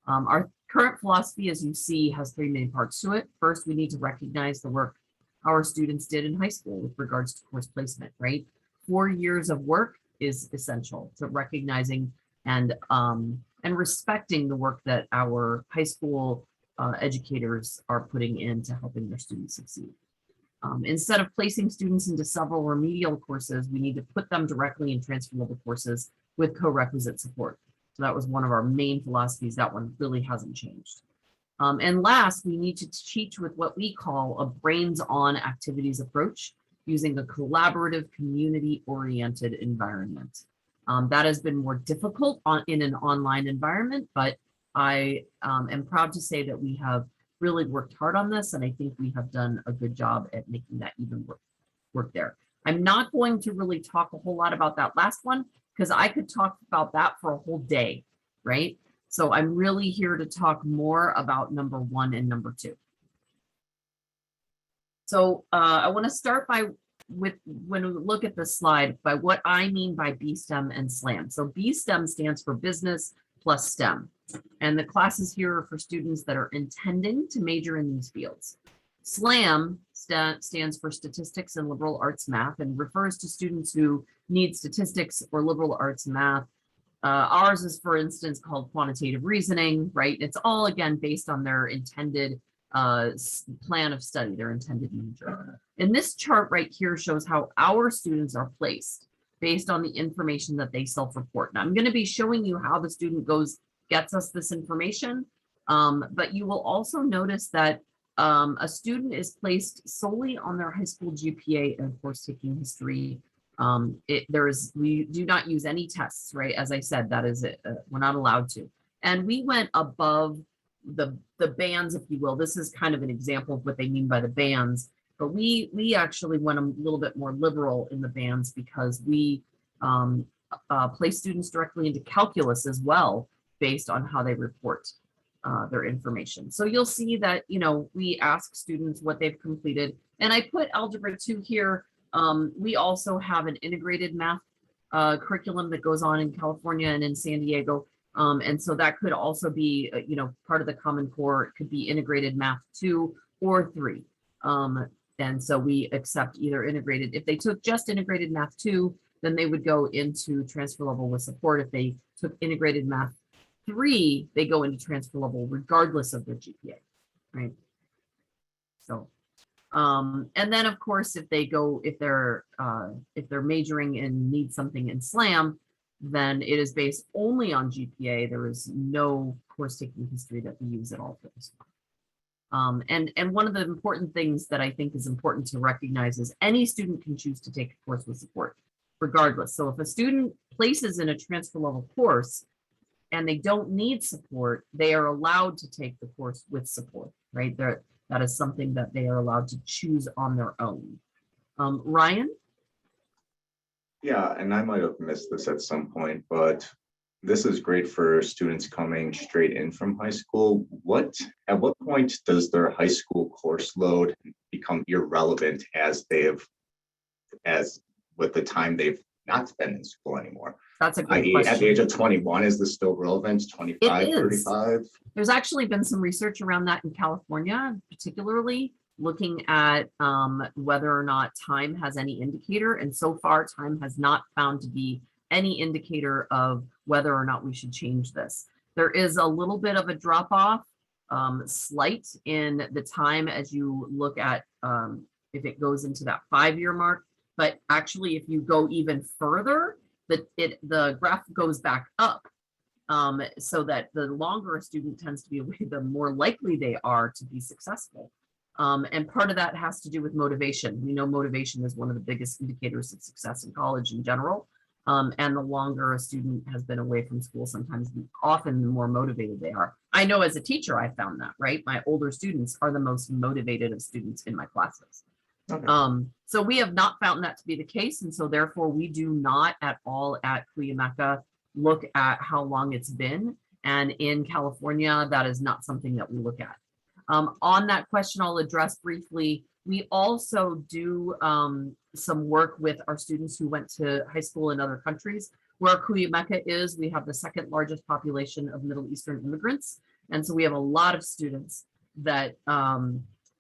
Our current philosophy, as you see, has three main parts to it. First, we need to recognize the work our students did in high school with regards to course placement, right? 4 years of work is essential to recognizing and respecting the work that our high school educators are putting into helping their students succeed. Instead of placing students into several remedial courses, we need to put them directly in transfer level courses with co-requisite support. So that was one of our main philosophies. That one really hasn't changed. And last, we need to teach with what we call a brains-on activities approach using a collaborative, community-oriented environment. That has been more difficult in an online environment, but I am proud to say that we have really worked hard on this, and I think we have done a good job at making that even work there. I'm not going to really talk a whole lot about that last one, because I could talk about that for a whole day, right? So I'm really here to talk more about number 1 and number 2. So I want to start with when we look at the slide by what I mean by BSTEM and SLAM. So BSTEM stands for business plus STEM. And the classes here are for students that are intending to major in these fields. SLAM stands for statistics and liberal arts math and refers to students who need statistics or liberal arts math. Ours is, for instance, called quantitative reasoning, right? It's all, again, based on their intended plan of study, their intended major. And this chart right here shows how our students are placed based on the information that they self-report. Now, I'm going to be showing you how the student gets us this information, but you will also notice that a student is placed solely on their high school GPA and course taking history. We do not use any tests, right? As I said, that is it. We're not allowed to. And we went above the bands, if you will. This is kind of an example of what they mean by the bands, but we actually went a little bit more liberal in the bands because we place students directly into calculus as well, based on how they report their information. So you'll see that, we ask students what they've completed. And I put Algebra 2 here. We also have an integrated math curriculum that goes on in California and in San Diego. And so that could also be, part of the Common Core. It could be integrated math 2 or 3. And so we accept either integrated. If they took just integrated math 2, then they would go into transfer level with support. If they took integrated math 3, they go into transfer level regardless of their GPA, right? So, and then of course, if they're majoring and need something in SLAM, then it is based only on GPA. There is no course taking history that we use at all for this one. And one of the important things that I think is important to recognize is any student can choose to take a course with support, regardless. So if a student places in a transfer level course and they don't need support, they are allowed to take the course with support, right? That is something that they are allowed to choose on their own. Ryan? Yeah, and I might have missed this at some point, but this is great for students coming straight in from high school. At what point does their high school course load become irrelevant as with the time they've not been in school anymore? That's a great question. At the age of 21, is this still relevant? 25, 35? There's actually been some research around that in California, particularly looking at whether or not time has any indicator. And so far, time has not found to be any indicator of whether or not we should change this. There is a little bit of a drop off, slight in the time as you look at if it goes into that 5-year mark. But actually, if you go even further, the graph goes back up, so that the longer a student tends to be away, the more likely they are to be successful. And part of that has to do with motivation. We know motivation is one of the biggest indicators of success in college in general. And the longer a student has been away from school, sometimes often the more motivated they are. I know as a teacher, I found that, right? My older students are the most motivated of students in my classes. Okay. So we have not found that to be the case. And so therefore we do not at all at Cuyamaca look at how long it's been. And in California, that is not something that we look at. On that question, I'll address briefly. We also do some work with our students who went to high school in other countries. Where Cuyamaca is, we have the second largest population of Middle Eastern immigrants. And so we have a lot of students that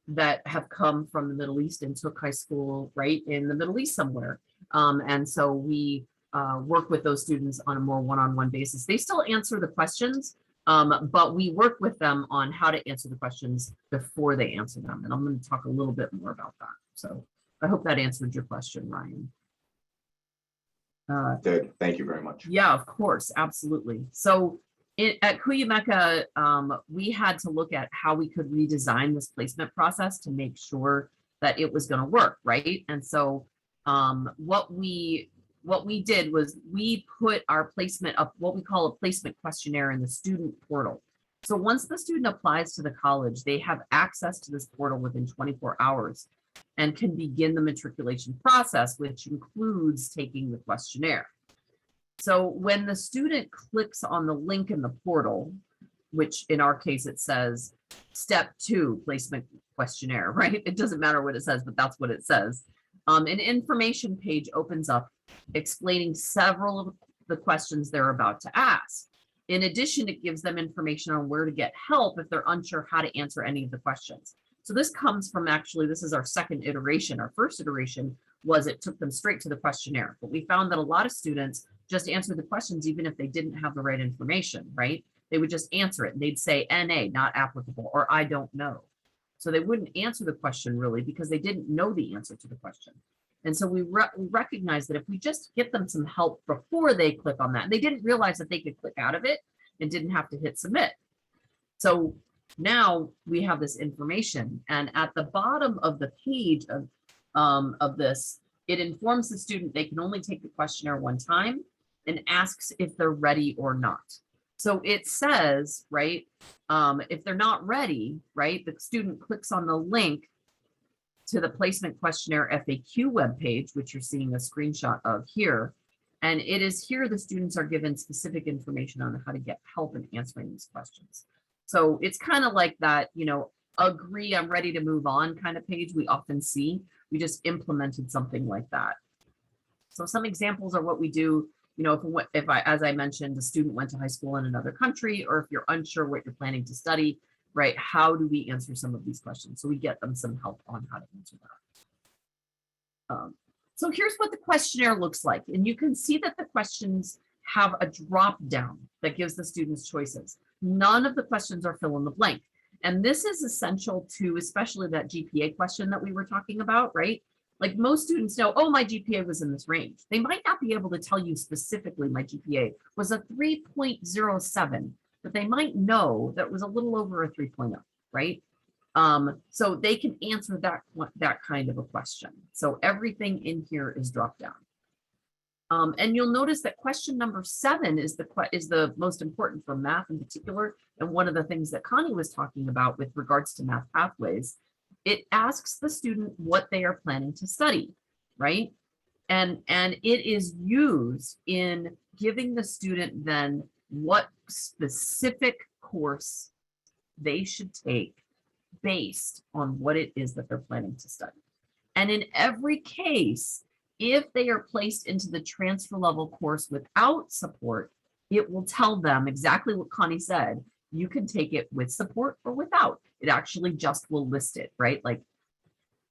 that have come from the Middle East and took high school right in the Middle East somewhere. And so we work with those students on a more one-on-one basis. They still answer the questions, but we work with them on how to answer the questions before they answer them. And I'm going to talk a little bit more about that. So I hope that answered your question, Ryan. Did. Thank you very much. Yeah, of course. Absolutely. So at Cuyamaca, we had to look at how we could redesign this placement process to make sure that it was going to work, right? And so what we did was we put our placement up, what we call a placement questionnaire in the student portal. So once the student applies to the college, they have access to this portal within 24 hours and can begin the matriculation process, which includes taking the questionnaire. So when the student clicks on the link in the portal, which in our case it says step 2 placement questionnaire, right? It doesn't matter what it says, but that's what it says. An information page opens up explaining several of the questions they're about to ask. In addition, it gives them information on where to get help if they're unsure how to answer any of the questions. So this comes from actually, this is our second iteration. Our first iteration was it took them straight to the questionnaire, but we found that a lot of students just answered the questions even if they didn't have the right information, right? They would just answer it and they'd say NA, not applicable, or I don't know. So they wouldn't answer the question really because they didn't know the answer to the question. And so we recognize that if we just get them some help before they click on that, and they didn't realize that they could click out of it and didn't have to hit submit. So now we have this information, and at the bottom of the page of this, it informs the student they can only take the questionnaire one time and asks if they're ready or not. So it says, right, if they're not ready, right, the student clicks on the link to the placement questionnaire FAQ webpage, which you're seeing a screenshot of here. And it is here the students are given specific information on how to get help in answering these questions. So it's kind of like that, you know, agree, I'm ready to move on kind of page we often see. We just implemented something like that. So some examples are what we do, you know, if as I mentioned, a student went to high school in another country, or if you're unsure what you're planning to study, right? How do we answer some of these questions? So we get them some help on how to answer that. So here's what the questionnaire looks like. And you can see that the questions have a drop down that gives the students choices. None of the questions are fill in the blank. And this is essential to, especially that GPA question that we were talking about, right? Like most students know, oh, my GPA was in this range. They might not be able to tell you specifically my GPA was a 3.07, but they might know that was a little over a 3.0, right? So they can answer that kind of a question. So everything in here is dropped down. And you'll notice that question number 7 is the most important for math in particular. And one of the things that Connie was talking about with regards to math pathways, it asks the student what they are planning to study, right? And it is used in giving the student then what specific course they should take based on what it is that they're planning to study. And in every case, if they are placed into the transfer level course without support, it will tell them exactly what Connie said. You can take it with support or without. It actually just will list it, right? Like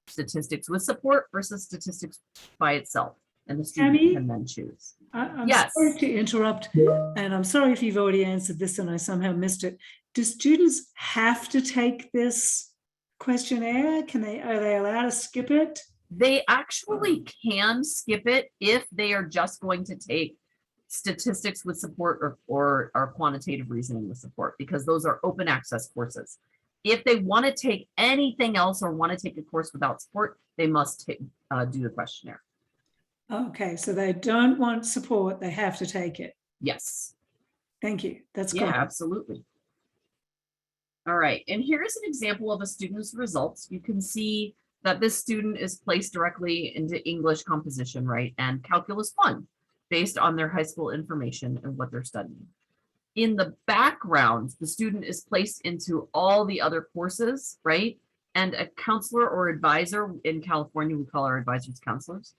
statistics with support versus statistics by itself. And the student can then choose. I'm yes. sorry to interrupt, and I'm sorry if you've already answered this and I somehow missed it. Do students have to take this questionnaire? Are they allowed to skip it? They actually can skip it if they are just going to take statistics with support or quantitative reasoning with support, because those are open access courses. If they want to take anything else or want to take a course without support, they must do the questionnaire. Okay, so they don't want support, they have to take it. Yes. Thank you. That's Yeah, good. absolutely. All right, and here's an example of a student's results. You can see that this student is placed directly into English composition, right? And Calculus 1, based on their high school information and what they're studying. In the background, the student is placed into all the other courses, right? And a counselor or advisor, in California, we call our advisors counselors,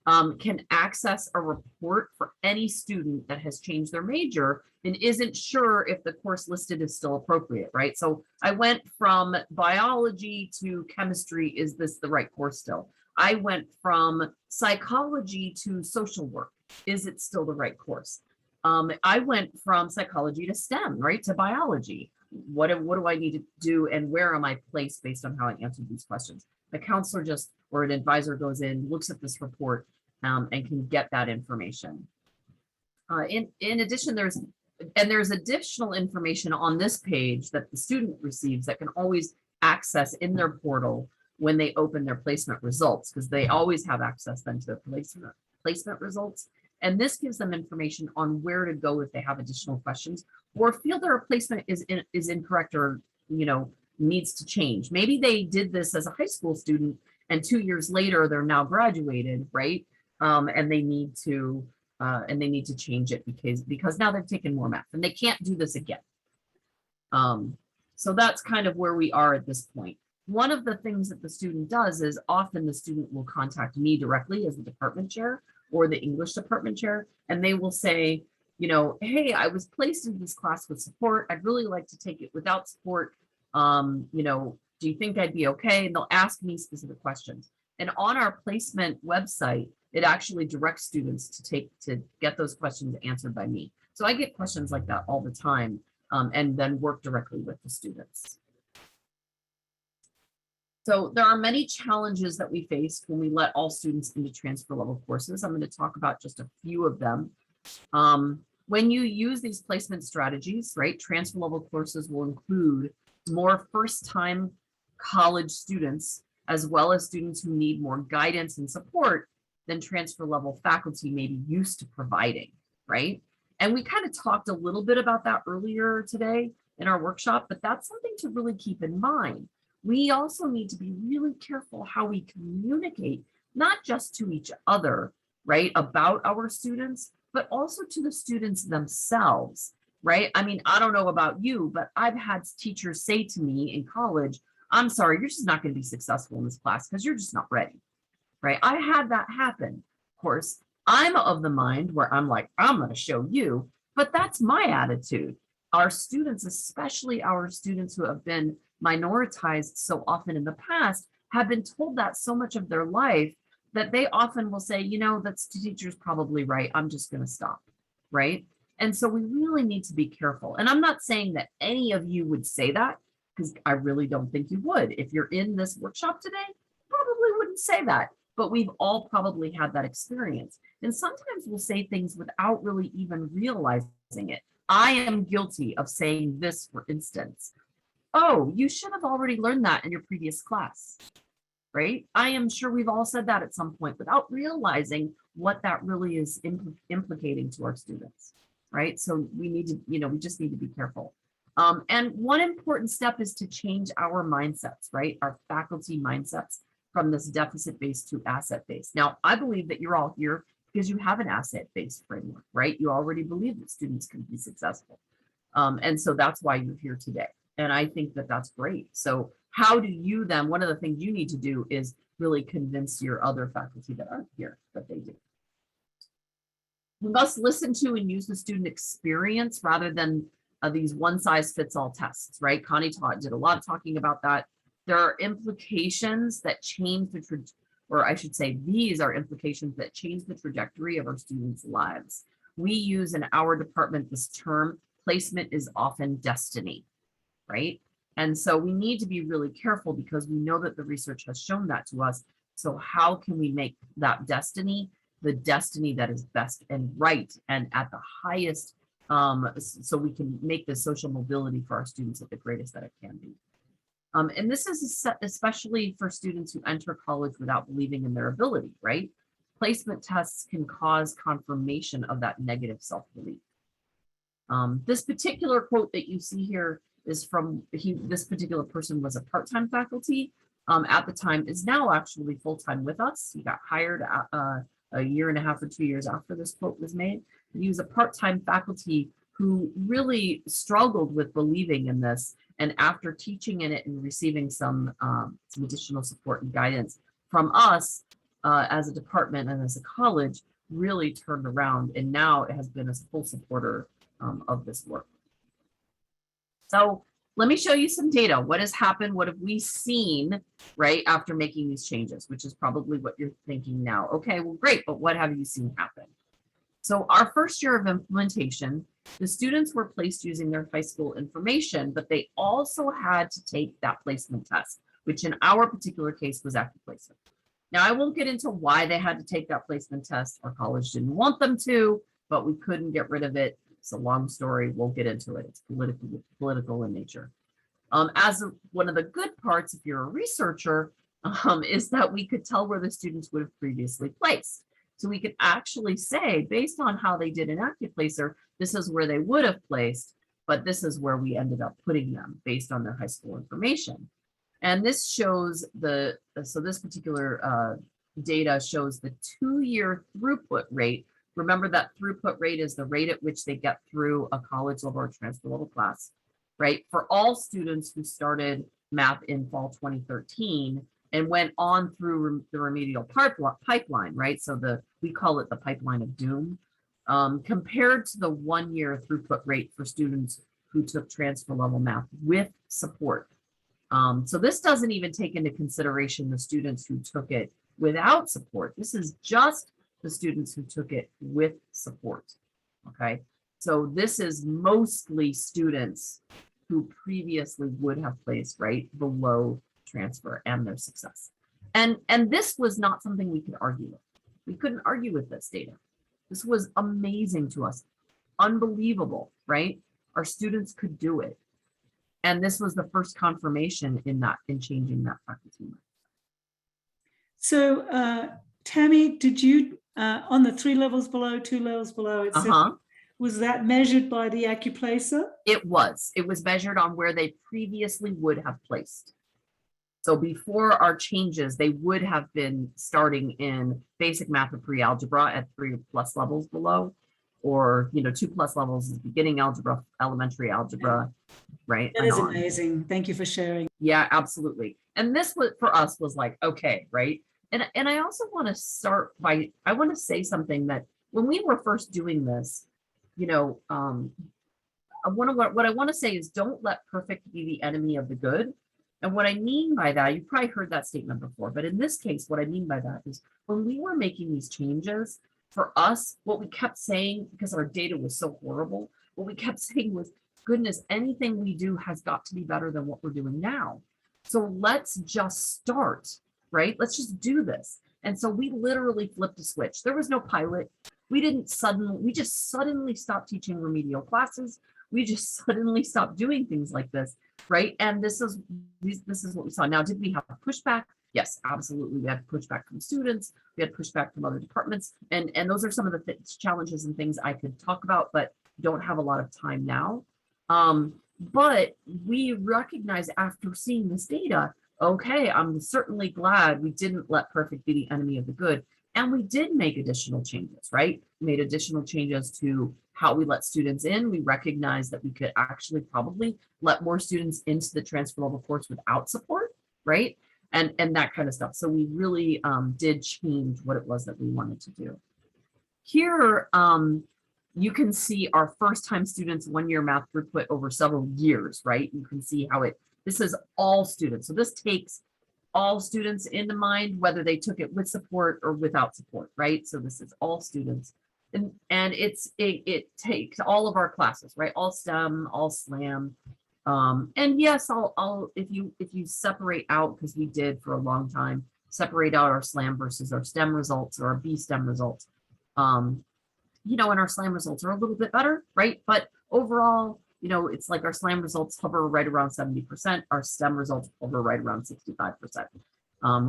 can access a report for any student that has changed their major and isn't sure if the course listed is still appropriate, right? So I went from biology to chemistry. Is this the right course still? I went from psychology to social work. Is it still the right course? I went from psychology to STEM, right, to biology. What do I need to do, and where am I placed based on how I answered these questions? The counselor or an advisor goes in, looks at this report, and can get that information. In addition, there's additional information on this page that the student receives that can always access in their portal when they open their placement results, because they always have access then to their placement results. And this gives them information on where to go if they have additional questions or feel their placement is incorrect or, needs to change. Maybe they did this as a high school student and 2 years later they're now graduated, right? And they need to change it because now they've taken more math and they can't do this again. So that's kind of where we are at this point. One of the things that the student does is often the student will contact me directly as the department chair or the English department chair, and they will say, hey, I was placed in this class with support. I'd really like to take it without support. Do you think I'd be okay? And they'll ask me specific questions. And on our placement website, it actually directs students to get those questions answered by me. So I get questions like that all the time, and then work directly with the students. So there are many challenges that we face when we let all students into transfer level courses. I'm going to talk about just a few of them. When you use these placement strategies, right, transfer level courses will include more first-time college students, as well as students who need more guidance and support than transfer level faculty may be used to providing, right? And we kind of talked a little bit about that earlier today in our workshop, but that's something to really keep in mind. We also need to be really careful how we communicate, not just to each other, right, about our students, but also to the students themselves, right? I mean, I don't know about you, but I've had teachers say to me in college, I'm sorry, you're just not going to be successful in this class because you're just not ready, right? I had that happen. Of course, I'm of the mind where I'm like, I'm going to show you, but that's my attitude. Our students, especially our students who have been minoritized so often in the past, have been told that so much of their life that they often will say, that's the teacher's probably right. I'm just going to stop, right? And so we really need to be careful. And I'm not saying that any of you would say that, because I really don't think you would. If you're in this workshop today, probably wouldn't say that, but we've all probably had that experience. And sometimes we'll say things without really even realizing it. I am guilty of saying this, for instance. Oh, you should have already learned that in your previous class, right? I am sure we've all said that at some point without realizing what that really is implicating to our students, right? So we need to, we just need to be careful. And one important step is to change our mindsets, right? Our faculty mindsets from this deficit-based to asset-based. Now, I believe that you're all here because you have an asset-based framework, right? You already believe that students can be successful. And so that's why you're here today. And I think that that's great. So how do you then, one of the things you need to do is really convince your other faculty that aren't here that they do. We must listen to and use the student experience rather than these one-size-fits-all tests, right? Connie did a lot of talking about that. There are implications that change or I should say, these are implications that change the trajectory of our students' lives. We use in our department this term, placement is often destiny, right? And so we need to be really careful because we know that the research has shown that to us. So how can we make that destiny the destiny that is best and right and at the highest, so we can make the social mobility for our students at the greatest that it can be. And this is especially for students who enter college without believing in their ability, right? Placement tests can cause confirmation of that negative self-belief. This particular quote that you see here is from this particular person was a part-time faculty at the time, is now actually full-time with us. He got hired a year and a half or 2 years after this quote was made. He was a part-time faculty who really struggled with believing in this. And after teaching in it and receiving some additional support and guidance from us as a department and as a college, really turned around. And now it has been a full supporter of this work. So let me show you some data. What has happened? What have we seen, right, after making these changes, which is probably what you're thinking now. Okay, well, great, but what have you seen happen? So our first year of implementation, the students were placed using their high school information, but they also had to take that placement test, which in our particular case was active placement. Now, I won't get into why they had to take that placement test. Our college didn't want them to, but we couldn't get rid of it. It's a long story. We'll get into it. It's political in nature. One of the good parts, if you're a researcher, is that we could tell where the students would have previously placed. So we could actually say, based on how they did an active placer, this is where they would have placed, but this is where we ended up putting them based on their high school information. And this shows so this particular data shows the 2-year throughput rate. Remember that throughput rate is the rate at which they get through a college level or transfer level class, right? For all students who started math in fall 2013 and went on through the remedial pipeline, right? So we call it the pipeline of doom, compared to the 1-year throughput rate for students who took transfer level math with support. So this doesn't even take into consideration the students who took it without support. This is just the students who took it with support, okay? So this is mostly students who previously would have placed right below transfer and their success. And this was not something we could argue with. We couldn't argue with this data. This was amazing to us, unbelievable, right? Our students could do it. And this was the first confirmation in changing that faculty. So Tammy, did you, on the 3 levels below, 2 levels below, etc., was that measured by the AccuPlacer? It was measured on where they previously would have placed. So before our changes, they would have been starting in basic math or pre-algebra at 3+ levels below, or 2+ levels is beginning algebra, elementary algebra, right? That is amazing. Thank you for sharing. Yeah, absolutely. And this was for us was like, okay, right? And I also want to start by, I want to say something that when we were first doing this, what I want to say is don't let perfect be the enemy of the good. And what I mean by that, you've probably heard that statement before, but in this case, what I mean by that is when we were making these changes, for us, what we kept saying, because our data was so horrible, what we kept saying was, goodness, anything we do has got to be better than what we're doing now. So let's just start, right? Let's just do this. And so we literally flipped a switch. There was no pilot. We just suddenly stopped teaching remedial classes. We just suddenly stopped doing things like this, right? And this is what we saw. Now, did we have pushback? Yes, absolutely. We had pushback from students. We had pushback from other departments. And those are some of the challenges and things I could talk about, but don't have a lot of time now. But we recognize after seeing this data, okay, I'm certainly glad we didn't let perfect be the enemy of the good. And we did make additional changes, right? We made additional changes to how we let students in. We recognized that we could actually probably let more students into the transfer level course without support, right? And that kind of stuff. So we really did change what it was that we wanted to do. Here, you can see our first time students 1-year math throughput over several years, right? You can see how this is all students. So this takes all students into mind, whether they took it with support or without support, right? So this is all students. And it takes all of our classes, right? All STEM, all SLAM. And yes, if you separate out, because we did for a long time, separate out our SLAM versus our STEM results or our B STEM results. And our SLAM results are a little bit better, right? But overall, you know, it's like our SLAM results hover right around 70%. Our STEM results hover right around 65%,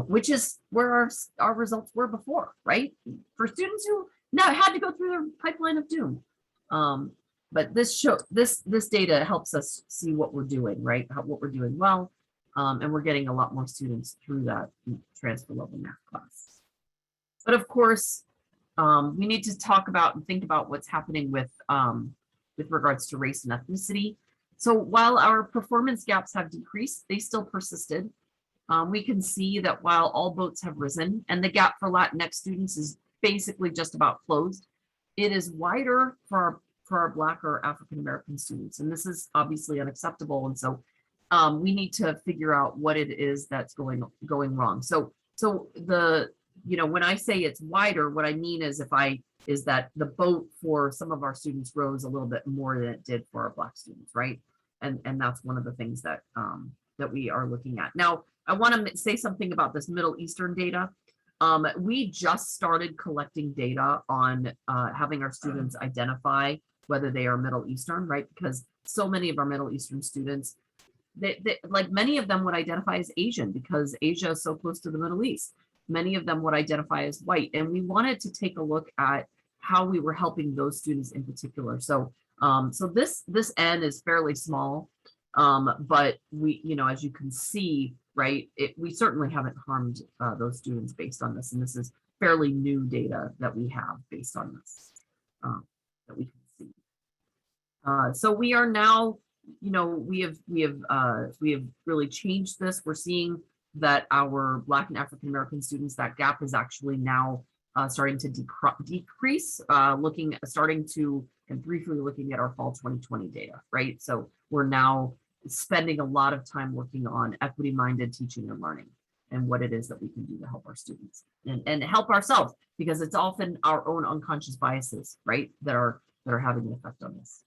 which is where our results were before, right? For students who now had to go through their pipeline of doom. But this data helps us see what we're doing, right? What we're doing well. And we're getting a lot more students through that transfer level math class. But of course, we need to talk about and think about what's happening with regards to race and ethnicity. So while our performance gaps have decreased, they still persisted. We can see that while all boats have risen and the gap for Latinx students is basically just about closed, it is wider for our Black or African American students. And this is obviously unacceptable. And so we need to figure out what it is that's going wrong. So when I say it's wider, what I mean is that the boat for some of our students rose a little bit more than it did for our Black students, right? And that's one of the things that we are looking at. Now, I want to say something about this Middle Eastern data. We just started collecting data on having our students identify whether they are Middle Eastern, right? Because so many of our Middle Eastern students, like many of them would identify as Asian because Asia is so close to the Middle East. Many of them would identify as white. And we wanted to take a look at how we were helping those students in particular. So this N is fairly small, but we, as you can see, right, we certainly haven't harmed those students based on this. And this is fairly new data that we have based on this, that we can see. So we are now, we have really changed this. We're seeing that our Black and African American students, that gap is actually now starting to decrease, and briefly looking at our fall 2020 data, right? So we're now spending a lot of time working on equity-minded teaching and learning and what it is that we can do to help our students and help ourselves, because it's often our own unconscious biases, right, that are having an effect on this.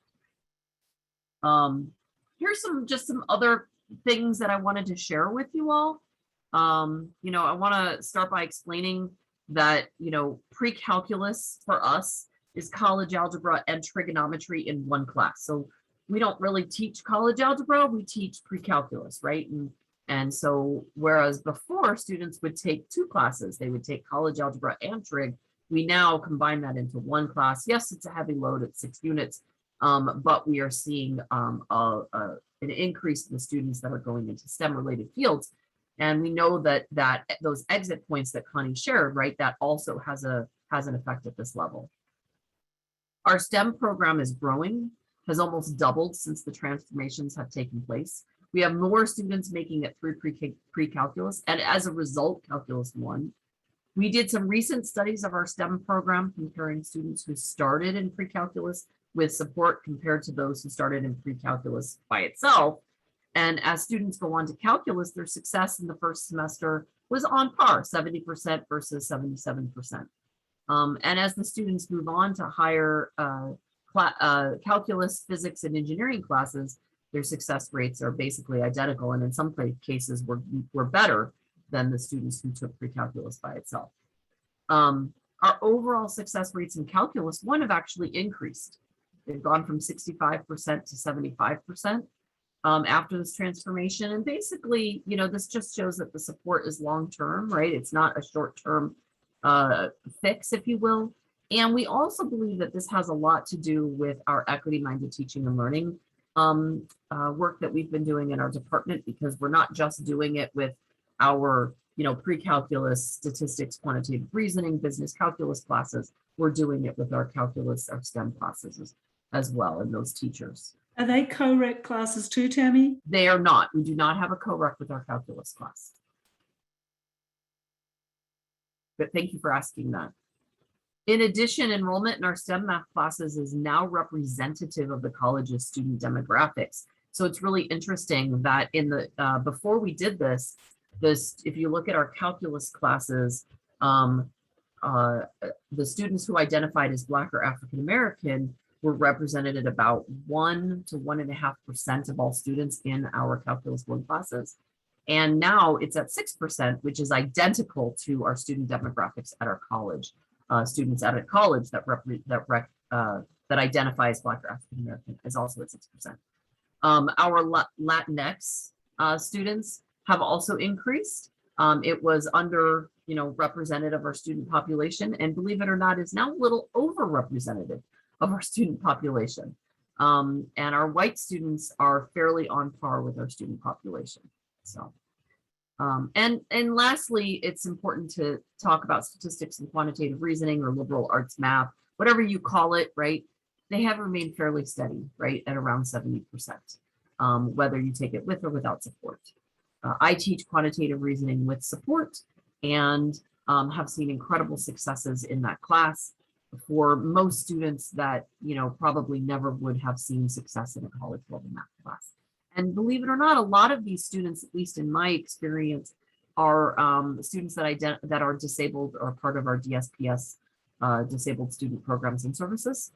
Here's some other things that I wanted to share with you all. I want to start by explaining that, pre-calculus for us is college algebra and trigonometry in one class. So we don't really teach college algebra, we teach pre-calculus, right? And so whereas before students would take two classes, they would take college algebra and trig, we now combine that into one class. Yes, it's a heavy load at 6 units, but we are seeing an increase in the students that are going into STEM related fields. And we know that those exit points that Connie shared, right, that also has an effect at this level. Our STEM program is growing, has almost doubled since the transformations have taken place. We have more students making it through pre-calculus, and as a result, Calculus 1. We did some recent studies of our STEM program comparing students who started in pre-calculus with support compared to those who started in pre-calculus by itself. And as students go on to calculus, their success in the first semester was on par, 70% versus 77%. And as the students move on to higher calculus, physics, and engineering classes, their success rates are basically identical. And in some cases, were better than the students who took pre-calculus by itself. Our overall success rates in Calculus 1 have actually increased. They've gone from 65% to 75% after this transformation. And basically, this just shows that the support is long-term, right? It's not a short-term fix, if you will. And we also believe that this has a lot to do with our equity-minded teaching and learning work that we've been doing in our department, because we're not just doing it with our pre-calculus, statistics, quantitative reasoning, business calculus classes. We're doing it with our calculus, our STEM classes as well, and those teachers. Are they Co-Req classes too, Tammy? They are not. We do not have a Co-Req with our calculus class. But thank you for asking that. In addition, enrollment in our STEM math classes is now representative of the college's student demographics. So it's really interesting that in the before we did this, if you look at our calculus classes, the students who identified as Black or African American were represented at about 1 to 1.5% of all students in our Calculus 1 classes. And now it's at 6%, which is identical to our student demographics at our college. Students at a college that identify as Black or African American is also at 6%. Our Latinx students have also increased. It was under, represented of our student population, and believe it or not, is now a little overrepresented of our student population. And our white students are fairly on par with our student population. So, and lastly, it's important to talk about statistics and quantitative reasoning or liberal arts math, whatever you call it, right? They have remained fairly steady, right, at around 70%, whether you take it with or without support. I teach quantitative reasoning with support and have seen incredible successes in that class for most students that, probably never would have seen success in a college level math class. And believe it or not, a lot of these students, at least in my experience, are students that are disabled or part of our DSPS, disabled student programs and services.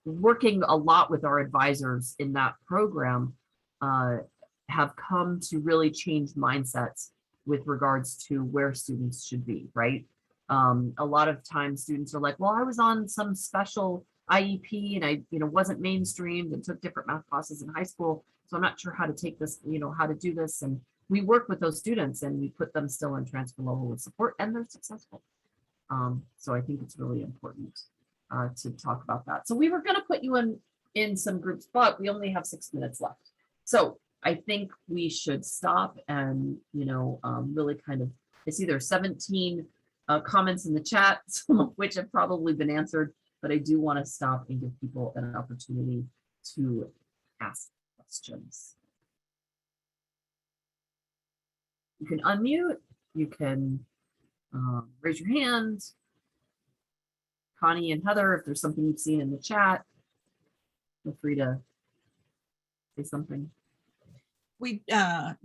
Working a lot with our advisors in that program have come to really change mindsets with regards to where students should be, right? A lot of times students are like, well, I was on some special IEP and I, wasn't mainstreamed and took different math classes in high school. So I'm not sure how to take this, how to do this. And we work with those students and we put them still in transfer level with support and they're successful. So I think it's really important to talk about that. So we were going to put you in some groups, but we only have 6 minutes left. So I think we should stop and, really kind of, it's either 17 comments in the chat, some of which have probably been answered, but I do want to stop and give people an opportunity to ask questions. You can unmute, you can raise your hand. Connie and Heather, if there's something you've seen in the chat, feel free to say something.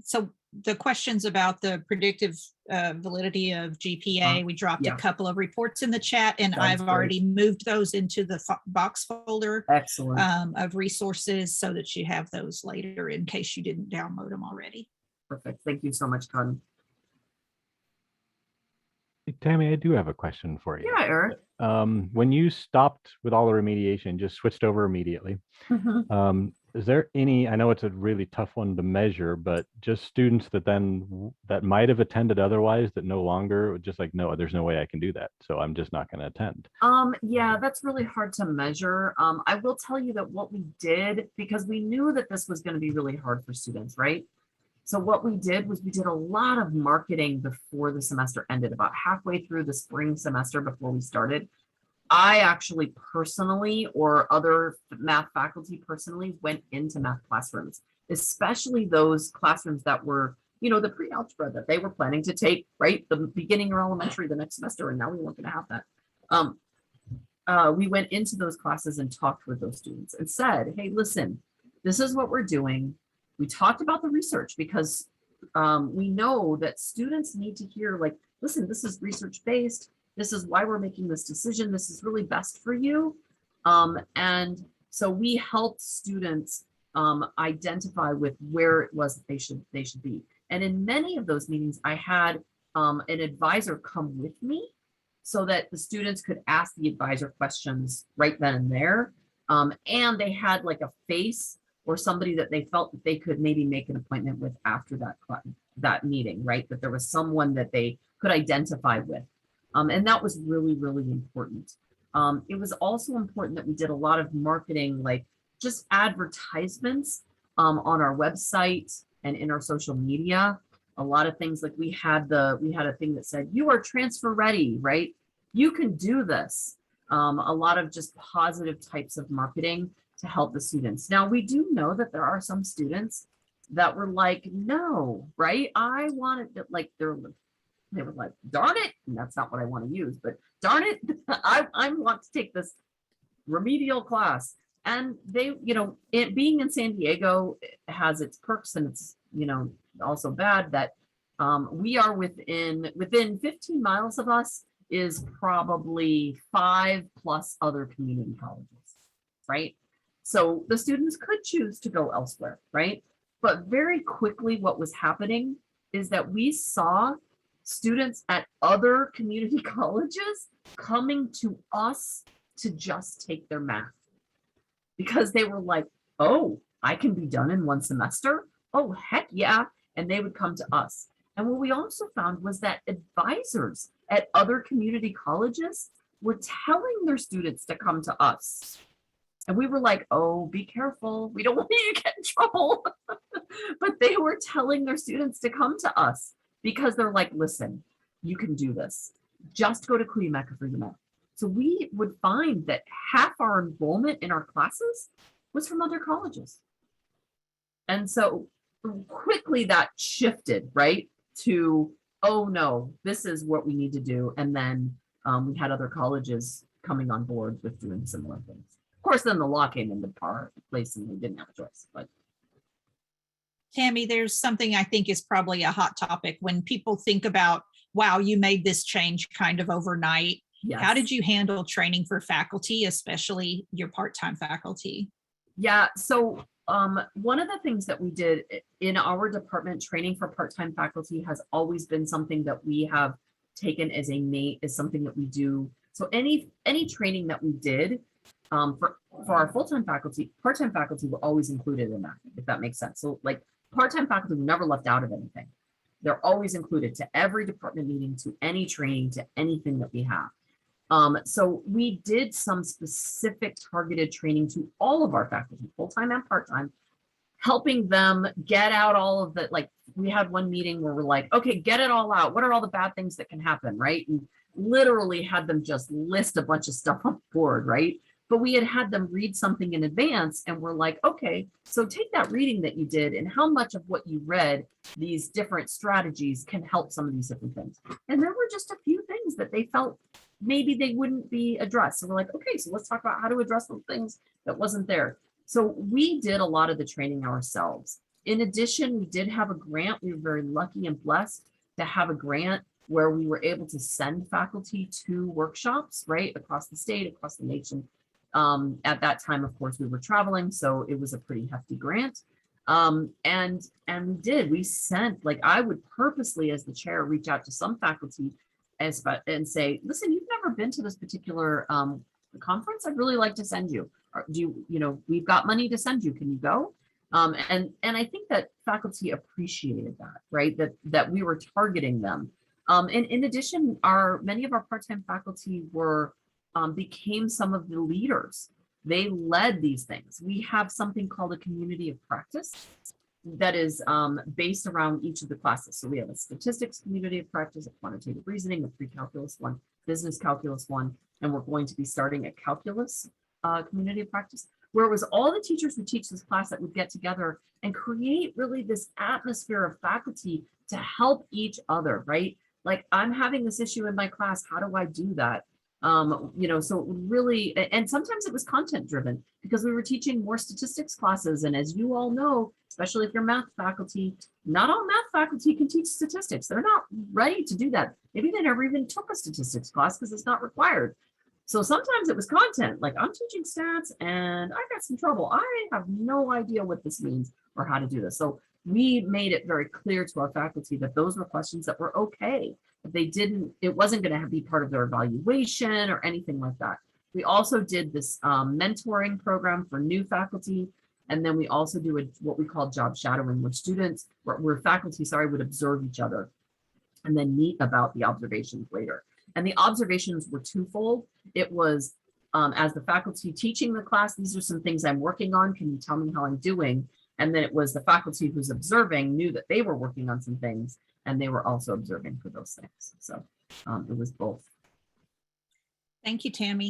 So the questions about the predictive validity of GPA, we dropped a couple of reports in the chat, and I've already moved those into the box folder. Excellent. Of resources so that you have those later in case you didn't download them already. Perfect. Thank you so much, Connie. Tammy, I do have a question for you. Yeah, Eric. When you stopped with all the remediation, just switched over immediately, is there any, I know it's a really tough one to measure, but just students that might have attended otherwise that no longer, just like, no, there's no way I can do that, so I'm just not going to attend? Yeah, that's really hard to measure. I will tell you that what we did, because we knew that this was going to be really hard for students, right? So what we did was we did a lot of marketing before the semester ended, about halfway through the spring semester before we started. I actually personally, or other math faculty personally, went into math classrooms, especially those classrooms that were, the pre-algebra that they were planning to take, right? The beginning or elementary the next semester, and now we weren't going to have that. We went into those classes and talked with those students and said, hey, listen, this is what we're doing. We talked about the research because we know that students need to hear, like, listen, this is research-based. This is why we're making this decision. This is really best for you. And so we helped students identify with where it was that they should be. And in many of those meetings, I had an advisor come with me so that the students could ask the advisor questions right then and there. And they had like a face or somebody that they felt that they could maybe make an appointment with after that meeting, right? That there was someone that they could identify with. And that was really, really important. It was also important that we did a lot of marketing, like just advertisements on our website and in our social media. A lot of things, like we had a thing that said, you are transfer ready, right? You can do this. A lot of just positive types of marketing to help the students. Now, we do know that there are some students that were like, no, right? I wanted to, like, they were like, darn it, and that's not what I want to use, but darn it, I want to take this remedial class. And they, it being in San Diego has its perks and it's, also bad that we are within 15 miles of us is probably 5+ other community colleges, right? So the students could choose to go elsewhere, right? But very quickly what was happening is that we saw students at other community colleges coming to us to just take their math because they were like, oh, I can be done in one semester. Oh, heck yeah. And they would come to us. And what we also found was that advisors at other community colleges were telling their students to come to us. And we were like, oh, be careful. We don't want you to get in trouble. But they were telling their students to come to us because they're like, listen, you can do this. Just go to Co-Req for the math. So we would find that half our enrollment in our classes was from other colleges. And so quickly that shifted, right, to, oh no, this is what we need to do. And then we had other colleges coming on board with doing similar things. Of course, then the law came into place and we didn't have a choice. But Tammy, there's something I think is probably a hot topic when people think about, wow, you made this change kind of overnight. yes. How did you handle training for faculty, especially your part-time faculty? Yeah, so one of the things that we did in our department, training for part-time faculty has always been something that we have taken as is something that we do. So any training that we did for our full-time faculty, part-time faculty were always included in that, if that makes sense. So like part-time faculty were never left out of anything. They're always included to every department meeting, to any training, to anything that we have. So we did some specific targeted training to all of our faculty, full-time and part-time, helping them get out all of the, like, we had one meeting where we're like, okay, get it all out. What are all the bad things that can happen, right? And literally had them just list a bunch of stuff on the board, right? But we had them read something in advance and we're like, okay, so take that reading that you did and how much of what you read, these different strategies can help some of these different things. And there were just a few things that they felt maybe they wouldn't be addressed. So we're like, okay, so let's talk about how to address those things that wasn't there. So we did a lot of the training ourselves. In addition, we did have a grant. We were very lucky and blessed to have a grant where we were able to send faculty to workshops, right, across the state, across the nation. At that time, of course, we were traveling, so it was a pretty hefty grant. And we sent, like, I would purposely, as the chair, reach out to some faculty and say, listen, you've never been to this particular conference. I'd really like to send you. Or do you, we've got money to send you. Can you go? And I think that faculty appreciated that, right? That we were targeting them. And in addition, many of our part-time faculty became some of the leaders. They led these things. We have something called a community of practice that is based around each of the classes. So we have a statistics community of practice, a quantitative reasoning, a pre-calculus one, business calculus one, and we're going to be starting a calculus community of practice, where it was all the teachers who teach this class that would get together and create really this atmosphere of faculty to help each other, right? Like, I'm having this issue in my class, how do I do that? So really, and sometimes it was content driven because we were teaching more statistics classes. And as you all know, especially if you're math faculty, not all math faculty can teach statistics. They're not ready to do that. Maybe they never even took a statistics class because it's not required. So sometimes it was content, like, I'm teaching stats and I got some trouble. I have no idea what this means or how to do this. So we made it very clear to our faculty that those were questions that were okay. If they didn't, it wasn't going to be part of their evaluation or anything like that. We also did this mentoring program for new faculty. And then we also do what we call job shadowing, where faculty would observe each other and then meet about the observations later. And the observations were twofold. It was, as the faculty teaching the class, these are some things I'm working on. Can you tell me how I'm doing? And then it was the faculty who's observing knew that they were working on some things and they were also observing for those things. So it was both. Thank you, Tammy.